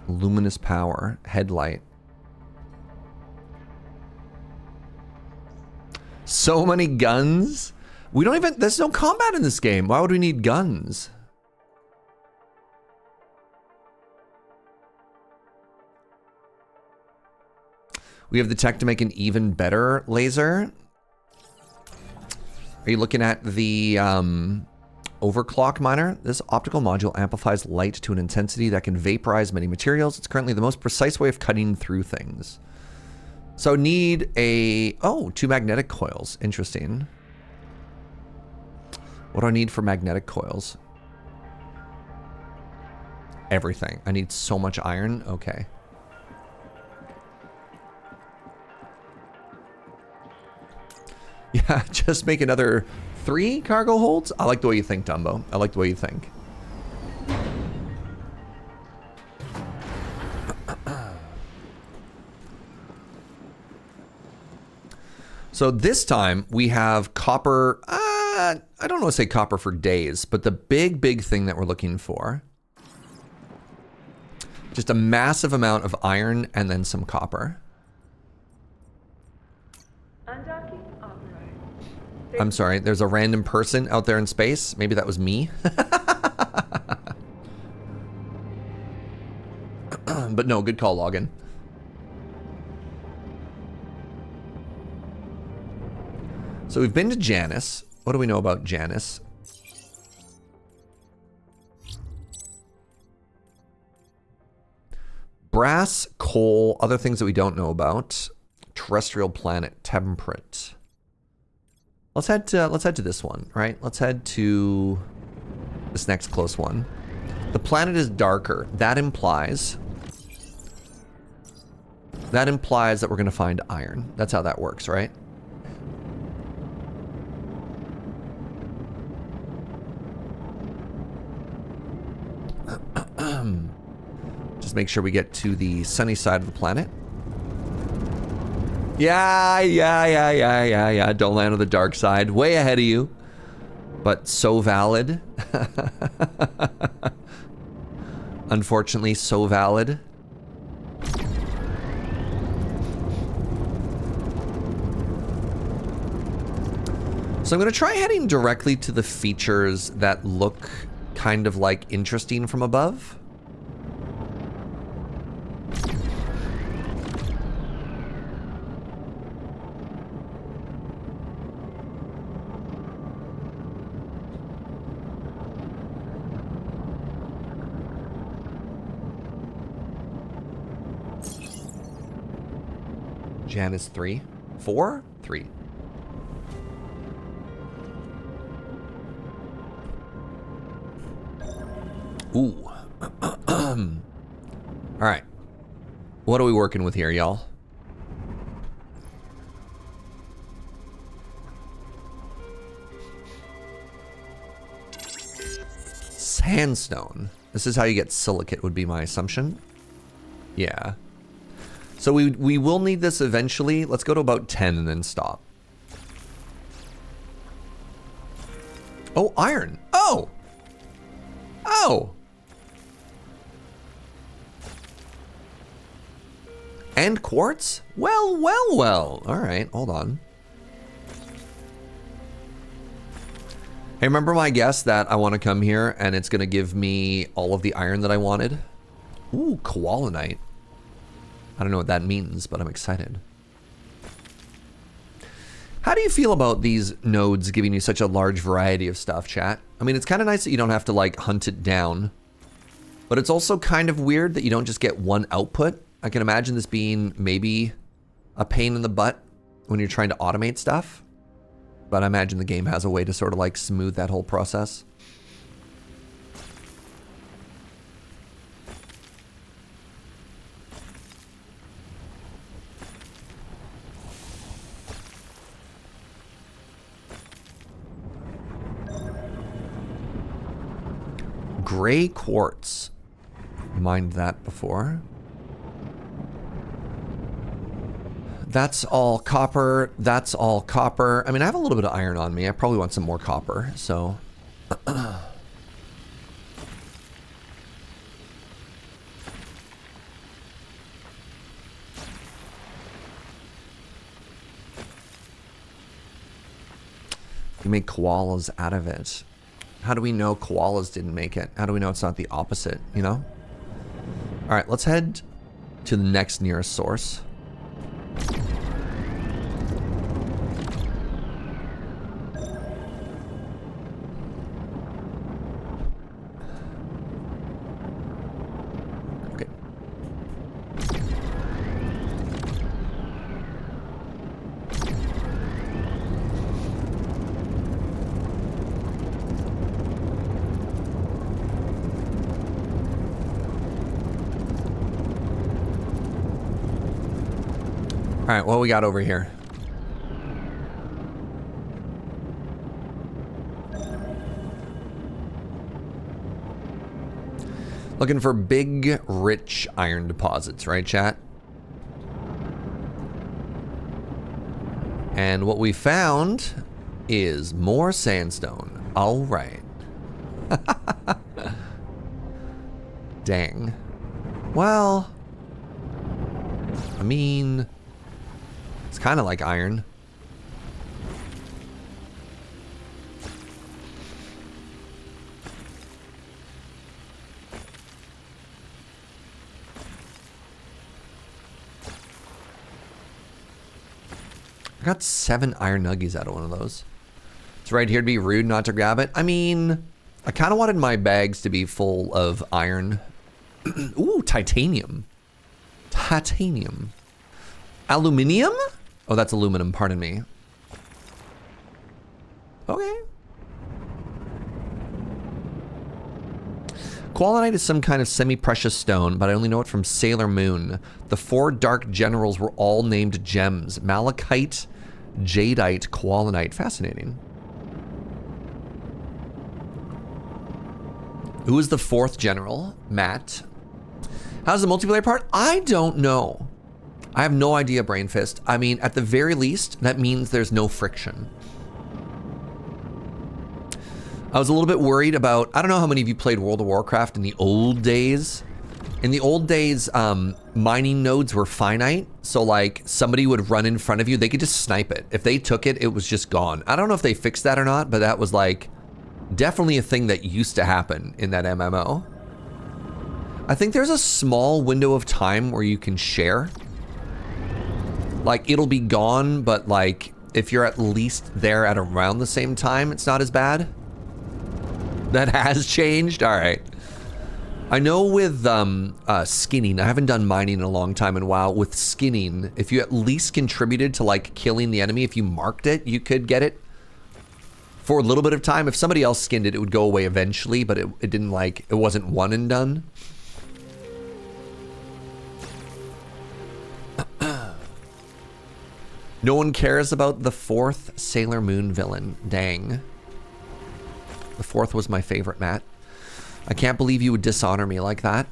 Luminous power, headlight. So many guns? We don't even, there's no combat in this game. Why would we need guns? We have the tech to make an even better laser. Are you looking at the overclock miner? This optical module amplifies light to an intensity that can vaporize many materials. It's currently the most precise way of cutting through things. So need a, 2 magnetic coils. Interesting. What do I need for magnetic coils? Everything. I need so much iron. Okay. Yeah, just make another 3 cargo holds? I like the way you think, Dumbo. I like the way you think. So this time we have copper. I don't want to say copper for days, but the big thing that we're looking for. Just a massive amount of iron and then some copper. I'm sorry, there's a random person out there in space. Maybe that was me. But no, good call, login. So we've been to Janice. What do we know about Janice? Brass, coal, other things that we don't know about. Terrestrial planet, temperate. Let's head to this one, right? Let's head to this next close one. The planet is darker. That implies that we're going to find iron. That's how that works, right? Just make sure we get to the sunny side of the planet. Yeah. Don't land on the dark side. Way ahead of you. But so valid. Unfortunately, so valid. So I'm going to try heading directly to the features that look kind of like interesting from above. Jan is 3. 4? 3. Ooh. All right. What are we working with here, y'all? Sandstone. This is how you get silicate, would be my assumption. Yeah. So we will need this eventually. Let's go to about 10 and then stop. Oh, iron. Oh! Oh! And quartz? Well, well, well. All right, hold on. Hey, remember my guess that I want to come here and it's going to give me all of the iron that I wanted? Ooh, koalanite. I don't know what that means, but I'm excited. How do you feel about these nodes giving you such a large variety of stuff, chat? I mean, it's kind of nice that you don't have to, like, hunt it down. But it's also kind of weird that you don't just get one output. I can imagine this being maybe a pain in the butt when you're trying to automate stuff. But I imagine the game has a way to sort of, like, smooth that whole process. Gray quartz. Mined that before. That's all copper. That's all copper. I mean, I have a little bit of iron on me. I probably want some more copper, so. You make koalas out of it. How do we know koalas didn't make it? How do we know it's not the opposite, you know? All right, let's head to the next nearest source. Okay. All right, what we got over here? Looking for big, rich iron deposits, right, chat? And what we found is more sandstone. All right. Dang. Well, I mean, it's kind of like iron. I got 7 iron nuggies out of one of those. It's right here to be rude not to grab it. I mean, I kind of wanted my bags to be full of iron. Ooh, titanium. Titanium. Aluminium? Oh, that's aluminum, pardon me. Okay. Koalanite is some kind of semi-precious stone, but I only know it from Sailor Moon. The 4 dark generals were all named gems. Malachite, jadeite, koalanite. Fascinating. Who is the 4th general? Matt. How's the multiplayer part? I don't know. I have no idea, Brainfist. I mean, at the very least, that means there's no friction. I was a little bit worried about, I don't know how many of you played World of Warcraft in the old days, In the old days, mining nodes were finite. So like somebody would run in front of you. They could just snipe it. If they took it, it was just gone. I don't know if they fixed that or not, but that was like definitely a thing that used to happen in that MMO. I think there's a small window of time where you can share. Like it'll be gone, but like if you're at least there at around the same time, it's not as bad. That has changed. All right. I know with skinning, I haven't done mining in a long time, and WoW, with skinning, if you at least contributed to like killing the enemy, if you marked it, you could get it for a little bit of time. If somebody else skinned it, it would go away eventually, but it didn't like, it wasn't one and done. No one cares about the 4th Sailor Moon villain. Dang. The 4th was my favorite, Matt. I can't believe you would dishonor me like that.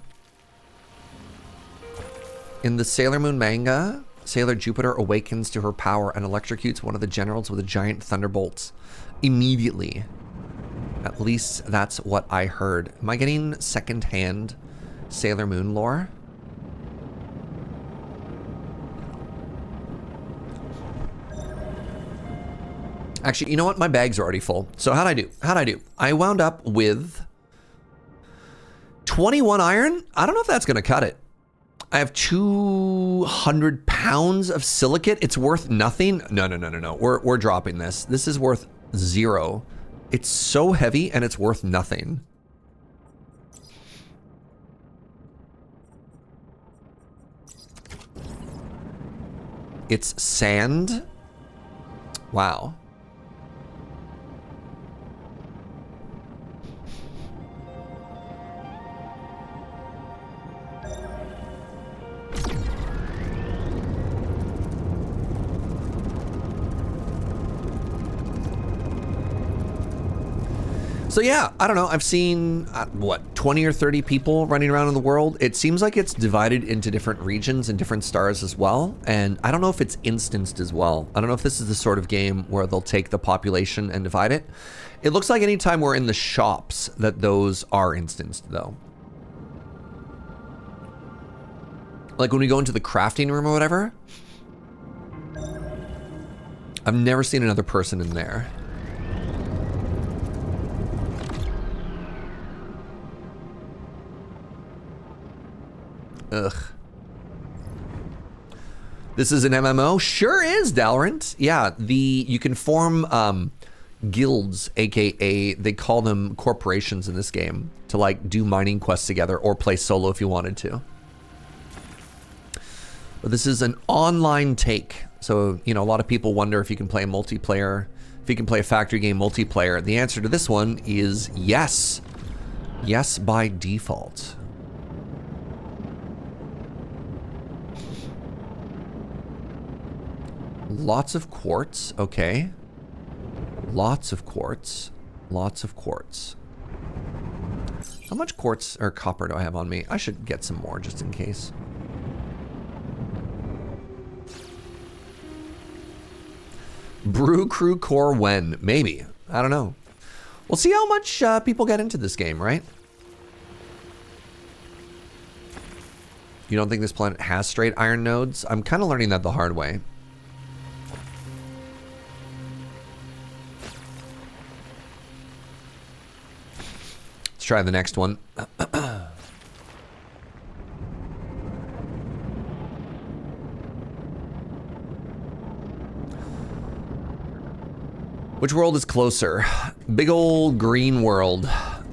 In the Sailor Moon manga, Sailor Jupiter awakens to her power and electrocutes one of the generals with a giant thunderbolt immediately. At least that's what I heard. Am I getting secondhand Sailor Moon lore? Actually, you know what? My bags are already full. So how'd I do? I wound up with 21 iron. I don't know if that's going to cut it. I have 200 pounds of silicate. It's worth nothing. No. We're dropping this. This is worth 0. It's so heavy and it's worth nothing. It's sand. Wow. So yeah, I don't know. I've seen, what, 20 or 30 people running around in the world. It seems like it's divided into different regions and different stars as well. And I don't know if it's instanced as well. I don't know if this is the sort of game where they'll take the population and divide it. It looks like anytime we're in the shops that those are instanced though. Like when we go into the crafting room or whatever. I've never seen another person in there. Ugh. This is an MMO? Sure is, Dalrent. Yeah, you can form guilds, aka they call them corporations in this game, to like do mining quests together or play solo if you wanted to. But this is an online take. So, you know, a lot of people wonder if you can play multiplayer, if you can play a factory game multiplayer. The answer to this one is yes. Yes, by default. Lots of quartz, okay. Lots of quartz. Lots of quartz. How much quartz or copper do I have on me? I should get some more just in case. Brew crew core when? Maybe. I don't know. We'll see how much people get into this game, right? You don't think this planet has straight iron nodes? I'm kind of learning that the hard way. Let's try the next one. Which world is closer? Big old green world.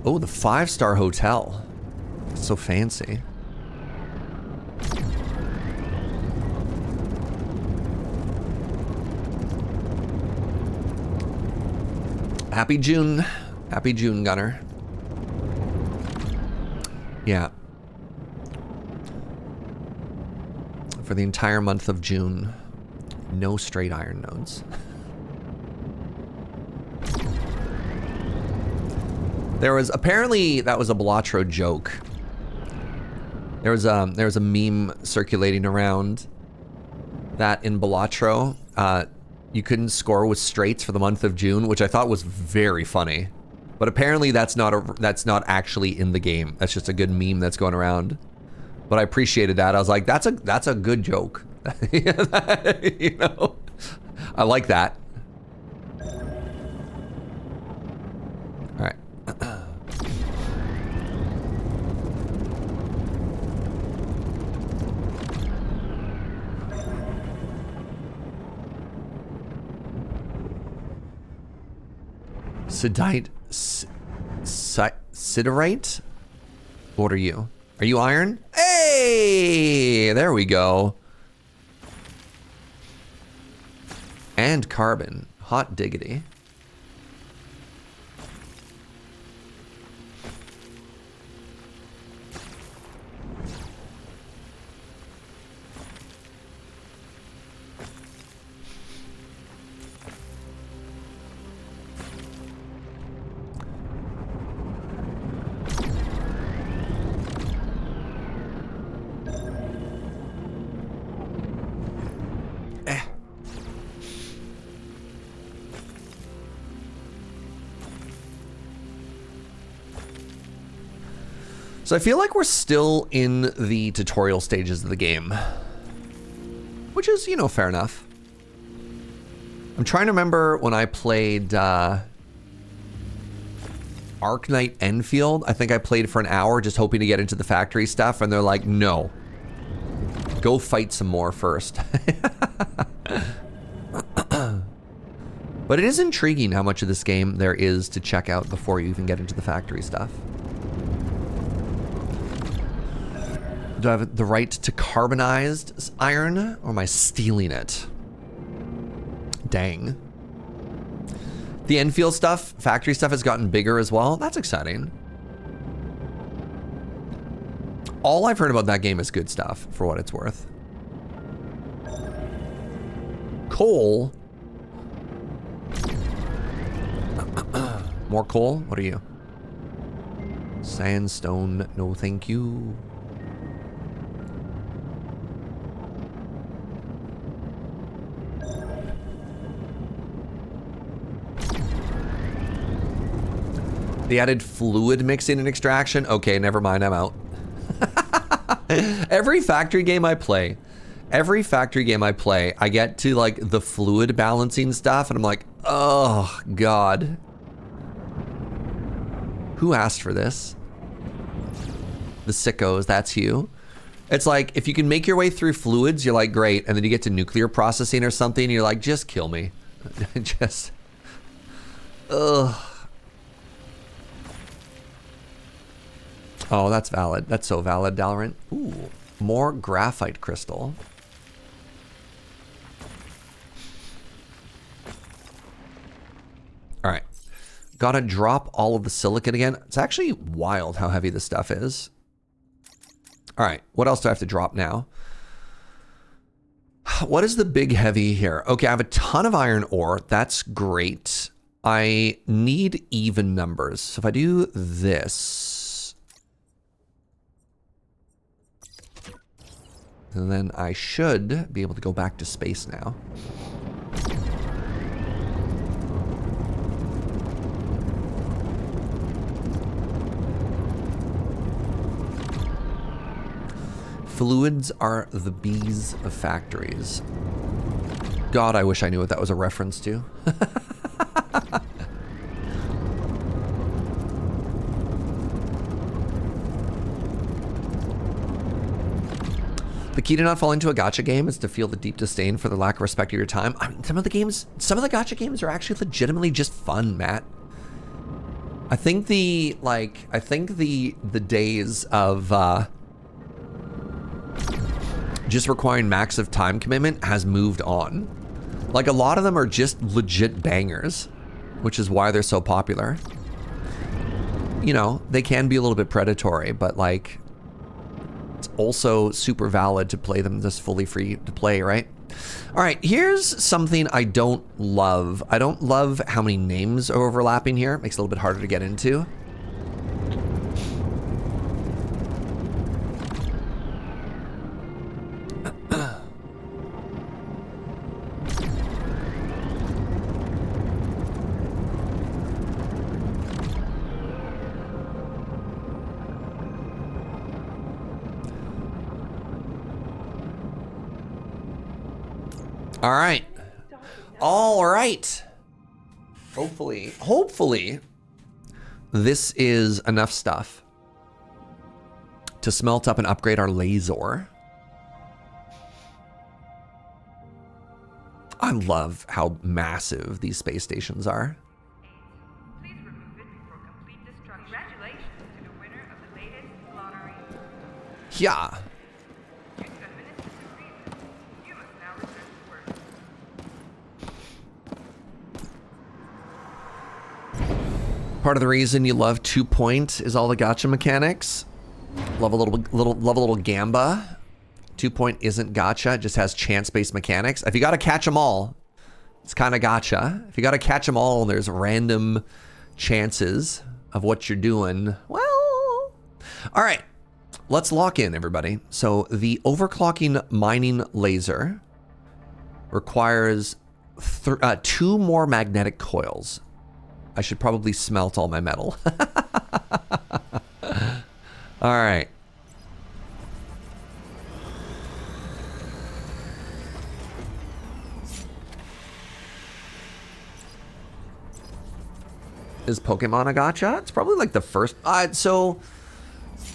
Oh, the 5-star hotel. That's so fancy. Happy June. Happy June, Gunner. Yeah. For the entire month of June, no straight iron nodes. There was apparently that was a Balatro joke. There was a meme circulating around that in Balatro, you couldn't score with straights for the month of June, which I thought was very funny. But apparently that's not actually in the game. That's just a good meme that's going around. but I appreciated that. I was like, that's a good joke. You know, I like that. All right. Siderite? What are you? Are you iron? Hey! There we go. And carbon. Hot diggity. So I feel like we're still in the tutorial stages of the game, which is, you know, fair enough. I'm trying to remember when I played Arknight Enfield. I think I played for an hour just hoping to get into the factory stuff, and they're like, no. Go fight some more first. But it is intriguing how much of this game there is to check out before you even get into the factory stuff. Do I have the right to carbonized iron, or am I stealing it? Dang. The Enfield stuff, factory stuff has gotten bigger as well. That's exciting. All I've heard about that game is good stuff, for what it's worth. Coal. More coal? What are you? Sandstone, no thank you. They added fluid mixing and extraction. Okay, never mind, I'm out. Every factory game I play, I get to like the fluid balancing stuff and I'm like, oh God. Who asked for this? The sickos, that's you. It's like, if you can make your way through fluids, you're like, great. And then you get to nuclear processing or something, and you're like, just kill me. Just, ugh. Oh, that's valid. That's so valid, Dalrent. Ooh, more graphite crystal. All right. Gotta drop all of the silicon again. It's actually wild how heavy this stuff is. All right, what else do I have to drop now? What is the big heavy here? Okay, I have a ton of iron ore. That's great. I need even numbers. So if I do this, then I should be able to go back to space now. Fluids are the bees of factories. God, I wish I knew what that was a reference to. The key to not falling into a gacha game is to feel the deep disdain for the lack of respect of your time. I mean, some of the gacha games are actually legitimately just fun, Matt. I think the days of just requiring massive time commitment has moved on. Like, a lot of them are just legit bangers, which is why they're so popular. You know, they can be a little bit predatory, but like, it's also super valid to play them just fully free to play, right? All right, here's something I don't love. I don't love how many names are overlapping here. It makes it a little bit harder to get into. All right. All right. Hopefully, this is enough stuff to smelt up and upgrade our laser. I love how massive these space stations are. Please remove it before complete destruction. Congratulations to the winner of the latest lottery. Yeah. You administered the reason. You must now return to work. Part of the reason you love 2 Point is all the gacha mechanics. Love a little gamba. 2 Point isn't gacha, it just has chance-based mechanics. If you gotta catch them all, it's kind of gacha. If you gotta catch them all, there's random chances of what you're doing. Well, all right, let's lock in, everybody. So the overclocking mining laser requires 2 more magnetic coils. I should probably smelt all my metal. All right. Is Pokemon a gacha? It's probably like the first. So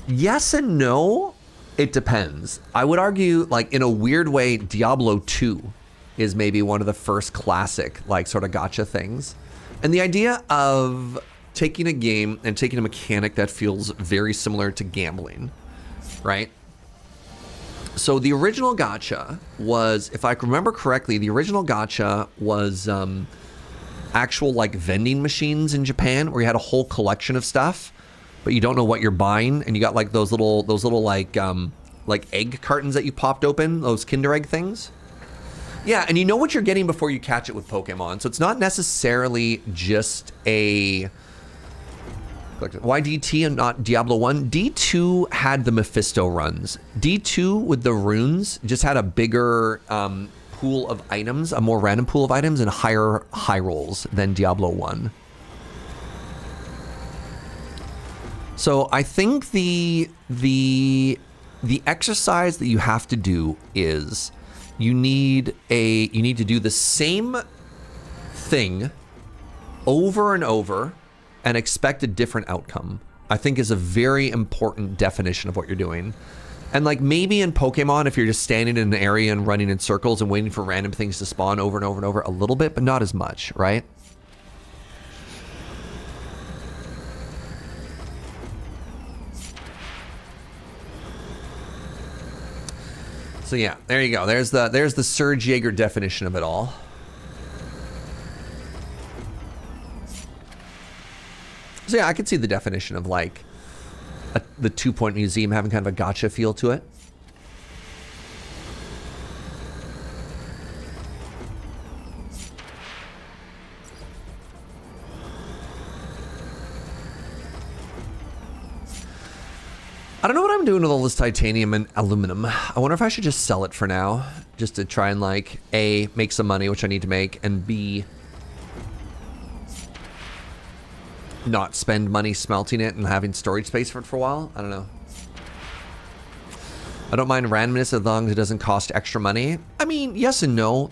yes and no. It depends. I would argue, like, in a weird way, Diablo 2 is maybe one of the first classic, like, sort of gacha things. And the idea of taking a game and taking a mechanic that feels very similar to gambling, right? So the original gacha was, if I remember correctly, the original gacha was actual like vending machines in Japan where you had a whole collection of stuff, but you don't know what you're buying, and you got like those little like egg cartons that you popped open, those Kinder Egg things. Yeah, and you know what you're getting before you catch it with Pokemon. So it's not necessarily just a... Why DT and not Diablo 1? D2 had the Mephisto runs. D2 with the runes just had a bigger pool of items, a more random pool of items, and higher high rolls than Diablo 1. So I think the exercise that you have to do is you need to do the same thing over and over and expect a different outcome. I think is a very important definition of what you're doing. And like maybe in Pokemon, if you're just standing in an area and running in circles and waiting for random things to spawn over and over and over a little bit, but not as much, right? So yeah, there you go. There's the Serge Jaeger definition of it all. So yeah, I could see the definition of like the 2 Point museum having kind of a gacha feel to it. I don't know what I'm doing with all this titanium and aluminum. I wonder if I should just sell it for now, just to try and like A, make some money, which I need to make, and B, not spend money smelting it and having storage space for it for a while. I don't know. I don't mind randomness as long as it doesn't cost extra money. I mean, yes and no.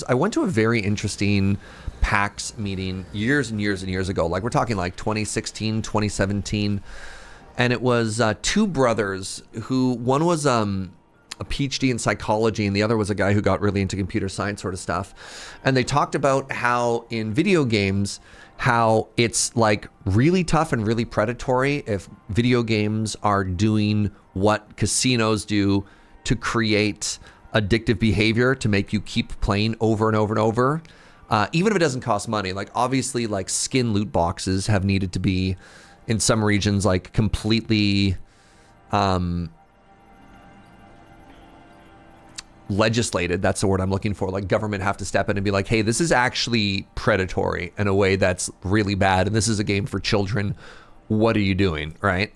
I went to a very interesting PAX meeting years and years and years ago. Like we're talking like 2016, 2017. And it was 2 brothers who, one was a PhD in psychology and the other was a guy who got really into computer science sort of stuff. And they talked about how in video games, how it's like really tough and really predatory if video games are doing what casinos do to create addictive behavior to make you keep playing over and over and over. Even if it doesn't cost money, like obviously like skin loot boxes have needed to be in some regions like completely legislated. That's the word I'm looking for. Like government have to step in and be like, hey, this is actually predatory in a way that's really bad. And this is a game for children. What are you doing? Right?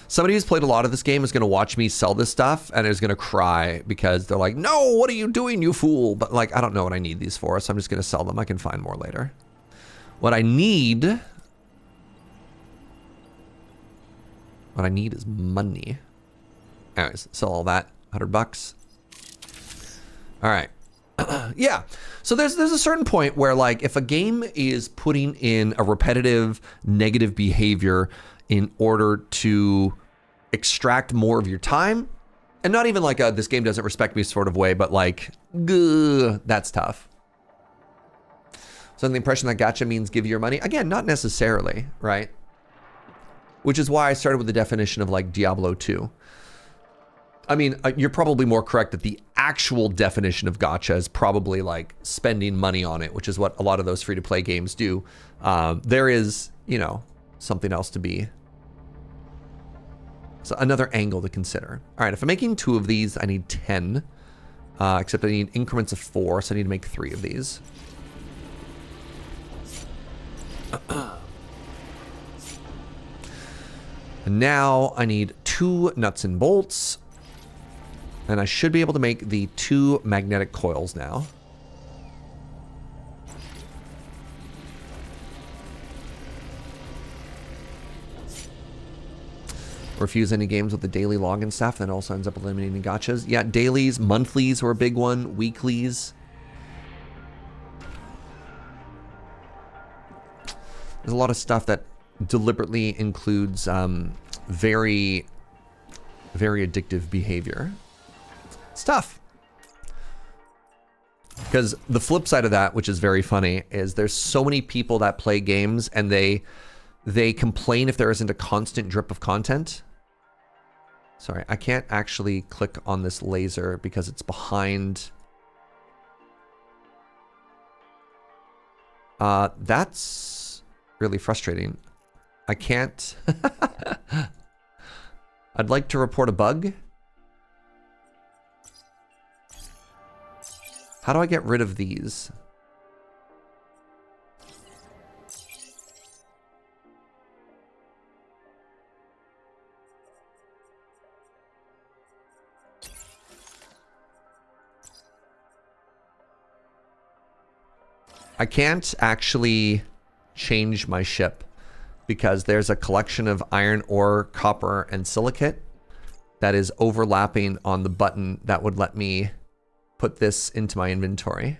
Somebody who's played a lot of this game is going to watch me sell this stuff and is going to cry because they're like, no, what are you doing, you fool? But like, I don't know what I need these for. So I'm just going to sell them. I can find more later. What I need is money. Anyways, sell all that, $100. All right. Yeah. So there's a certain point where, like, if a game is putting in a repetitive negative behavior in order to extract more of your time, and not even like a this game doesn't respect me sort of way, but like, that's tough. So the impression that gacha means give you your money, again, not necessarily, right? Which is why I started with the definition of like Diablo 2. I mean, you're probably more correct that the actual definition of gacha is probably like spending money on it, which is what a lot of those free-to-play games do. There is, you know, something else to be. So another angle to consider. All right, if I'm making 2 of these, I need 10. Except I need increments of 4, so I need to make 3 of these. And now I need 2 nuts and bolts. And I should be able to make the 2 magnetic coils now. Refuse any games with the daily login stuff, that also ends up eliminating gachas. Yeah, dailies, monthlies were a big one, weeklies. There's a lot of stuff that deliberately includes very, very addictive behavior. It's tough. Because the flip side of that, which is very funny, is there's so many people that play games and they complain if there isn't a constant drip of content. Sorry, I can't actually click on this laser because it's behind. That's really frustrating. I can't. I'd like to report a bug. How do I get rid of these? I can't actually change my ship because there's a collection of iron ore, copper, and silicate that is overlapping on the button that would let me put this into my inventory.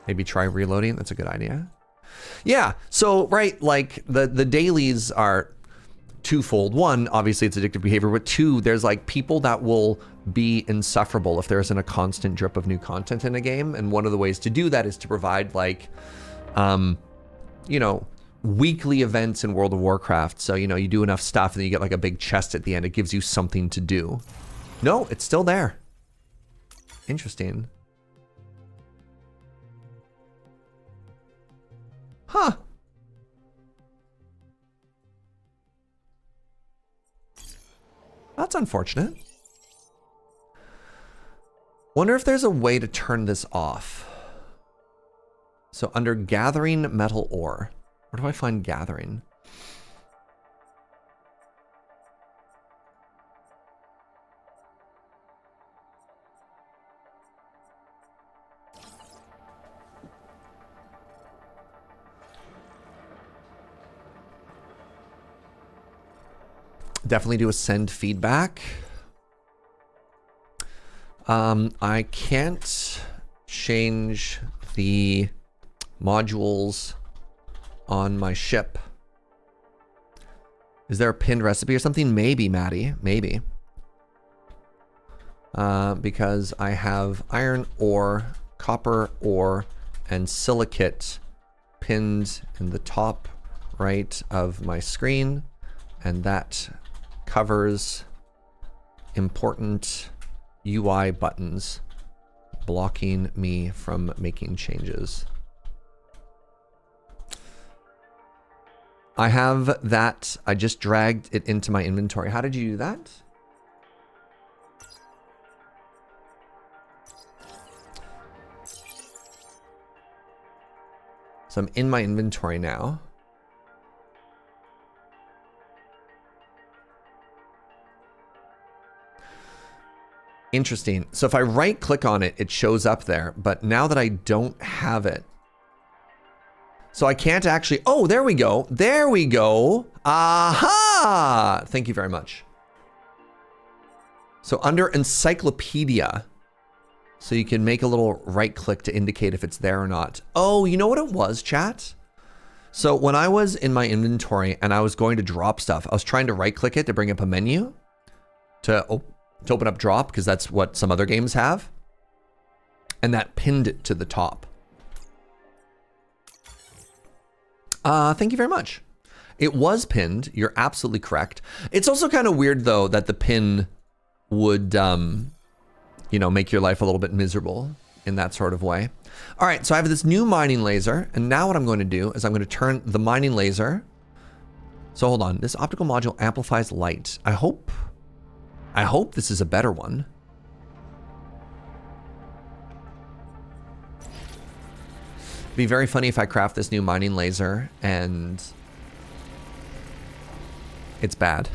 Maybe try reloading. That's a good idea. Yeah, so right, like the dailies are twofold. One, obviously it's addictive behavior, but 2, there's like people that will be insufferable if there isn't a constant drip of new content in a game. And one of the ways to do that is to provide like, you know, weekly events in World of Warcraft. So, you know, you do enough stuff and then you get like a big chest at the end. It gives you something to do. No, it's still there. Interesting. Huh. That's unfortunate. Wonder if there's a way to turn this off. So under gathering metal ore, where do I find gathering? Definitely do a send feedback. I can't change the modules on my ship. Is there a pinned recipe or something? Maybe, Maddie, maybe. Because I have iron ore, copper ore, and silicate pinned in the top right of my screen, and that covers important UI buttons blocking me from making changes. I have that. I just dragged it into my inventory. How did you do that? So I'm in my inventory now. Interesting. So if I right click on it, it shows up there. But now that I don't have it, so I can't actually, oh, there we go. There we go. Aha! Ah, thank you very much. So under encyclopedia, so you can make a little right click to indicate if it's there or not. Oh, you know what it was, chat? So when I was in my inventory and I was going to drop stuff, I was trying to right click it to bring up a menu to open up drop, because that's what some other games have. And that pinned it to the top. Thank you very much. It was pinned. You're absolutely correct. It's also kind of weird though that the pin would, you know, make your life a little bit miserable in that sort of way. All right, so I have this new mining laser, and now what I'm going to do is I'm going to turn the mining laser. So hold on, this optical module amplifies light. I hope this is a better one. It'd be very funny if I craft this new mining laser and it's bad.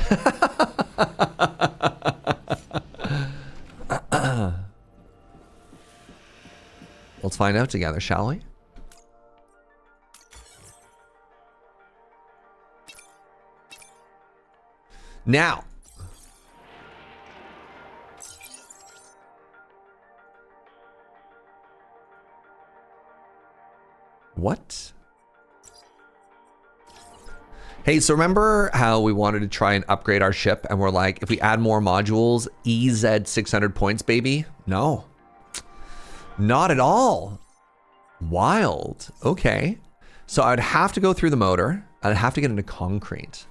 Let's find out together, shall we? Now, what? Hey, so remember how we wanted to try and upgrade our ship and we're like, if we add more modules, EZ 600 points, baby? No. Not at all. Wild. Okay. So I'd have to go through the motor. I'd have to get into concrete.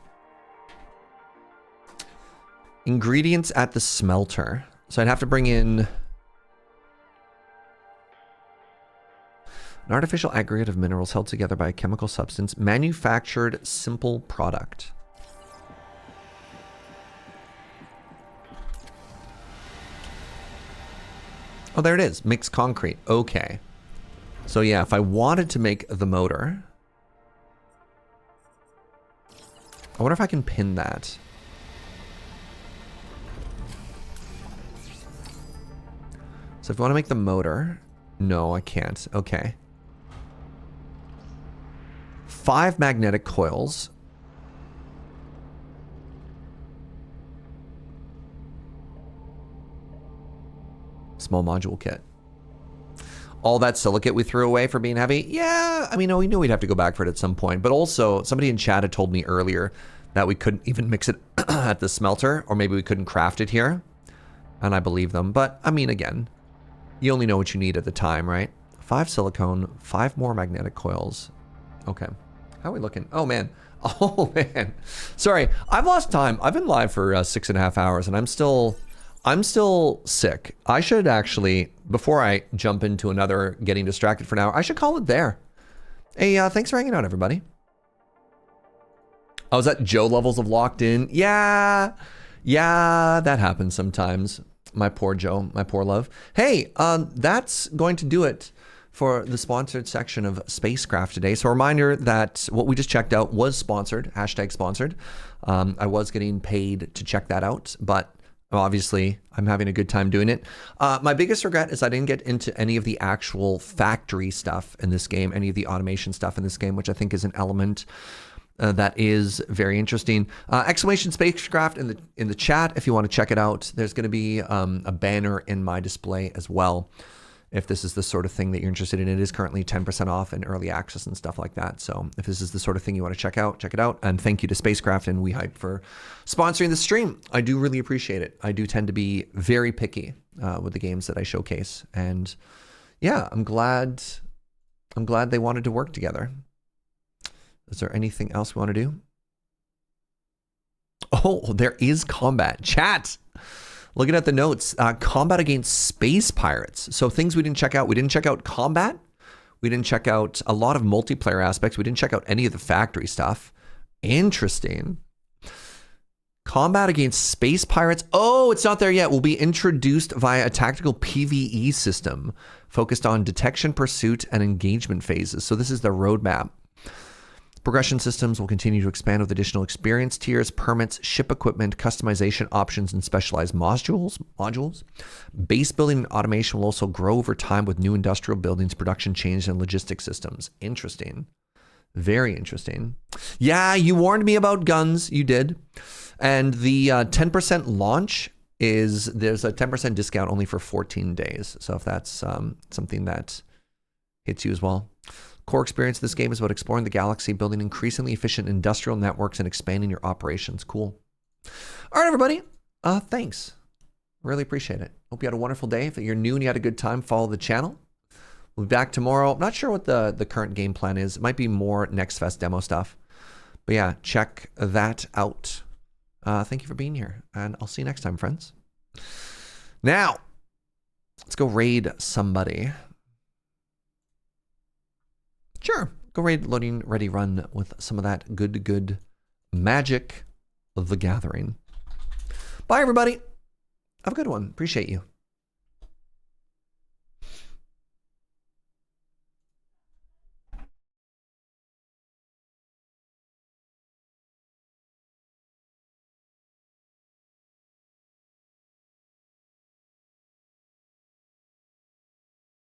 Ingredients at the smelter. So I'd have to bring in an artificial aggregate of minerals held together by a chemical substance. Manufactured simple product. Oh, there it is. Mixed concrete. Okay. So yeah, if I wanted to make the motor, I wonder if I can pin that. So if I want to make the motor, no, I can't. Okay. 5 magnetic coils. Small module kit. All that silicate we threw away for being heavy? Yeah, I mean, we knew we'd have to go back for it at some point. But also, somebody in chat had told me earlier that we couldn't even mix it at the smelter, or maybe we couldn't craft it here. And I believe them. But, I mean, again, you only know what you need at the time, right? 5 silicone, 5 more magnetic coils. Okay. How are we looking? Oh, man. Oh, man. Sorry, I've lost time. I've been live for 6.5 hours, and I'm still sick. I should actually, before I jump into another getting distracted for now, I should call it there. Hey, thanks for hanging out, everybody. Oh, is that Joe levels of locked in? Yeah, that happens sometimes. My poor Joe, my poor love. Hey, that's going to do it for the sponsored section of SpaceCraft today. So a reminder that what we just checked out was sponsored, #sponsored. I was getting paid to check that out, but obviously, I'm having a good time doing it. My biggest regret is I didn't get into any of the actual factory stuff in this game, any of the automation stuff in this game, which I think is an element that is very interesting. Exclamation SpaceCraft in the chat if you want to check it out. There's going to be a banner in my display as well. If this is the sort of thing that you're interested in, it is currently 10% off and early access and stuff like that. So if this is the sort of thing you want to check it out. And thank you to SpaceCraft and WeHype for sponsoring the stream. I do really appreciate it. I do tend to be very picky with the games that I showcase. And yeah, I'm glad they wanted to work together. Is there anything else we want to do? Oh, there is combat. Chat! Looking at the notes, combat against space pirates. So things we didn't check out. We didn't check out combat. We didn't check out a lot of multiplayer aspects. We didn't check out any of the factory stuff. Interesting. Combat against space pirates. Oh, it's not there yet. Will be introduced via a tactical PvE system focused on detection, pursuit, and engagement phases. So this is the roadmap. Progression systems will continue to expand with additional experience tiers, permits, ship equipment, customization options, and specialized modules. Base building and automation will also grow over time with new industrial buildings, production change, and logistics systems. Interesting. Very interesting. Yeah, you warned me about guns. You did. And the 10% launch is, there's a 10% discount only for 14 days. So if that's something that hits you as well. Core experience of this game is about exploring the galaxy, building increasingly efficient industrial networks, and expanding your operations. Cool. All right, everybody. Thanks. Really appreciate it. Hope you had a wonderful day. If you're new and you had a good time, follow the channel. We'll be back tomorrow. I'm not sure what the current game plan is. It might be more Next Fest demo stuff. But yeah, check that out. Thank you for being here, and I'll see you next time, friends. Now, let's go raid somebody. Sure, go raid loading ready run with some of that good magic of the gathering. Bye, everybody. Have a good one. Appreciate you.